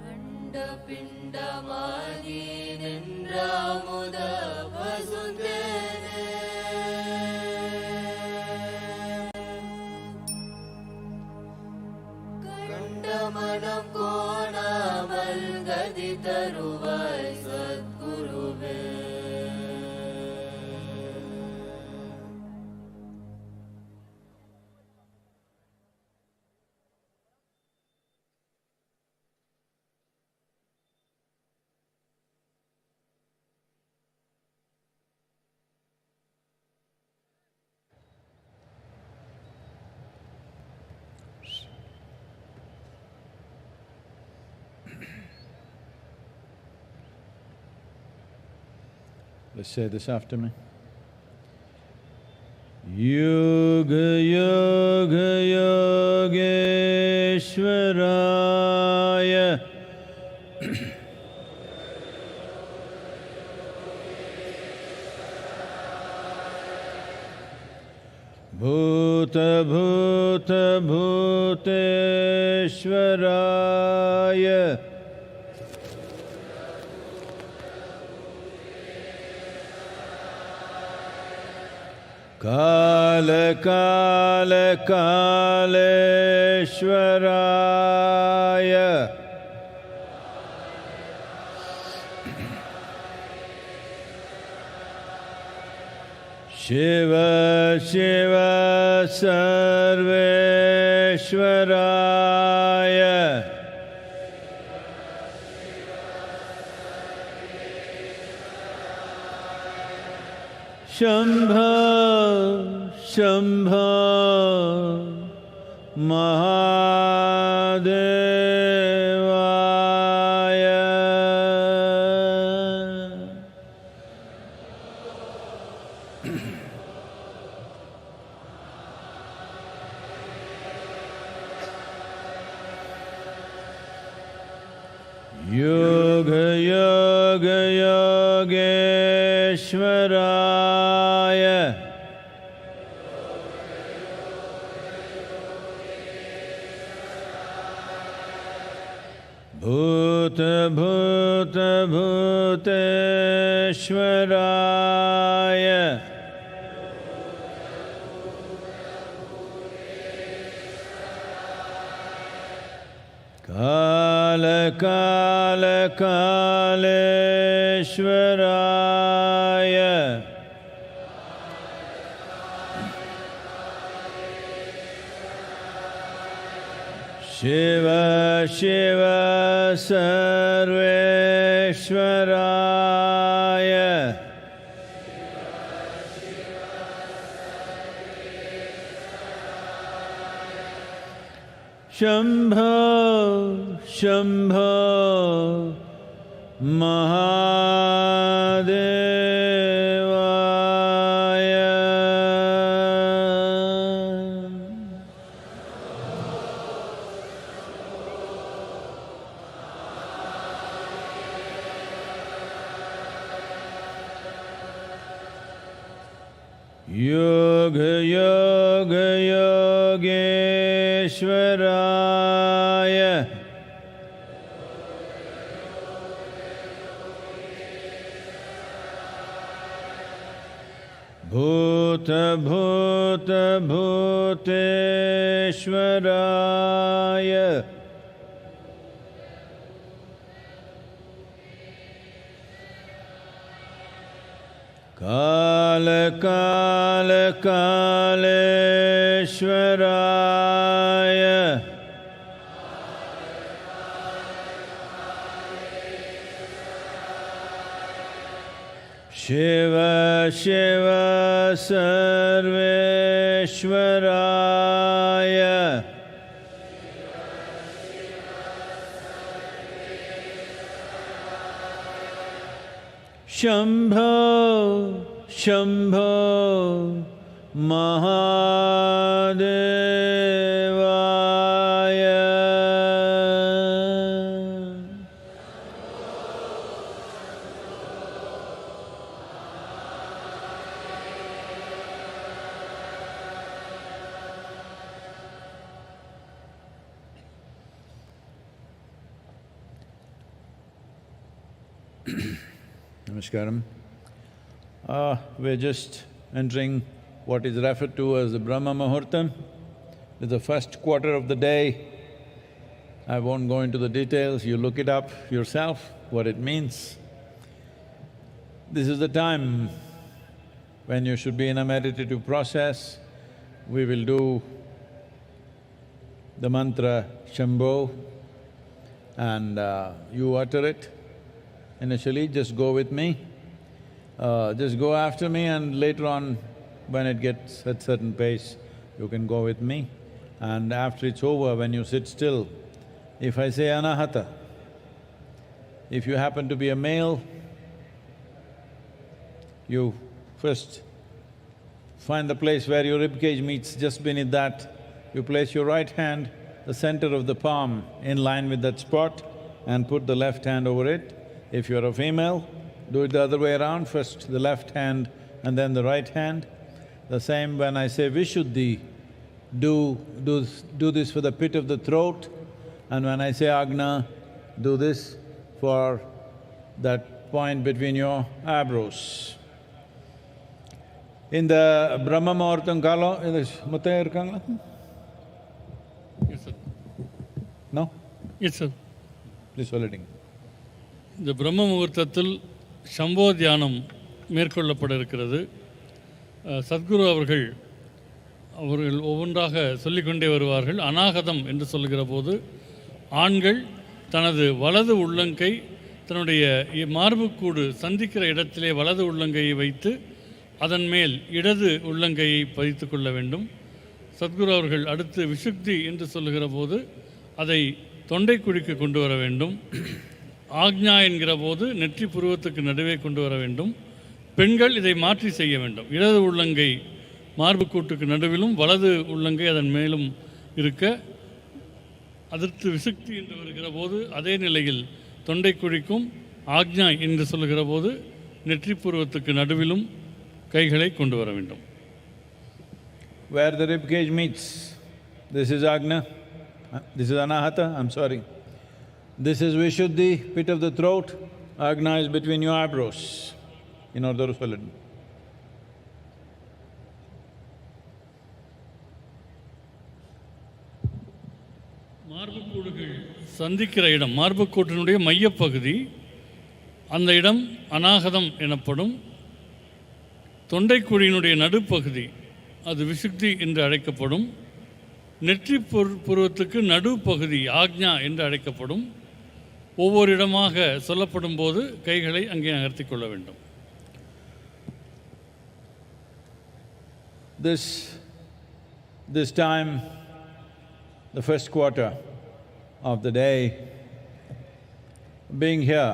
அண்ட பிண்டமாகி நின்ற அமுத வசுந்தேனே கண்ட மனம் கோணாமல் கதி தருவாய் சத்குருவே Let's say this after me. Yoga Yoga Yogeshwaraya Bhuta Bhuta Bhuteshwaraya Kala Kala Kaleshwaraya Shiva Shiva Sarveshwaraya Shambha Shambha Mahadevaya Yoga Yoga Yogeshwaraya Bhuta Bhuta Bhuteshwaraya Kala Kala Kaleshwaraya Shiva Shiva Sarveshwaraya Shambho Shambho Mahadevaya. Yoga Yoga Yogeshwaraya. Bhuta Bhuta Bhuteshwaraya. Kala Kala Kaleshwaraya. Shiva Shiva Sarveshwaraya. Shambho Shambho Mahadevaya. Namaskaram. We're just entering what is referred to as the Brahma Muhurtam. It's the first quarter of the day. I won't go into the details, you look it up yourself, what it means. This is the time when you should be in a meditative process. We will do the mantra Shambho and you utter it. Initially, just go with me. Just go after me and later on, when it gets at certain pace, you can go with me. And after it's over, when you sit still, if I say Anahata, if you happen to be a male, you first find the place where your ribcage meets, just beneath that, you place your right hand, the center of the palm in line with that spot and put the left hand over it. If you're a female, do it the other way around, first the left hand and then the right hand. The same when I say Vishuddhi, do this for the pit of the throat, and when I say Agna, do this for that point between your eyebrows. In the Brahma Muhurtam Kalo, Muthai irukanga? Yes, sir. No? Yes, sir. Please சொல்லிடுங்க. இந்த பிரம்ம முகூர்த்தத்தில் சம்போ தியானம் மேற்கொள்ளப்பட இருக்கிறது. சத்குரு அவர்கள் ஒவ்வொன்றாக சொல்லிக்கொண்டே வருவார்கள். அநாகதம் என்று சொல்லுகிற போது ஆண்கள் தனது வலது உள்ளங்கை தன்னுடைய மார்புக்கூடு சந்திக்கிற இடத்திலே வலது உள்ளங்கையை வைத்து அதன் மேல் இடது உள்ளங்கையை பதித்து கொள்ள வேண்டும். சத்குரு அவர்கள் அடுத்து விஷுக்தி என்று சொல்லுகிற போது அதை தொண்டைக்குழிக்கு கொண்டு வர வேண்டும். ஆக்ஞா என்கிற போது நெற்றி புருவத்துக்கு நடுவே கொண்டு வர வேண்டும். பெண்கள் இதை மாற்றி செய்ய வேண்டும். இடது உள்ளங்கை மார்புக்கூட்டுக்கு நடுவிலும் வலது உள்ளங்கை அதன் மேலும் இருக்க, அதற்கு விசுக்தி என்று வருகிற போது அதே நிலையில் தொண்டைக்குழிக்கும் ஆக்ஞா என்று சொல்லுகிற போது நெற்றி புருவத்துக்கு நடுவிலும் கைகளை கொண்டு வர வேண்டும். Where the rib cage meets, this is Agna, this is Anahata, I'm sorry. This is Vishuddhi, pit of the throat, Agna is between your eyebrows. இன்னொரு சொல்லிடு. மார்புக்கூடுகள் சந்திக்கிற இடம், மார்புக்கூட்டினுடைய மையப்பகுதி, அந்த இடம் அநாகதம் எனப்படும். தொண்டைக்குழியினுடைய நடுப்பகுதி அது விசுக்தி என்று அழைக்கப்படும். நெற்றி புருவத்துக்கு நடுப்பகுதி ஆக்ஞா என்று அழைக்கப்படும். ஒவ்வொரு இடமாக சொல்லப்படும் போது கைகளை அங்கே நகர்த்தி கொள்ள வேண்டும். This time, the first quarter of the day, being here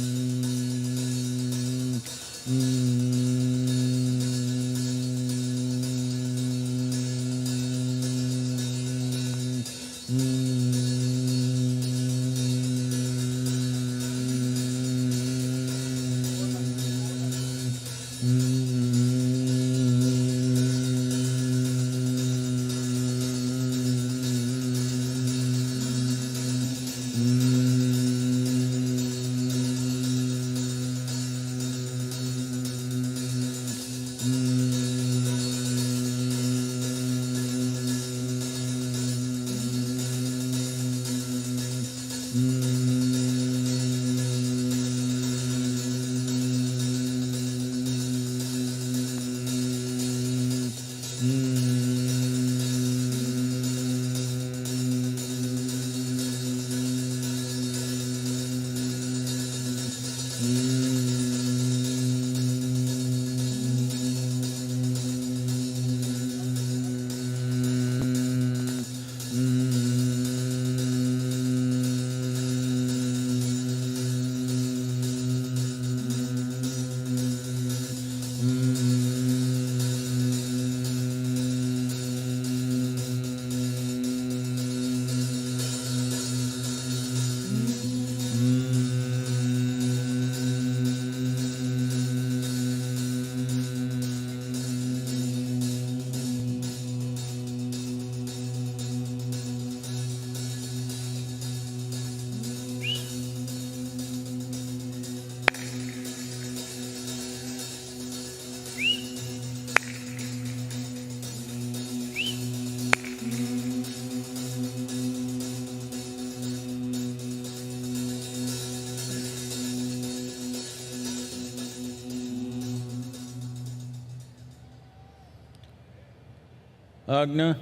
Agna,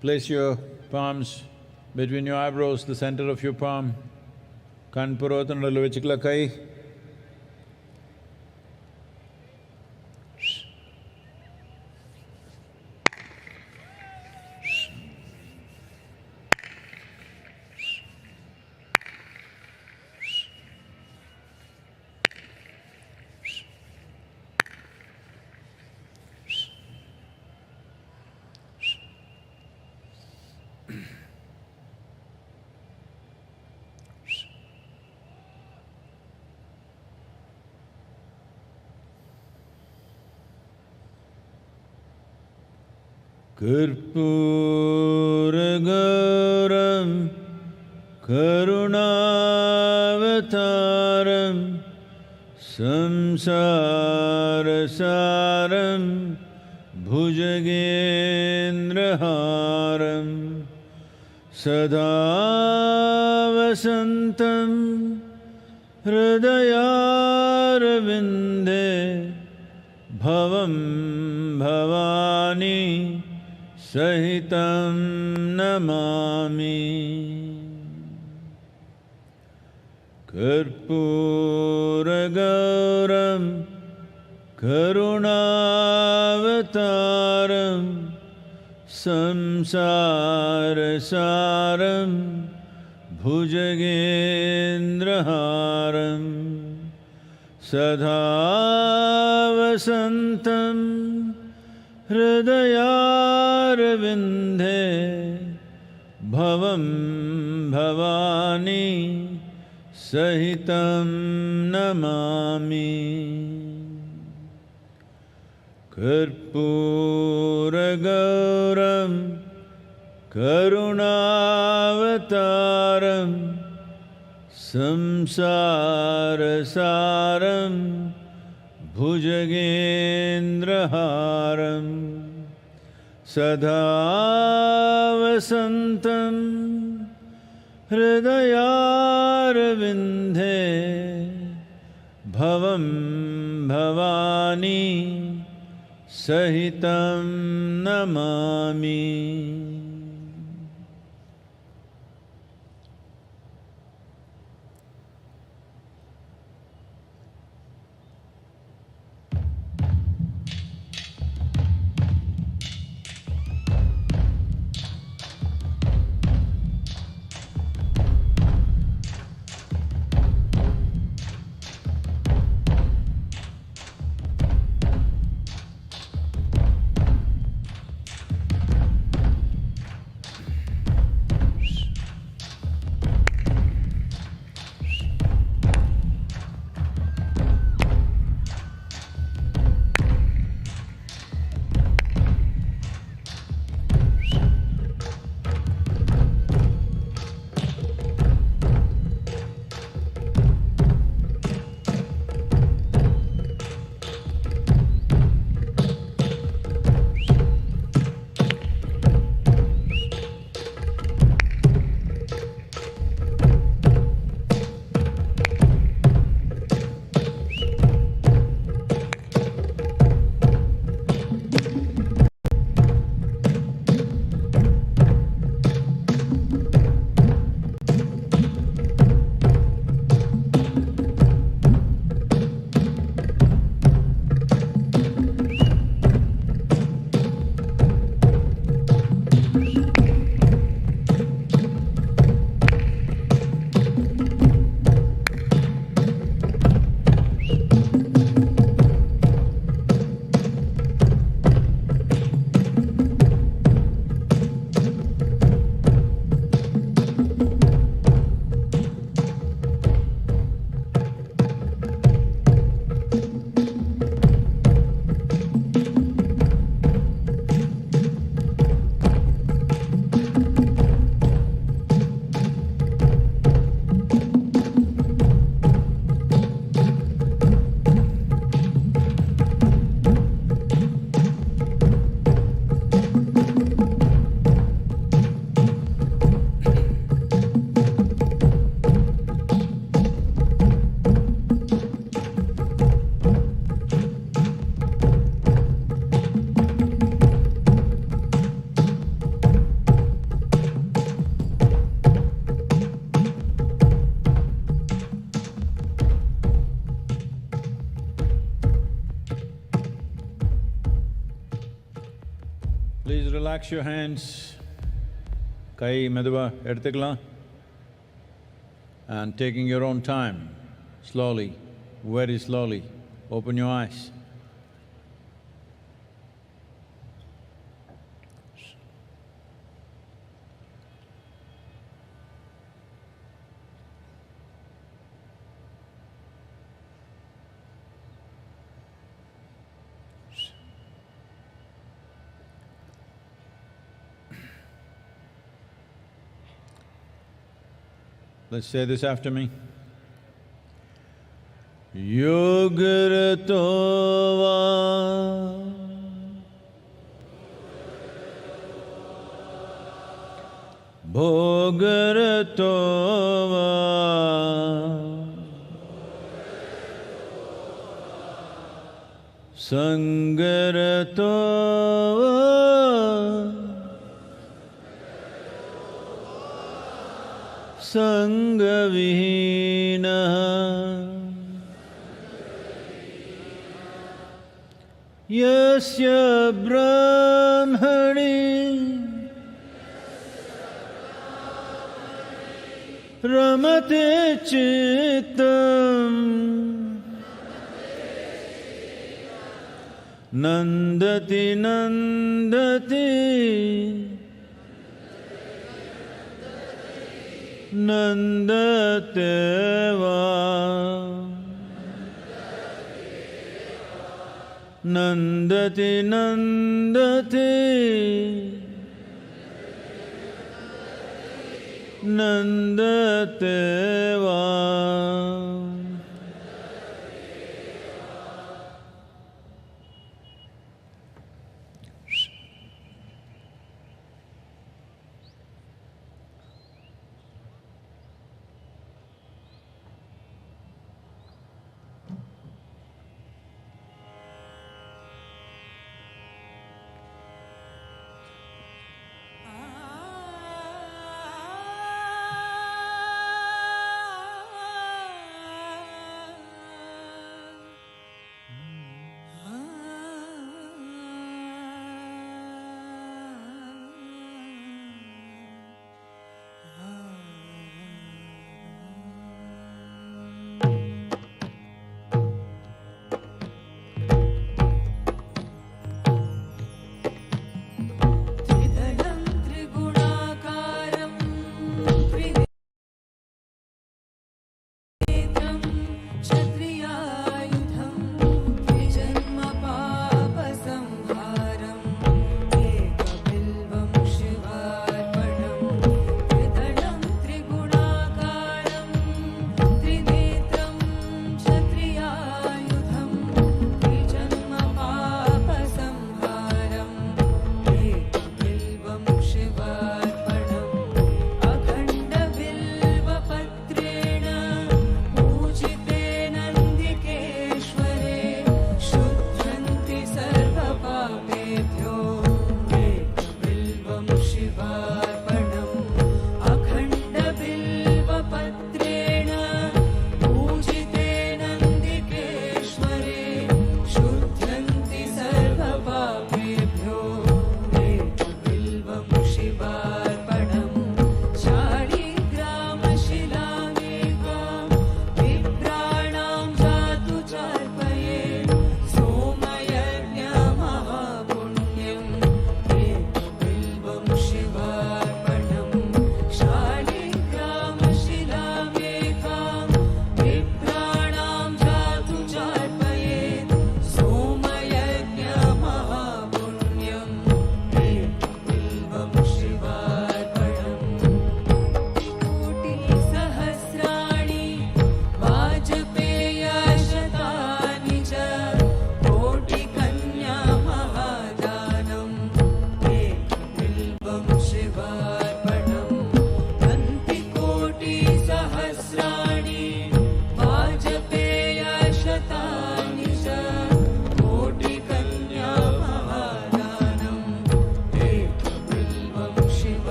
place your palms between your eyebrows, the center of your palm. Kanpurotanadalu vechikla kai. Karpuragaram Karunavataram Samsarasaram Bhujagendraharam Sada Vasantam Hridayarvinde Bhavam Bhavani Sahitam namami. Karpuragauram Karunavataram Samsarasaram Bhujagendraharam Sada Vasantam Hridayarvinde Bhavam Bhavani Sahitam namami. Karpuragauram Karunavataram Samsarasaram Bhujagendraharam Sada Vasantam Hridayarvinde Bhavam Bhavani Sahitam namami. relax your hands. Kai meduva eduthukalam. And taking your own time, slowly, very slowly, open your eyes. Let's say this after me. Yogaratova Bhogaratova Sangaratova Sangavihina Yasya Brahmani Ramate Chittam Nandati Nandati Nandateva Nandati Nandati Nandateva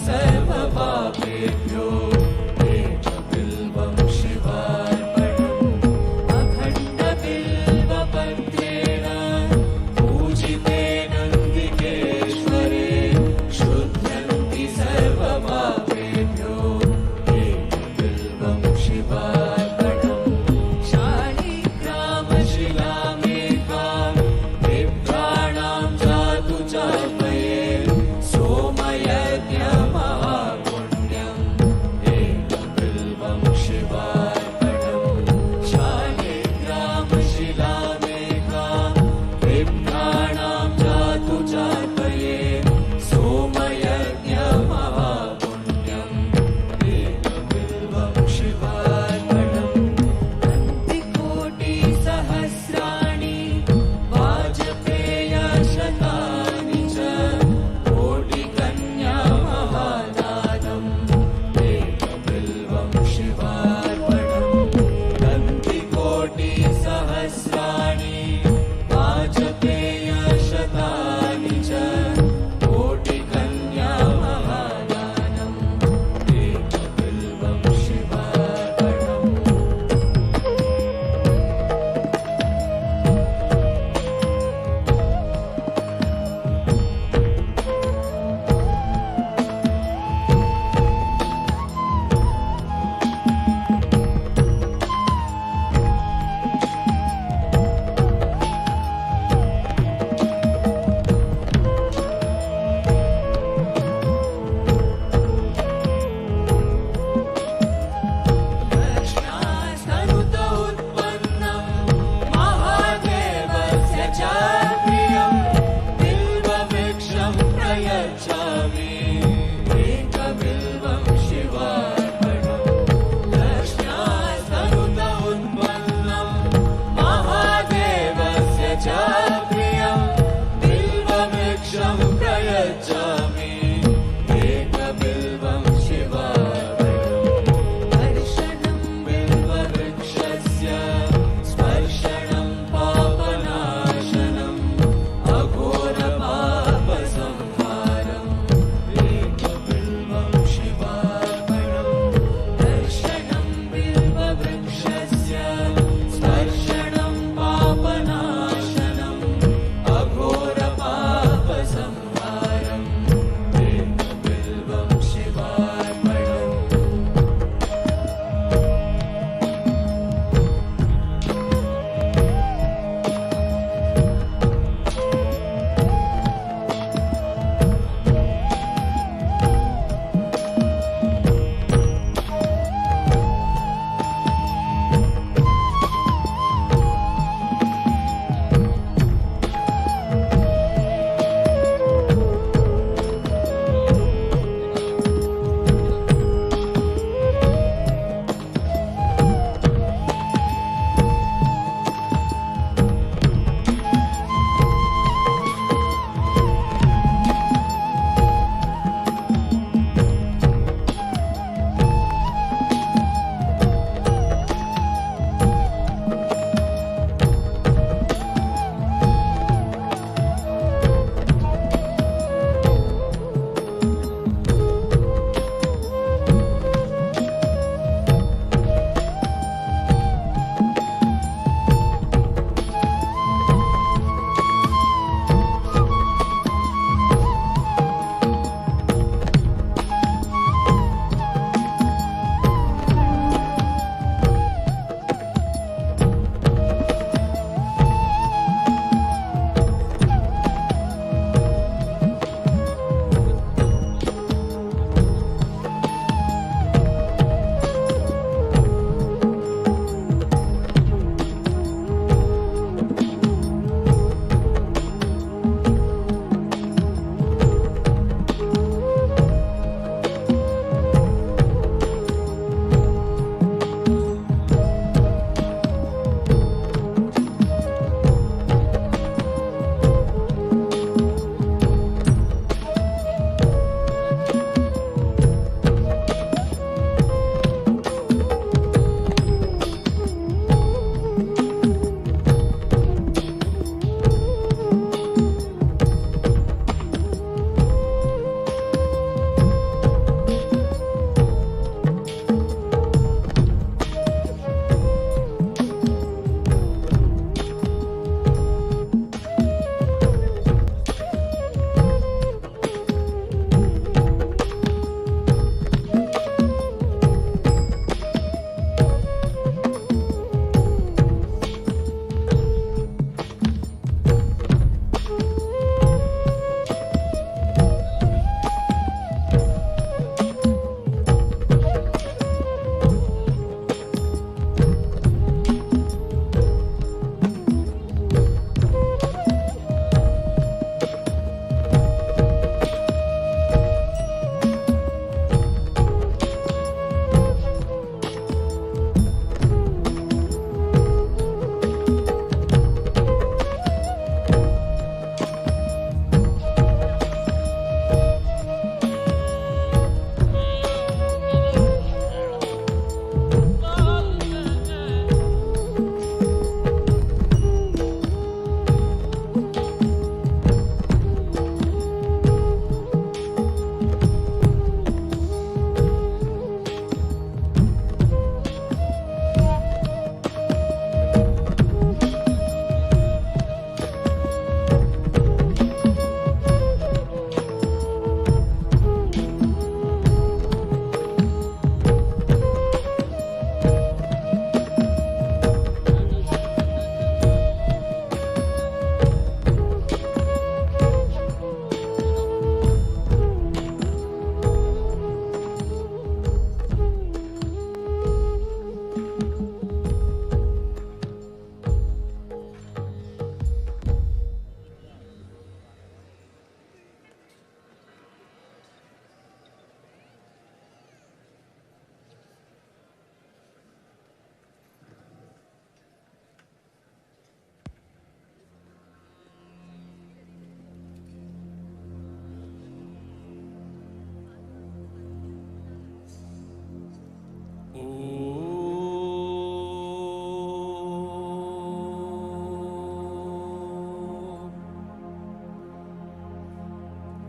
सर्वपापेभ्यो बिल्वं शिवार्पणम् अखण्डबिल्वपत्रेण पूजिते नन्दिकेश्वरे शुध्यन्ति सर्वपापेभ्यो बिल्वं शिवार्पणम् शालिग्रामशिलामेकां विप्राणां जातु चापये सोमयज्ञमहा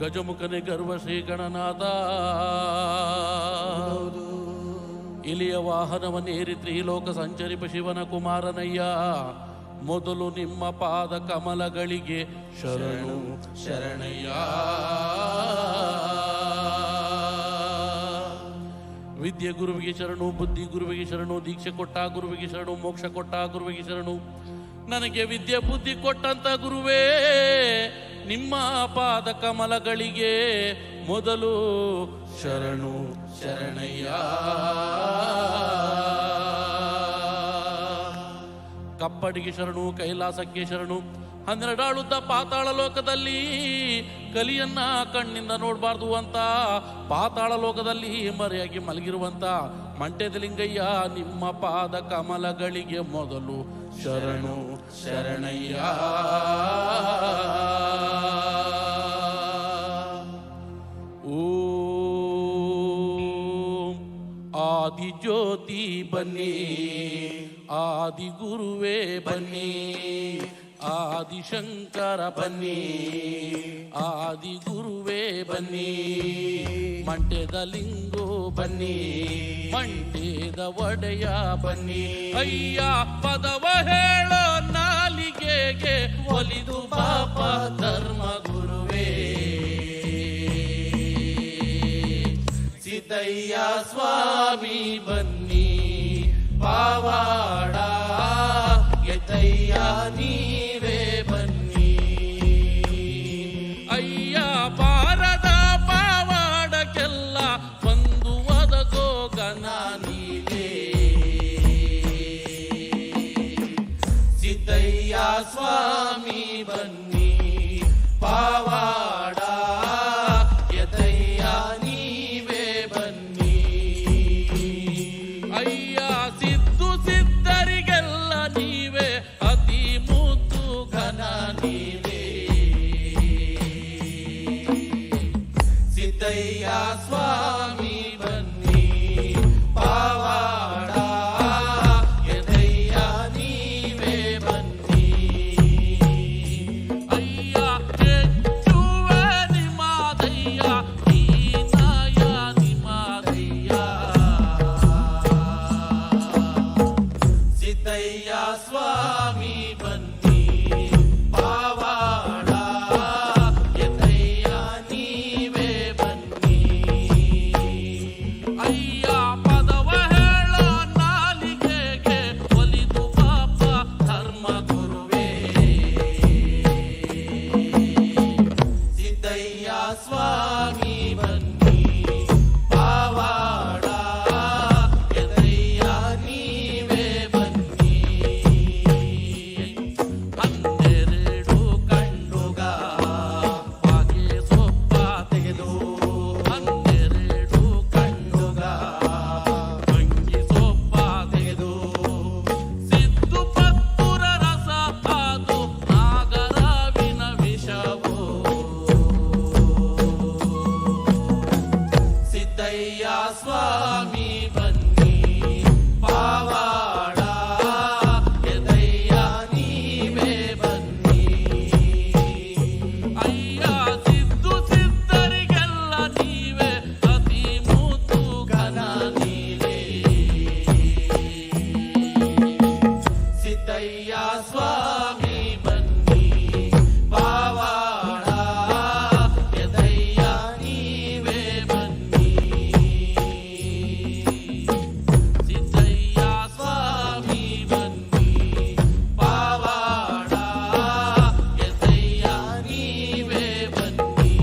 ಗಜಮುಖನೆ ಗರ್ವ ಶ್ರೀ ಗಣನಾಥ. ಇಲಿಯ ವಾಹನವನ್ನೇರಿ ತ್ರಿಲೋಕ ಸಂಚರಿಪ ಶಿವನ ಕುಮಾರನಯ್ಯ. ಮೊದಲು ನಿಮ್ಮ ಪಾದ ಕಮಲಗಳಿಗೆ ಶರಣು ಶರಣಯ್ಯ. ವಿದ್ಯೆ ಗುರುವಿಗೆ ಶರಣು, ಬುದ್ಧಿ ಗುರುವಿಗೆ ಶರಣು, ದೀಕ್ಷೆ ಕೊಟ್ಟ ಗುರುವಿಗೆ ಶರಣು, ಮೋಕ್ಷ ಕೊಟ್ಟ ಗುರುವಿಗೆ ಶರಣು. ನನಗೆ ವಿದ್ಯೆ ಬುದ್ಧಿ ಕೊಟ್ಟಂತ ಗುರುವೇ, ನಿಮ್ಮ ಪಾದ ಕಮಲಗಳಿಗೆ ಮೊದಲು ಶರಣು ಶರಣಯ್ಯ. ಕಪ್ಪಡಿಗೆ ಶರಣು, ಕೈಲಾಸಕ್ಕೆ ಶರಣು. 12 ಆಳುದ್ದ ಪಾತಾಳ ಲೋಕದಲ್ಲಿ ಕಲಿಯನ್ನ ಕಣ್ಣಿಂದ ನೋಡಬಾರ್ದು ಅಂತ ಪಾತಾಳ ಲೋಕದಲ್ಲಿ ಮರೆಯಾಗಿ ಮಲಗಿರುವಂತ ಮಂಟೆದ ಲಿಂಗಯ್ಯ, ನಿಮ್ಮ ಪಾದ ಕಮಲಗಳಿಗೆ ಮೊದಲು ಶರಣು ಶರಣಯ್ಯ. ಓಂ ಆದಿ ಜ್ಯೋತಿ ಬನ್ನಿ, ಆದಿ ಗುರುವೇ ಬನ್ನಿ, ಆದಿಶಂಕರ ಬನ್ನಿ, ಆದಿ ಗುರುವೇ ಬನ್ನಿ. ಮಂಟೆದ ಲಿಂಗೋ ಬನ್ನಿ, ಮಂಟೆದ ಒಡೆಯ ಬನ್ನಿ. ಅಯ್ಯ ಪದವ ಹೇಳೋ ನಾಲಿಗೆಗೆ ಒಲಿದು ಪಾಪ ಧರ್ಮ ಗುರುವೇ. ಸಿದ್ದಯ್ಯ ಸ್ವಾಮಿ ಬನ್ನಿ, ಪಾವಾಡ ಎತ್ತಯ್ಯ ನೀವೇ ಬನ್ನಿ. ಅಯ್ಯ ಪಾರದ ಪಾವಾಡಕ್ಕೆಲ್ಲ ಒಂದು ಒದಗೋ ಗನ ನೀವೇ. ಸಿದ್ದಯ್ಯ ಸ್ವಾಮಿ ಬನ್ನಿ, ಪಾವಾಡ ಎತ್ತಯ್ಯ ನೀವೇ ಬನ್ನಿ. ಅಯ್ಯ ಸಿದ್ದು ಸಿದ್ಧರಿಗೆಲ್ಲ ನೀವೇ, ಅತಿ ಮುದ್ದು ಘನ ನೀವೇ. ಸಿದ್ದಯ್ಯ ಸ್ವಾಮಿ ಬನ್ನಿ, ಪಾವಾಡ ಎದಯ್ಯ ನೀವೇ ಬನ್ನಿ. ಅಯ್ಯ ಹೆಚ್ಚುವೆ ನಿಮ್ಮದಯ್ಯ, ಹೀನಾಯ ನಿಮ್ಮದಯ್ಯ. ಸಿದ್ದಯ್ಯ ಸ್ವಾಮಿ ಬನ್ನಿ, ಪಾವಾಡ ಎತ್ತಯ್ಯ ನೀವೇ ಬನ್ನಿ. ಅಯ್ಯ ಪದವ ಹೇಳೋ ನಾಲಿಗೆಗೆ ಒಲಿದು ಪಾಪ ಧರ್ಮ ಗುರುವೇ. ಸಿದ್ದಯ್ಯ ಸ್ವಾಮಿ ಬನ್ನಿ, ಪಾವಾಡ ಎತ್ತಯ್ಯ ನೀವೇ ಬನ್ನಿ. 12 ಕಂಡುಗ ಬಾಗೆ ಸೊಪ್ಪ ತೆಗೆದು, 12 ಕಂಡುಗ ಭಂಗಿ ಸೊಪ್ಪ ತೆಗೆದು, ಸಿದ್ದು ಪತ್ತುರ ರಸ ಅದು ನಾಗರವಿನ ವಿಷವು. ಸಿದ್ದಯ್ಯ ಸ್ವಾಮಿ ಬನ್ನಿ, ಪಾವಾಡ ಎದಯ್ಯ ನೀವೇ ಬನ್ನಿ. ಅಯ್ಯ ಸಿದ್ದು ಸಿದ್ಧರಿಗೆಲ್ಲ ನೀವೇ, ಅತಿ ಮುದ್ದು ಘನ ನೀವೇ. ಸಿದ್ದಯ್ಯ ಸ್ವಾಮಿ ಬನ್ನಿ, ಪಾವಾಡ ಎದಯ್ಯ ನೀವೇ ಬನ್ನಿ. ಸಿದ್ದಯ್ಯ ಸ್ವಾಮಿ ಬನ್ನಿ, ಪಾವಾಡ ಎದಯ್ಯ ನೀವೇ ಬನ್ನಿ.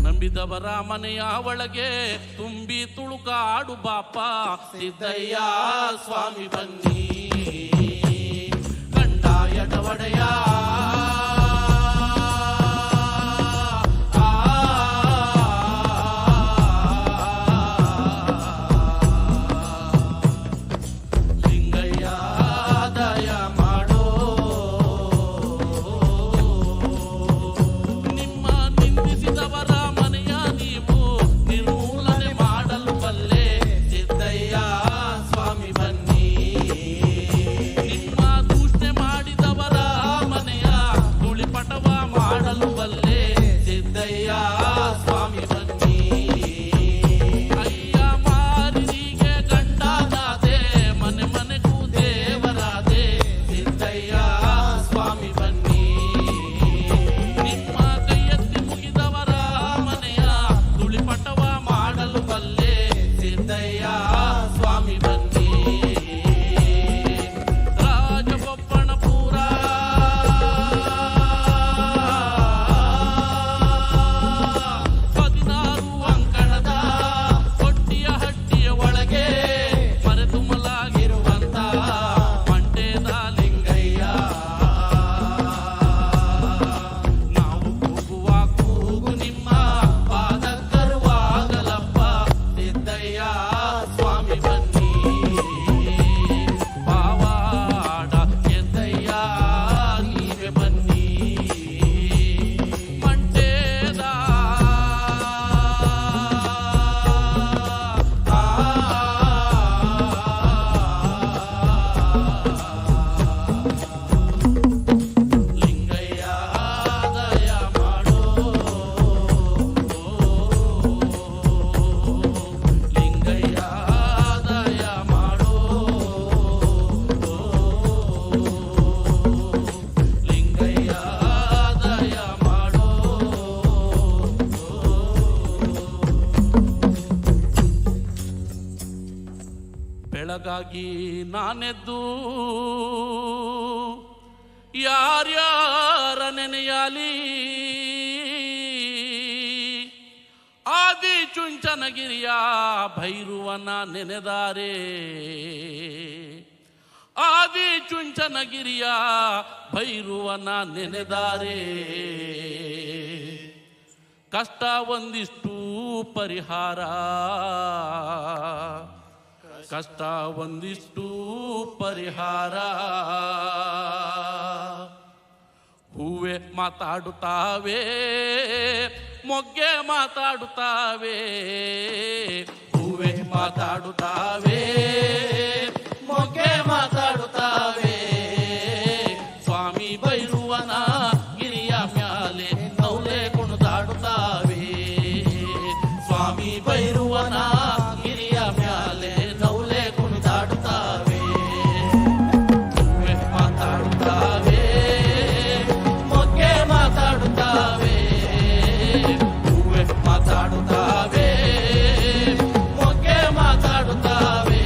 ನಂಬಿದವರ ಮನೆಯ ಒಳಗೆ ತುಂಬಿ ತುಳುಕಾಡು ಬಾಪ. ಸಿದ್ದಯ್ಯ ಸ್ವಾಮಿ ಬನ್ನಿ, ಕಂಡಾಯದ ಒಡೆಯ. ಲಿಂಗಯ್ಯ ದಯ ಮಾಡೋ, ನಿಮ್ಮ ನಿಂದಿಸಿದವರ ಮನೆಯ ನೀವು ನಿರ್ಮೂಲನೆ ಮಾಡಲು ಬಲ್ಲೆ. ಸಿದ್ದಯ್ಯ ಸ್ವಾಮಿ ಬನ್ನಿ, ನಿಮ್ಮ ದೂಷಣೆ ಮಾಡಿದವರ ಮನೆಯ ಸ್ವಾಮಿ ಬನ್ನಿ. ಅಯ್ಯ ಮಾರಿನಿಗೆ ಗಂಡಾದಾದೆ, ಮನೆ ಮನೆಗೂ ದೇವರಾದೆ, ಸಿದ್ದಯ್ಯ ಸ್ವಾಮಿ ಬನ್ನಿ. ನಿಮ್ಮ ಕೈಯೆತ್ತಿ ಮುಗಿದವರ ಮನೆಯ ತುಳಿಪಟವ ಮಾಡಲು ಬಲ್ಲೆ, ಸಿದ್ದಯ್ಯ ಸ್ವಾಮಿ ಬನ್ನಿ. ರಾಜಬೊಪ್ಪಣಪುರ ಬೆಳಗಾಗಿ ನಾನೆದ್ದು ಯಾರ್ಯಾರ ನೆನೆಯಾಲಿ, ಆದಿ ಚುಂಚನಗಿರಿಯ ಭೈರುವನ ನೆನೆದಾರೆ, ಆದಿ ಚುಂಚನಗಿರಿಯ ಭೈರುವನ ನೆನೆದಾರೆ. ಕಷ್ಟ ಒಂದಿಷ್ಟು ಪರಿಹಾರ, ಕಷ್ಟ ಒಂದಿಷ್ಟು ಪರಿಹಾರ. ಹೂವೆ ಮಾತಾಡುತ್ತಾವೆ, ಮೊಗ್ಗೆ ಮಾತಾಡುತ್ತಾವೆ, ಹೂವೆ ಮಾತಾಡುತ್ತಾವೆ, ಮೊಗ್ಗೆ ಮಾತಾಡುತ್ತಾವೆ. ಸ್ವಾಮಿ ಭೈರುವನ ಗಿರಿಯ ಮ್ಯಾಲೆ ನೌಲೆ ಕುಣಿದಾಡುತ್ತಾವೆ, ಸ್ವಾಮಿ ಭೈರುವನ ಗಿರಿಯ ಮ್ಯಾಲೆ ನೌಲೆ ಕುಣಿದಾಡುತ್ತಾವೆ. ಹೂವೆ ಮಾತಾಡುತ್ತಾವೆ, ಮೊಗ್ಗೆ ಮಾತಾಡುತ್ತಾವೆ, ಹೂವೆ ಮಾತಾಡುತ್ತಾವೆ, ಮೊಗ್ಗೆ ಮಾತಾಡುತ್ತಾವೆ.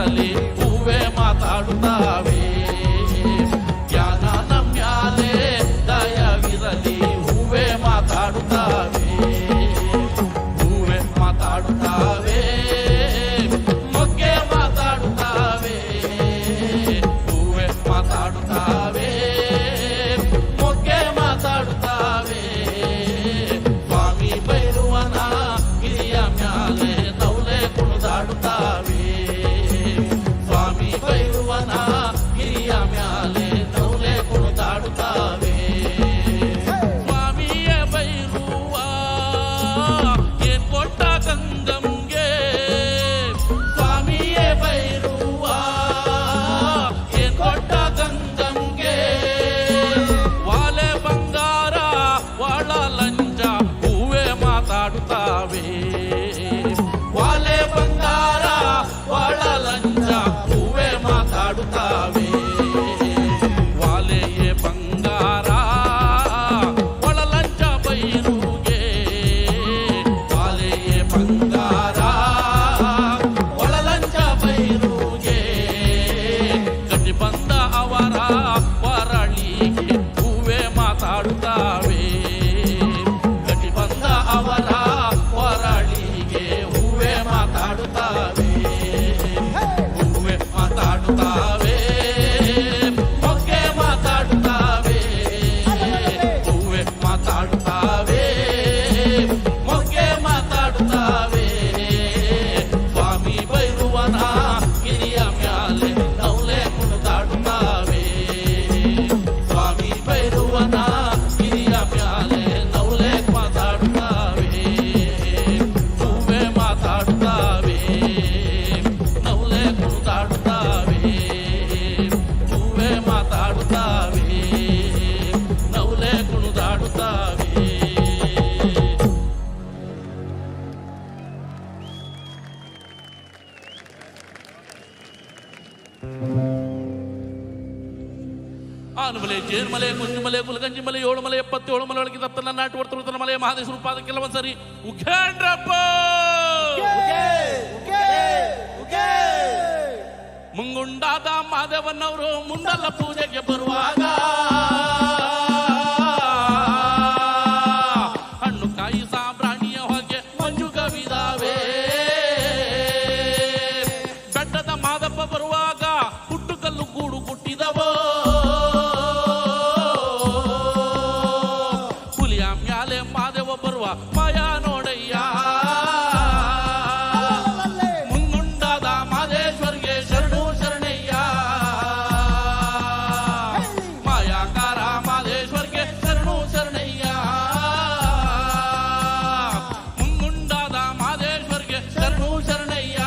ದಯವಿರಲಿ ಹೂವೇ ಮಾತಾಡುತ್ತಾವೆ ಜ್ಞಾನ ನಮ್ಯಾಲೆ ದಯವಿರಲಿ ಹೂವೇ ಮಾತಾಡುತ್ತಾವೆ ಹೂವೇ ಮಾತಾಡುತ್ತಾವೆ ಮೊಗ್ಗೆ ಮಾತಾಡುತ್ತಾವೆ ಹೂವೇ ಮಾತಾಡುತ್ತಾವೆ ಮೊಗ್ಗೆ ಮಾತಾಡುತ್ತಾವೆ ಸ್ವಾಮಿ ಭೈರವನ ಗಿರಿಯ ಮ್ಯಾಲೆ ನೌಲೆ ಕುಣಿದಾಡುತ್ತಾವೆ ಸ್ವಾಮಿ ಭೈರವನ ಗಿರಿಯ ಮ್ಯಾಲೆ ನೌಲೆ ಕುಣಿದಾಡುತ್ತಾವೆ ಸ್ವಾಮಿಯೇ ಭೈರವ ಏನ್ ಕೊಟ್ಟ ಗಂಗಂಗೆ ಸ್ವಾಮಿಯೇ ಭೈರವ ಏನ್ ಕೊಟ್ಟ ಗಂಗಂಗೆ ವಾಲೆ ಬಂಗಾರ ವಾಳ ಲಂಜ ಹೂವೇ ಮಾತಾಡುತ್ತಾವೆ ವಾಲೆ ಬಂಗಾರ ವಾಳ ಲಂಜ ಹೂವೇ ಮಾತಾಡುತ್ತಾವೆ ವಾಲೆಯೇ ಬಂಗಾರ ಒಳ ಲಂಚ ಬೈರುಗೆ ವಾಲೆಯೇ ಬಂಗಾರ ಒಳ ಲಂಚ ಬೈರುಗೆ ಗಟ್ಟಿ ಬಂದ ಅವರ ವರಳಿಗೆ ಹೂವೇ ಮಾತಾಡುತ್ತಾವೆ ಗಟ್ಟಿ ಬಂದ ಅವರ ವರಳಿಗೆ ಹೂವೇ ಮಾತಾಡುತ್ತಾವೆ ಹೂವೇ ಮಾತಾಡುತ್ತಾವೆ ಮೊಗ್ಗೆ ಮಾತಾಡುತ್ತಾವೆ ಹೂವೇ ಮಾತಾಡುತ್ತಾವೆ ಮೊಗ್ಗೆ ಮಾತಾಡುತ್ತಾವೆ ಸ್ವಾಮಿ ಭೈರವನ ಗಿರಿಯ ಮ್ಯಾಲೆ ನೌಲೆ ಕುಣಿದಾಡುತ್ತಾವೆ ಸ್ವಾಮಿ ಭೈರವನ ಗಿರಿಯ ಮ್ಯಾಲೆ ನೌಲೆ ಮಾತಾಡುತ್ತಾವೆ ಹೂವೇ ಮಾತಾಡುತ್ತಾವೆ ನೌಲೆ ಕುಣಿದಾಡುತ್ತಾವೆ ಹೂವೇ ಮಾತಾಡುತ್ತಾವೆ ನೌಲೆ ಕುಣಿದಾಡುತ್ತಾವೆ ಆನಮಲೆ ಜೇನ್ಮಲೆ ಕುಂಜುಮಲೆ ಕುಲಗಂಜಿಮಲೆ 7 ಮಲೆ 77 ಮಲೆ ಒಳಗೆ ತಪ್ಪನ ನಾಟು ವರ್ತನ ಮಲೆ ಮಹಾದೇಶ್ವರ ಪಾದ ಕೆಲವೊಂದ್ಸರಿ ಉಖೇಂಡ್ರಪ್ಪ ಮುಂಗುಂಡಾದ ಮಾದೇವನವರು ಮುಂಡಲ ಪೂಜೆಗೆ ಬರುವಾಗ ಹಣ್ಣು ಕಾಯಿ ಸಾಂಬ್ರಾಣಿಯ ಹೊಗೆ ಮಂಜು ಕವಿದಾವೆ ಬೆಟ್ಟದ ಮಾದಪ್ಪ ಬರುವಾಗ ಹುಟ್ಟುಕಲ್ಲು ಗೂಡು ಹುಟ್ಟಿದವೋ ಹುಲಿಯ ಮ್ಯಾಲೆ ಮಾದೇವ ಬರುವ ಮಾಯಾ ನೋಡಯ್ಯ ಮುಂಗುಂಡಾದ ಮಾದೇಶ್ವರ್ಗೆ ಶರಣು ಶರಣಯ್ಯ ಮಾಯಾಕಾರ ಮಾದೇಶ್ವರ್ಗೆ ಶರಣು ಶರಣಯ್ಯ ಮುಂಗುಂಡಾದ ಮಾದೇಶ್ವರ್ಗೆ ಶರಣು ಶರಣಯ್ಯ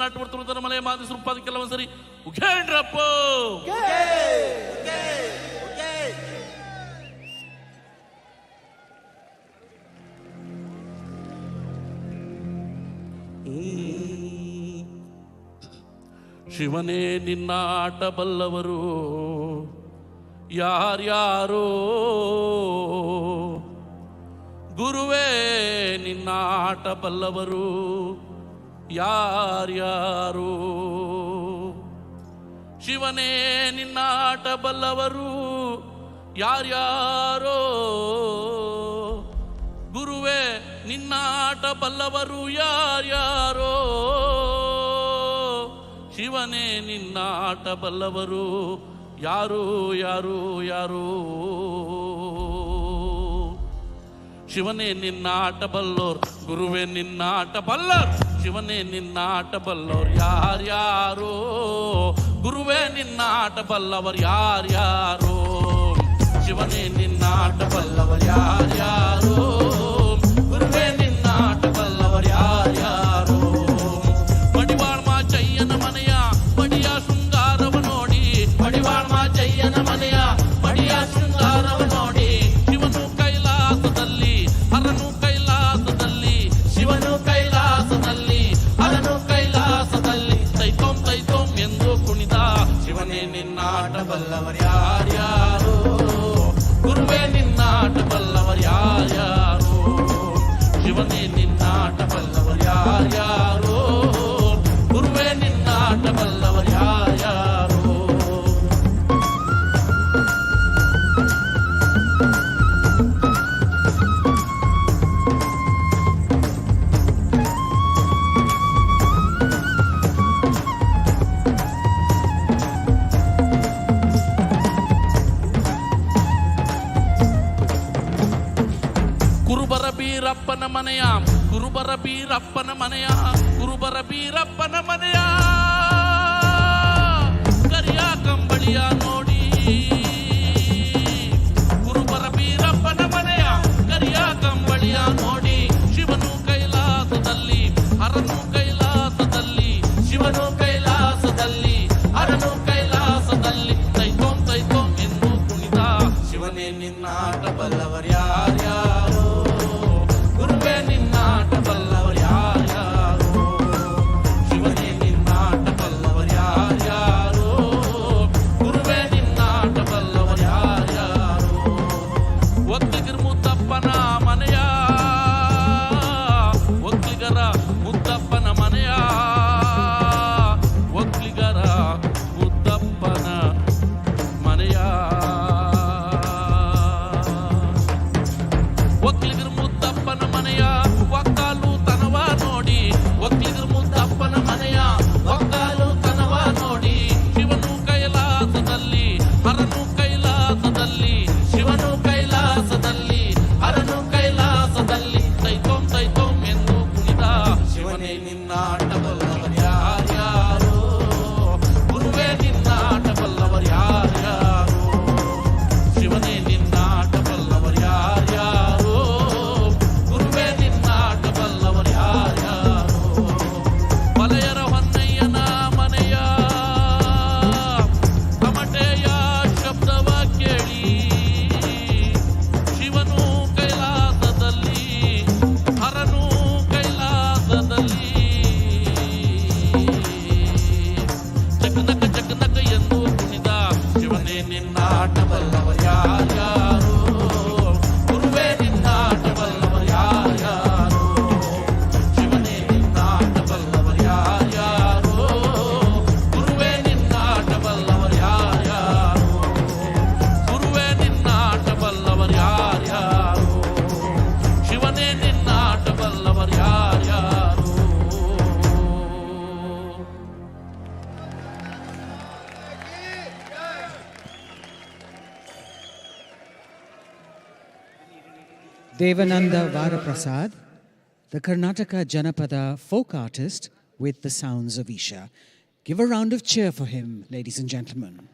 ನಾಟು ಬರ್ತುವುದರ ಮಲೆ ಮಾದಿ ಸುರುಪಾದ ಕೆಲವೊಂದು ಸರಿ ಉಗೇಂಡ್ರಪ್ಪ ಶಿವನೇ ನಿನ್ನ ಆಟ ಬಲ್ಲವರು ಯಾರ್ಯಾರೋ, ಗುರುವೇ ನಿನ್ನ ಆಟ ಬಲ್ಲವರು ಯಾರ್ಯಾರೋ, ಶಿವನೇ ನಿನ್ನ ಆಟ ಬಲ್ಲವರು ಯಾರ್ಯಾರೋ, ಗುರುವೇ ನಿನ್ನ ಆಟ ಬಲ್ಲವರು ಯಾರ್ಯಾರೋ, ಶಿವನೇ ನಿನ್ನ ಆಟ ಬಲ್ಲವರು ಯಾರು ಯಾರು ಯಾರು, ಶಿವನೇ ನಿನ್ನ ಆಟ ಬಲ್ಲೋರ್, ಗುರುವೇ ನಿನ್ನ ಆಟ ಬಲ್ಲೋರ್, ಶಿವನೇ ನಿನ್ನ ಆಟ ಬಲ್ಲೋರ್ ಯಾರ್ಯಾರೋ, ಗುರುವೇ ನಿನ್ನ ಆಟ ಬಲ್ಲವರು ಯಾರ್ಯಾರೋ, ಶಿವನೇ ನಿನ್ನ ಆಟ ಬಲ್ಲವರು ಯಾರ್ಯಾರೋ, ಗುರುವೇ ನಿನ್ನ ಆಟ ಬಲ್ಲವರು ಯಾರ್ಯಾರೋ. ಮಡಿವಾಳ್ ಮಾಚಯ್ಯನ ಮನೆಯ ಮಡಿಯ ಶೃಂಗಾರವ ನೋಡಿ, ಮಡಿವಾಳ್ ಮಾಚಯ್ಯನ ಮನೆಯ ಮಡಿಯ ಶೃಂಗಾರವ ನೋಡಿ, ಶಿವನು ಕೈಲಾಸದಲ್ಲಿ ಹರನು ಕೈಲಾಸದಲ್ಲಿ, ಶಿವನು ಕೈಲಾಸದಲ್ಲಿ ಹರನು ಕೈಲಾಸದಲ್ಲಿ, ತೈತೋಂ ತೈತೋಂ ಎಂದು ಕುಣಿದ, ಶಿವನೇ ನಿನ್ನ ಆಟ ಬಲ್ಲವರು ಯಾರ್ಯಾರೋ, ಗುರುವೇ ನಿನ್ನ ಆಟ ಬಲ್ಲವರು ಯಾರ್ಯಾರೋ, ಶಿವನೇ ನಿನ್ನ ಆಟ ಬಲ್ಲವರು ಯಾರ್ಯಾರೋ, ಗುರುವೇ ನಿನ್ನ ಆಟ ಬಲ್ಲವರು ಯಾರ್ಯಾರೋ. ಕುರುಬರ ಬೀರಪ್ಪನ ಮನೆಯ, ಕುರುಬರ ಬೀರಪ್ಪನ ಮನೆಯ, ಕುರುಬರ ಬೀರಪ್ಪನ ಮನೆಯ ಕರಿಯ ಕಂಬಳಿಯ ನೋಡಿ, ಕುರುಬರ ಬೀರಪ್ಪನ ಮನೆಯ ಕರಿಯ ಕಂಬಳಿಯ ನೋಡಿ, ಶಿವನು ಕೈಲಾಸದಲ್ಲಿ ಹರನು ಕೈಲಾಸದಲ್ಲಿ, ಶಿವನು ಕೈಲಾಸದಲ್ಲಿ ಹರನು ಕೈಲಾಸದಲ್ಲಿ, ತೈತೋಂ ತೈತೋಂ ಎಂದು ಕುಣಿದ, ಶಿವನೇ ನಿನ್ನ ಆಟ ಬಲ್ಲವರು ಯಾರ್ಯಾರೋ, ಗುರುವೇ ನಿನ್ನ ಆಟ ಬಲ್ಲವರು ಯಾರ್ಯಾರೋ, ಶಿವನೇ ನಿನ್ನ ಆಟ ಬಲ್ಲವರು ಯಾರ್ಯಾರೋ, ಗುರುವೇ ನಿನ್ನ ಆಟ ಬಲ್ಲವರು ಯಾರ್ಯಾರೋ. ಒಕ್ಕಲಿಗರ ಮುದ್ದಪ್ಪನ ಮನೆಯ, ಒಕ್ಕಲಿಗರ ಮುದ್ದಪ್ಪನ ಮನೆಯ, ಒಕ್ಕಲಿಗರ ಮುದ್ದಪ್ಪನ ಮನೆಯ, ಒಕ್ಕಲಿಗರ ಮುದ್ದಪ್ಪನ ಮನೆಯ ಒಕ್ಕಾಲು ತನವ ನೋಡಿ, ಒಕ್ಕಲಿಗರ ಮುದ್ದಪ್ಪನ ಮನೆಯ ಒಕ್ಕಾಲು ತನವ ನೋಡಿ, ಶಿವನು ಕೈಲಾಸದಲ್ಲಿ ಹರನು ಕೈಲಾಸದಲ್ಲಿ, ಶಿವನು ಕೈಲಾಸದಲ್ಲಿ ಹರನು ಕೈಲಾಸದಲ್ಲಿ, ತೈತೋಂ ತೈತೋಂ ಎಂದು ಕುಣಿದ, ಶಿವನೇ ನಿನ್ನ ಆಟ ಬಲ್ಲವರು ಯಾರ್ಯಾರೋ, ಗುರುವೇ ನಿನ್ನ ಆಟ ಬಲ್ಲವರು ಯಾರ್ಯಾರೋ, ಶಿವನೇ ನಿನ್ನ ಆಟ ಬಲ್ಲವರು ಯಾರ್ಯಾರೋ, ಗುರುವೇ ನಿನ್ನ ಆಟ ಬಲ್ಲವರು ಯಾರ್ಯಾರೋ. ಮಲೆಯರ ಹೊನ್ನಯ್ಯನ ಮನೆಯ ತಮಟೆಯ ಶಬ್ದವ ಕೇಳಿ, ಶಿವನು ಕೈಲಾಸದಲ್ಲಿ ಹರನು ಕೈಲಾಸದಲ್ಲಿ, ಜಗನಕ ಜಗನಕ ಎಂದು ಕುಣಿದ, ಶಿವನೇ ನಿನ್ನ ಆಟ ಬಲ್ಲವರು ಯಾರ್ಯಾರೋ, ಗುರುವೇ ನಿನ್ನ ಆಟ ಬಲ್ಲವರು ಯಾರ್ಯಾರೋ, ಶಿವನೇ ನಿನ್ನ ಆಟ ಬಲ್ಲವರು ಯಾರ್ಯಾರೋ, ಗುರುವೇ ನಿನ್ನ ಆಟ ಬಲ್ಲವರು ಯಾರ್ಯಾರೋ, ಗುರುವೇ ನಿನ್ನ ಆಟ ಬಲ್ಲವರು ಯಾರ್ಯಾರೋ, ಶಿವನೇ ನಿನ್ನ ಆಟ ಬಲ್ಲವರು ಯಾರ್ಯಾರೋ. Devananda Varaprasad, the Karnataka Janapada folk artist with the sounds of Isha. Give a round of cheer for him, ladies and gentlemen.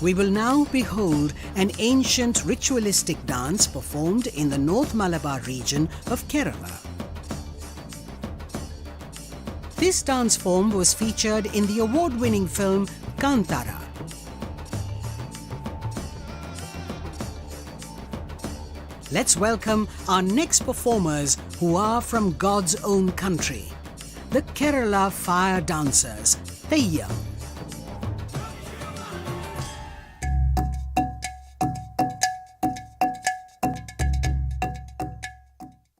We will now behold an ancient ritualistic dance performed in the North Malabar region of Kerala. This dance form was featured in the award-winning film Kantara. Let's welcome our next performers who are from God's own country, the Kerala fire dancers, Ilia.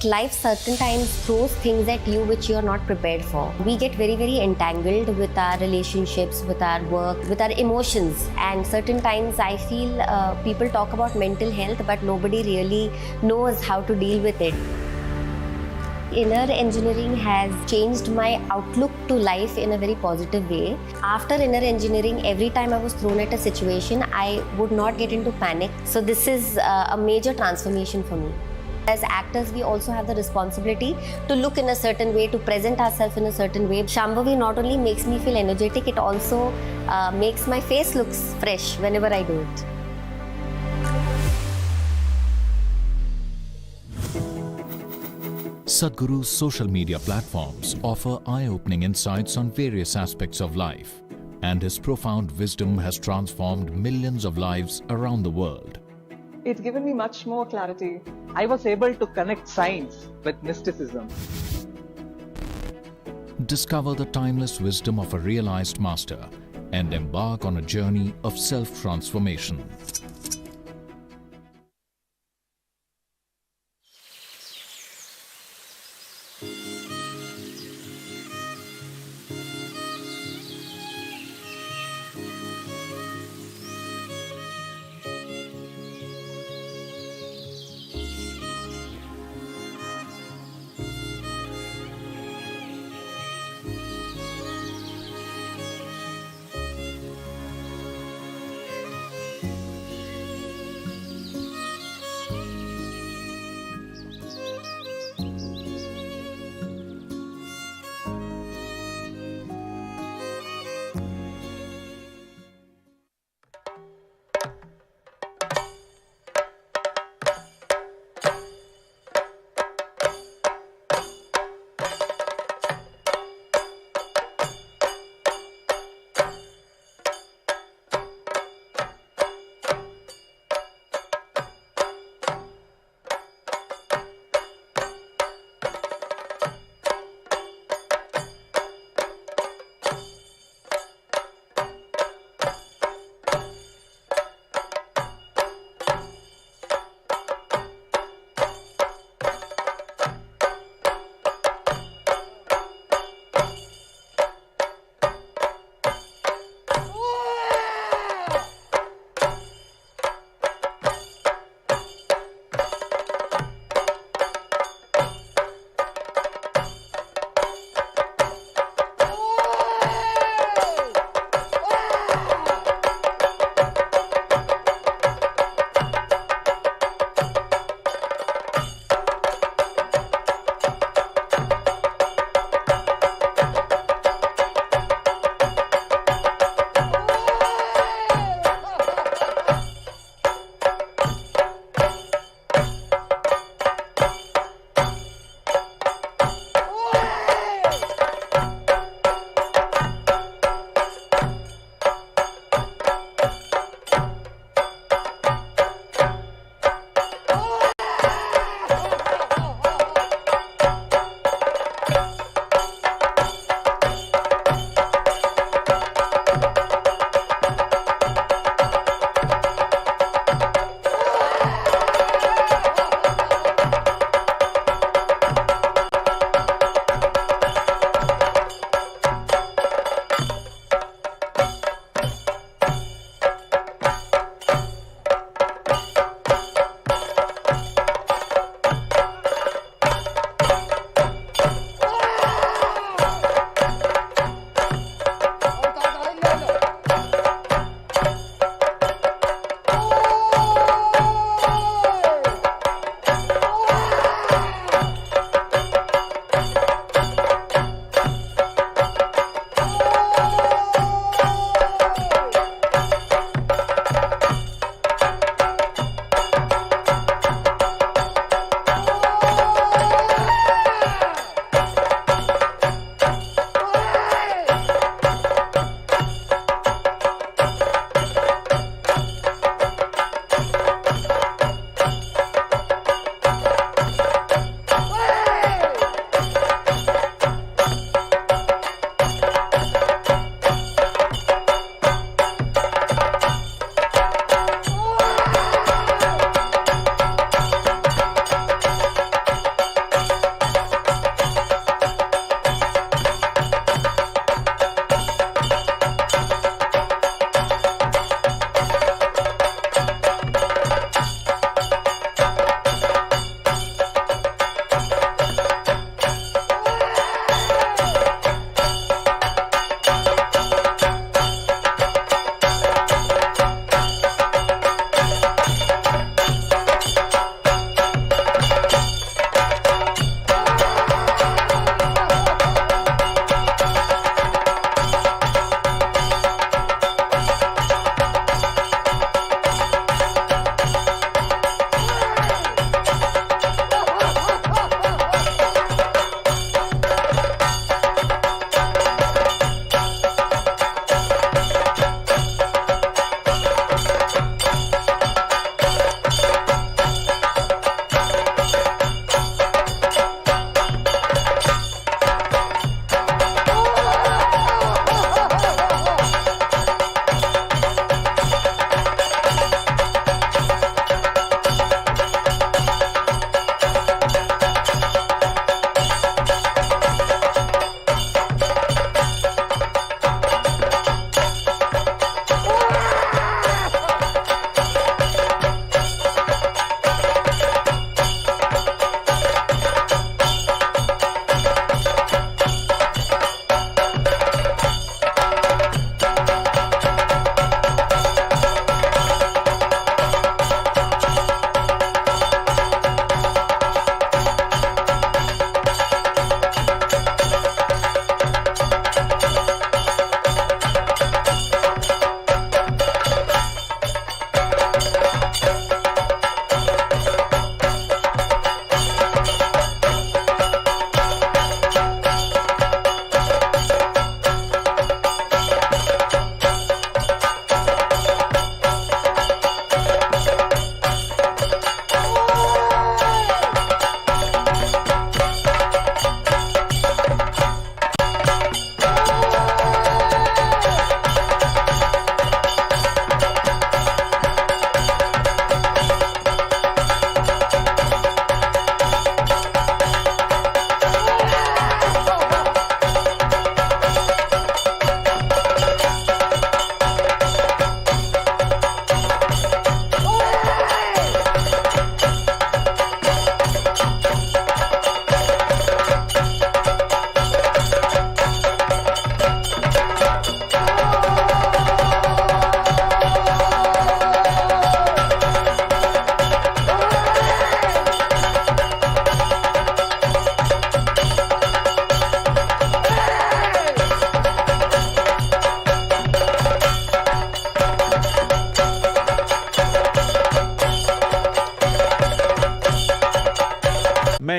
Life certain times throws things at you which you are not prepared for. We get very entangled with our relationships, with our work, with our emotions, and certain times I feel people talk about mental health but nobody really knows how to deal with it. Inner engineering has changed my outlook to life in a very positive way. After inner engineering, every time I was thrown at a situation, I would not get into panic. So this is a major transformation for me. As actors, we also have the responsibility to look in a certain way, to present ourselves in a certain way. Shambhavi not only makes me feel energetic, it also makes my face look fresh whenever I do it. Sadhguru's social media platforms offer eye-opening insights on various aspects of life, and his profound wisdom has transformed millions of lives around the world. It's given me much more clarity. I was able to connect science with mysticism. Discover the timeless wisdom of a realized master and embark on a journey of self-transformation.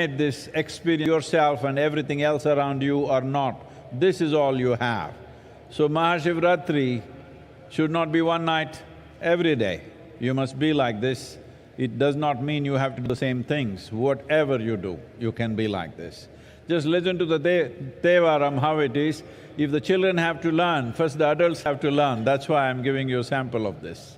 made this experience yourself and everything else around you or not. This is all you have. So MahaShivRatri should not be one night every day. You must be like this. It does not mean you have to do the same things. Whatever you do, you can be like this. Just listen to the Devaram, how it is. If the children have to learn, first the adults have to learn. That's why I'm giving you a sample of this.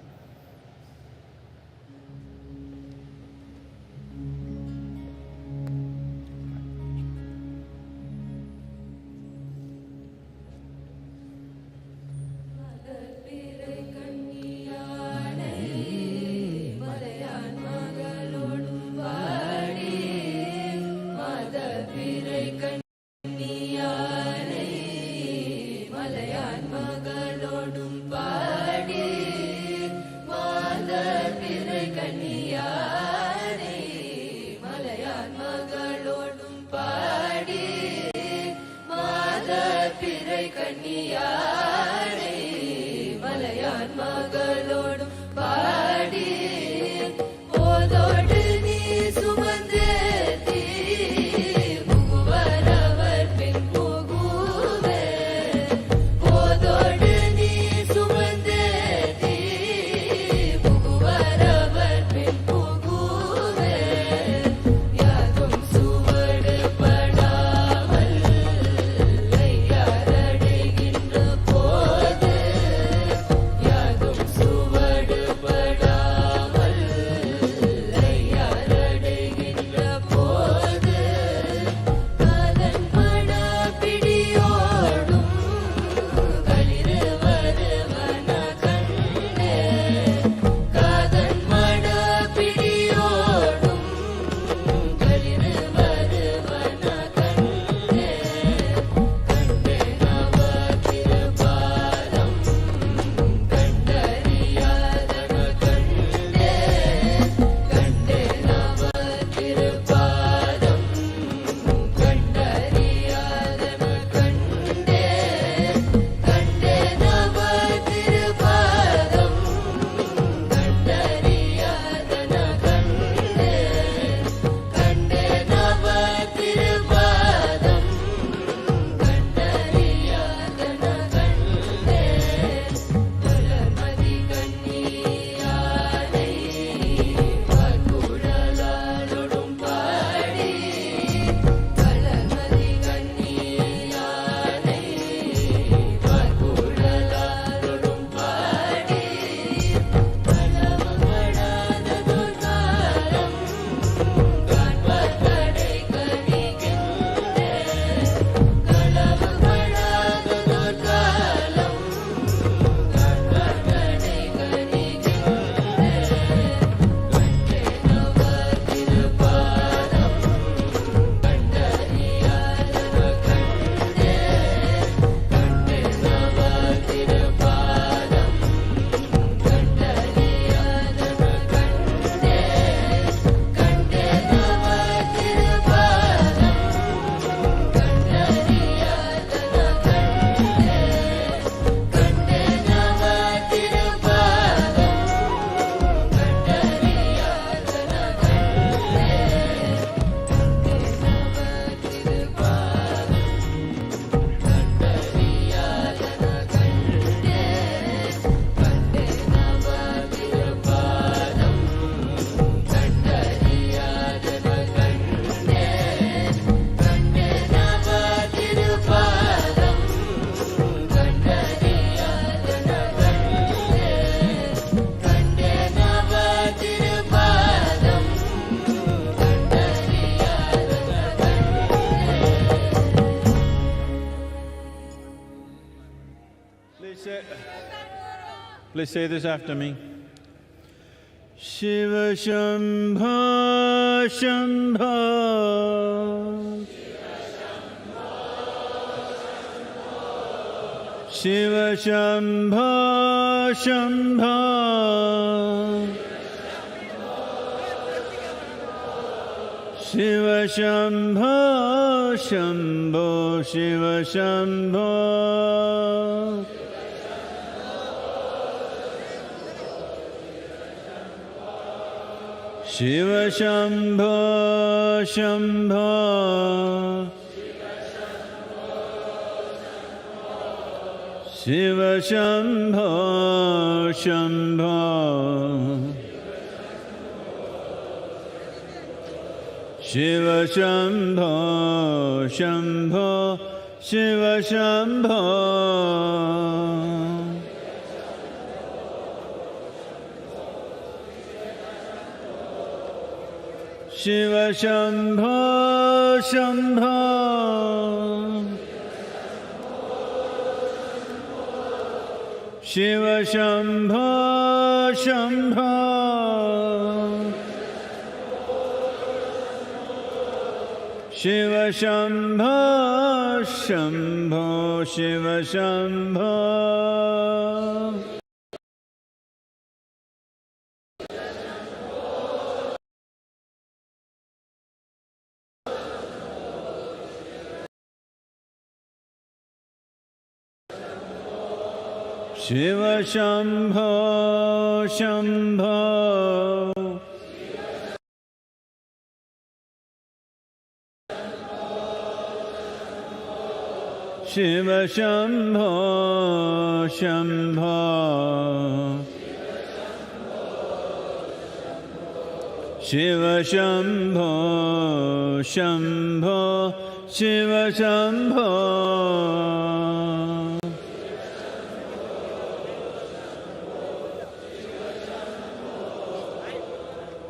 Please say this after me. Shiva Shambho Shambho Shiva Shambho Shambho Shiva Shambho Shambho Shiva Shambho Shiva Shambho Shambho Shiva Shambho Shambho Shiva Shambho Shambho Shiva Shambho Shiva Shambho Shambho Shiva Shambho Shambho Shiva Shambho Shambho Shiva Shambho Shiva Shambho Shambho Shiva Shambho Shambho Shiva Shambho Shambho Shiva Shambho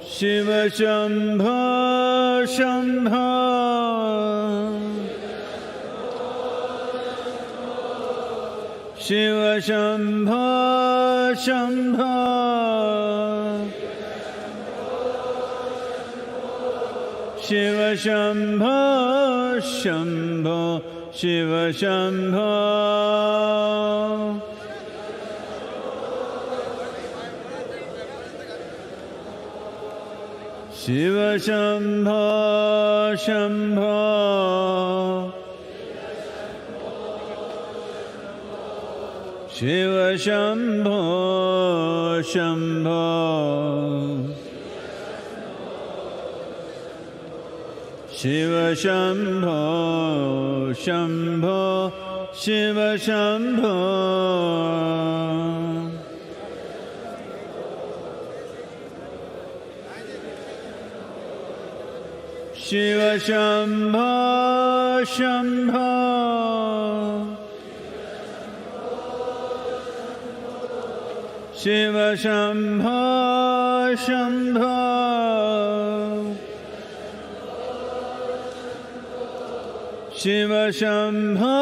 Shiva Shambho Shambho Shiva Shambho Shambho Shiva Shambho Shambho Shiva Shambho Shiva Shambho Shambho Shiva Shambho Shambho Shiva Shambho Shambho Shiva Shambho Shiva Shambho Shambho Shiva Shambho Shambho Shiva Shambho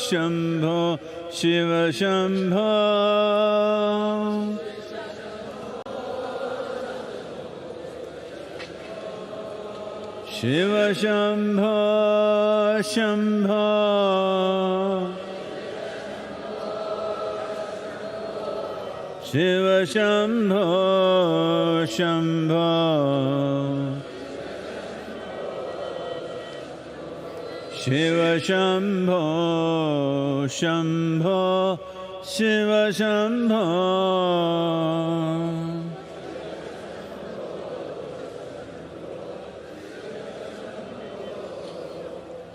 Shambho Shiva Shambho Shiva Shambho Shambho Shiva Shambho Shambho Shiva Shambho Shambho Shiva Shambho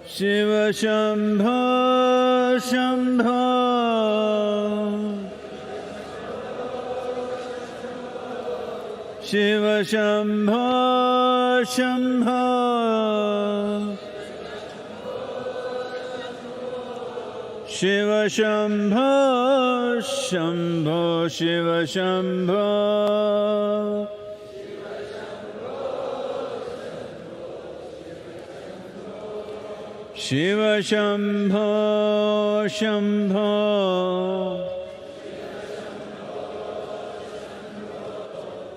Shiva Shambho Shambho Shiva Shambho Shambho Shiva Shambho Shambho Shiva Shambho Shiva Shambho Shambho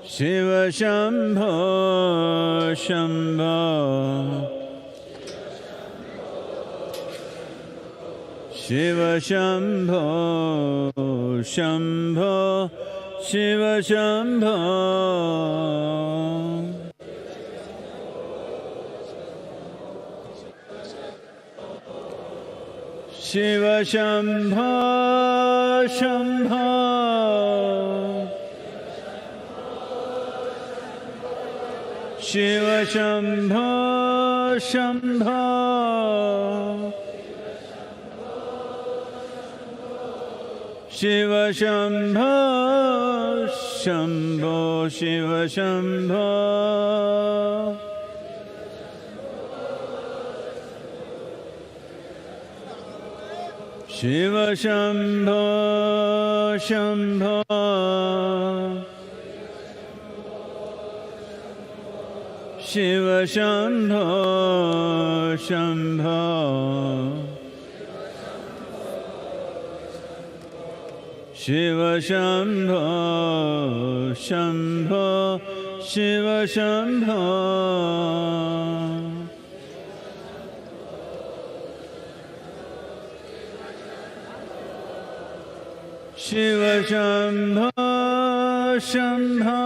Shiva Shambho Shambho Shiva Shambho Shambho Shiva Shambho Shiva Shambho Shambho Shiva Shambho Shambho Shiva Shambho Shambho Shiva Shambho Shiva Shambho Shambho Shiva Shambho Shambho Shiva Shambho Shambho Shiva Shambho Shiva Shambho Shambho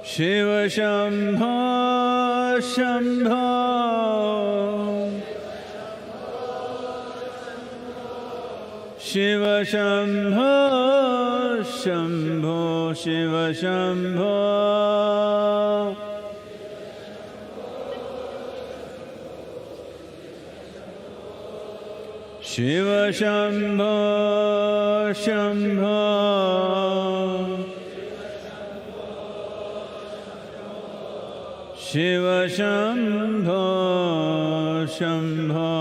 Shiva Shambho Shambho Shiva Shambho Shambho Shiva Shambho Shiva Shambho Shambho Shiva Shambho Shambho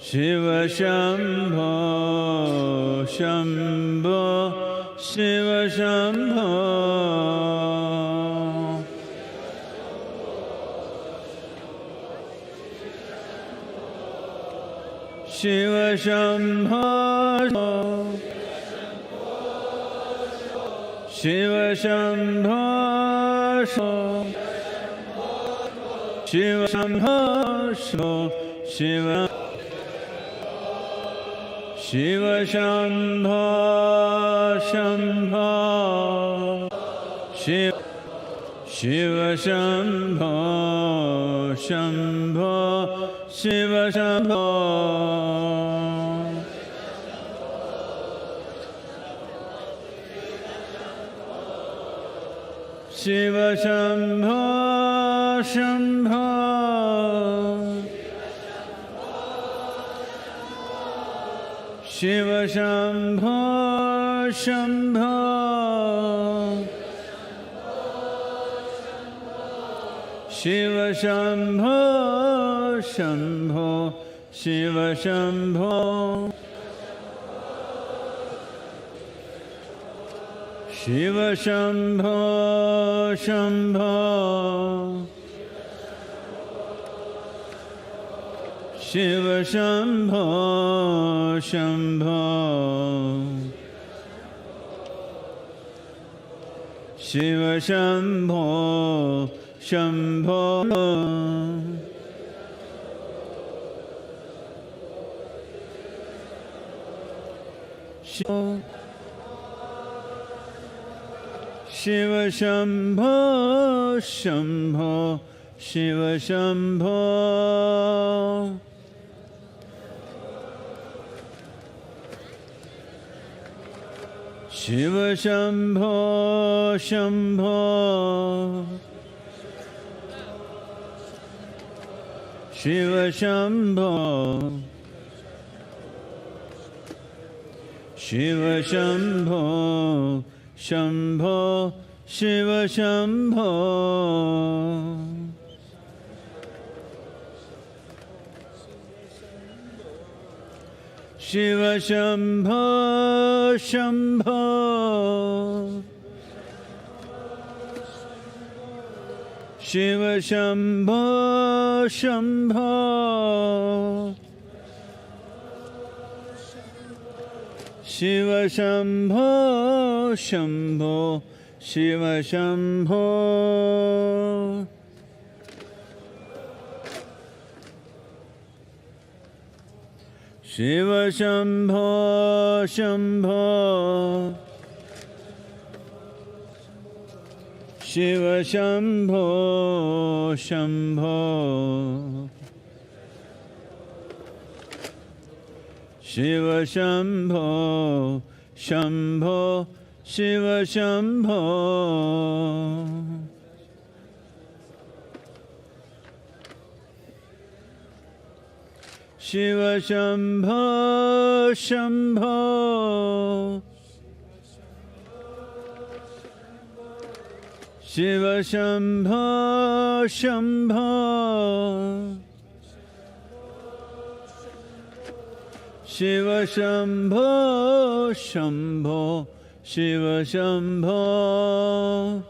Shiva Shambho Shambho Shiva Shambho Shiva Shambho Shiva Shambho Shiva Shambho Shiva Shiva Shambho Shambho Shiva Shiva Shambho Shambho Shiva Shambho Shiva Shambho Shambho Shiva Shambho Shambho Shiva Shambho Shambho Shiva Shambho Shiva Shambho Shambho Shiva Shambho Shambho Shiva Shambho Shambho Shiva Shambho Shambho Shiva Shambho Shiva Shambho Shambho Shiva Shambho Shiva Shambho Shambho Shiva Shambho Shiva Shambho Shambho Shiva Shambho Shambho Shiva Shambho Shambho Shiva Shambho Shiva Shambho Shambho Shiva Shambho Shambho Shiva Shambho, Shambho, Shiva Shambho. Shiva Shambho, Shambho. Shiva Shambho, Shambho. Shiva Shambho, Shambho, Shiva Shambho.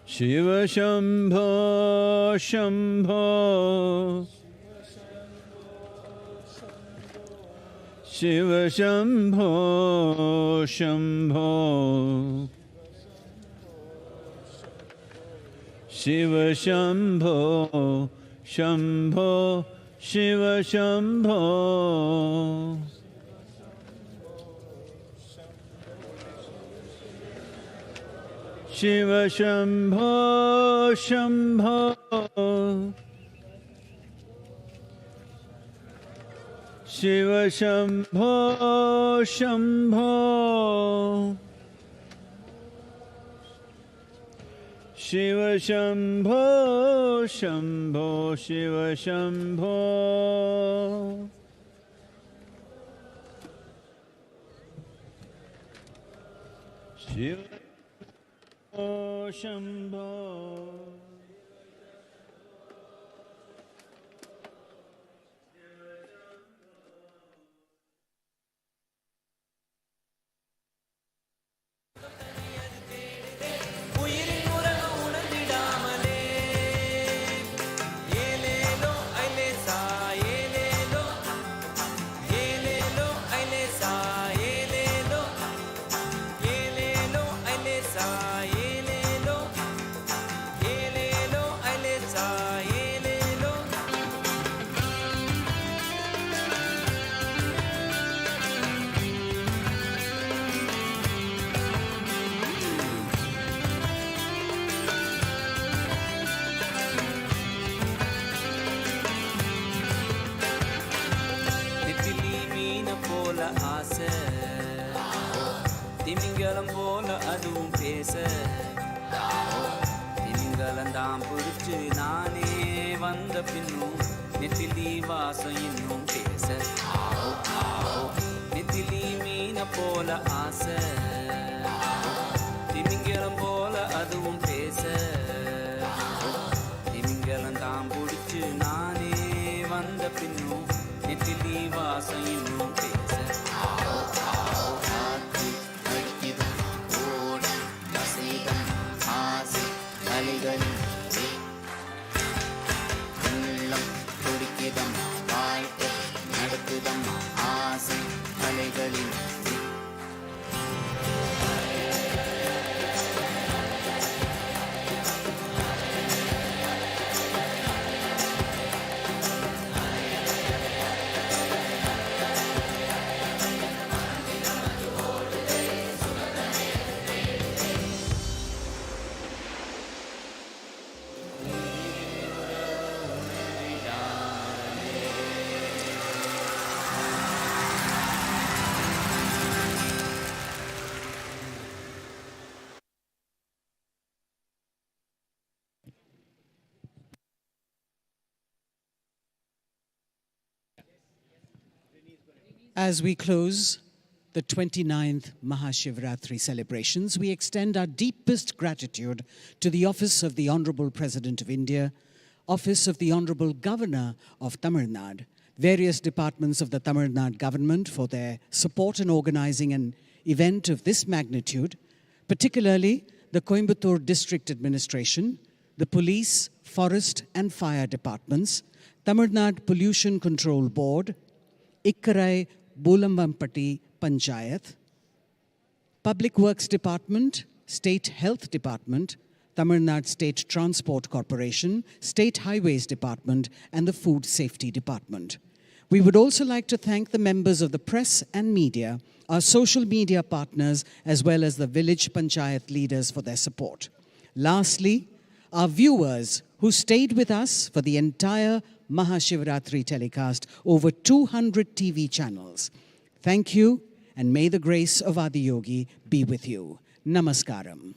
Shiva Shambho, Shambho. Shiva Shambho, Shambho. Shiva Shambho, Shambho, Shiva Shambho. Shiva Shambho, Shambho. Shiva Shambho, Shambho. Shiva Shambho, Shambho, Shiva Shambho. Shiva Shambho. திமிங்கலம் போல அதுவும் பேச திமிங்கலந்தாம் புடிச்சு நானே வந்த பின்னும் நெத்திலி வாசம் இன்னும் பேச நெத்திலி மீன போல ஆசை திமிங்கலம் போல அதுவும் பேச திமிங்கலந்தாம் புடிச்சு நானே வந்த பின்னும் நெத்திலி வாசம் இன்னும் பேச உள்ளம் துடிக்கிதம் வாழ்க்கை நடக்குதம் ஆசை அலைகளில் As we close the 29th MahaShivRatri celebrations, we extend our deepest gratitude to the Office of the Honourable President of India, Office of the Honourable Governor of Tamil Nadu, various departments of the Tamil Nadu government for their support in organising an event of this magnitude, particularly the Coimbatore District Administration, the Police, Forest and Fire Departments, Tamil Nadu Pollution Control Board, Ikkarai Bulampampatti Panchayat, Public Works Department, State Health Department, Tamil Nadu State Transport Corporation, State Highways Department, and the Food Safety Department. We would also like to thank the members of the press and media, our social media partners, as well as the village panchayat leaders for their support. Lastly, our viewers who stayed with us for the entire MahaShivRatri telecast over 200 TV channels. Thank you, and may the grace of Adiyogi be with you. Namaskaram.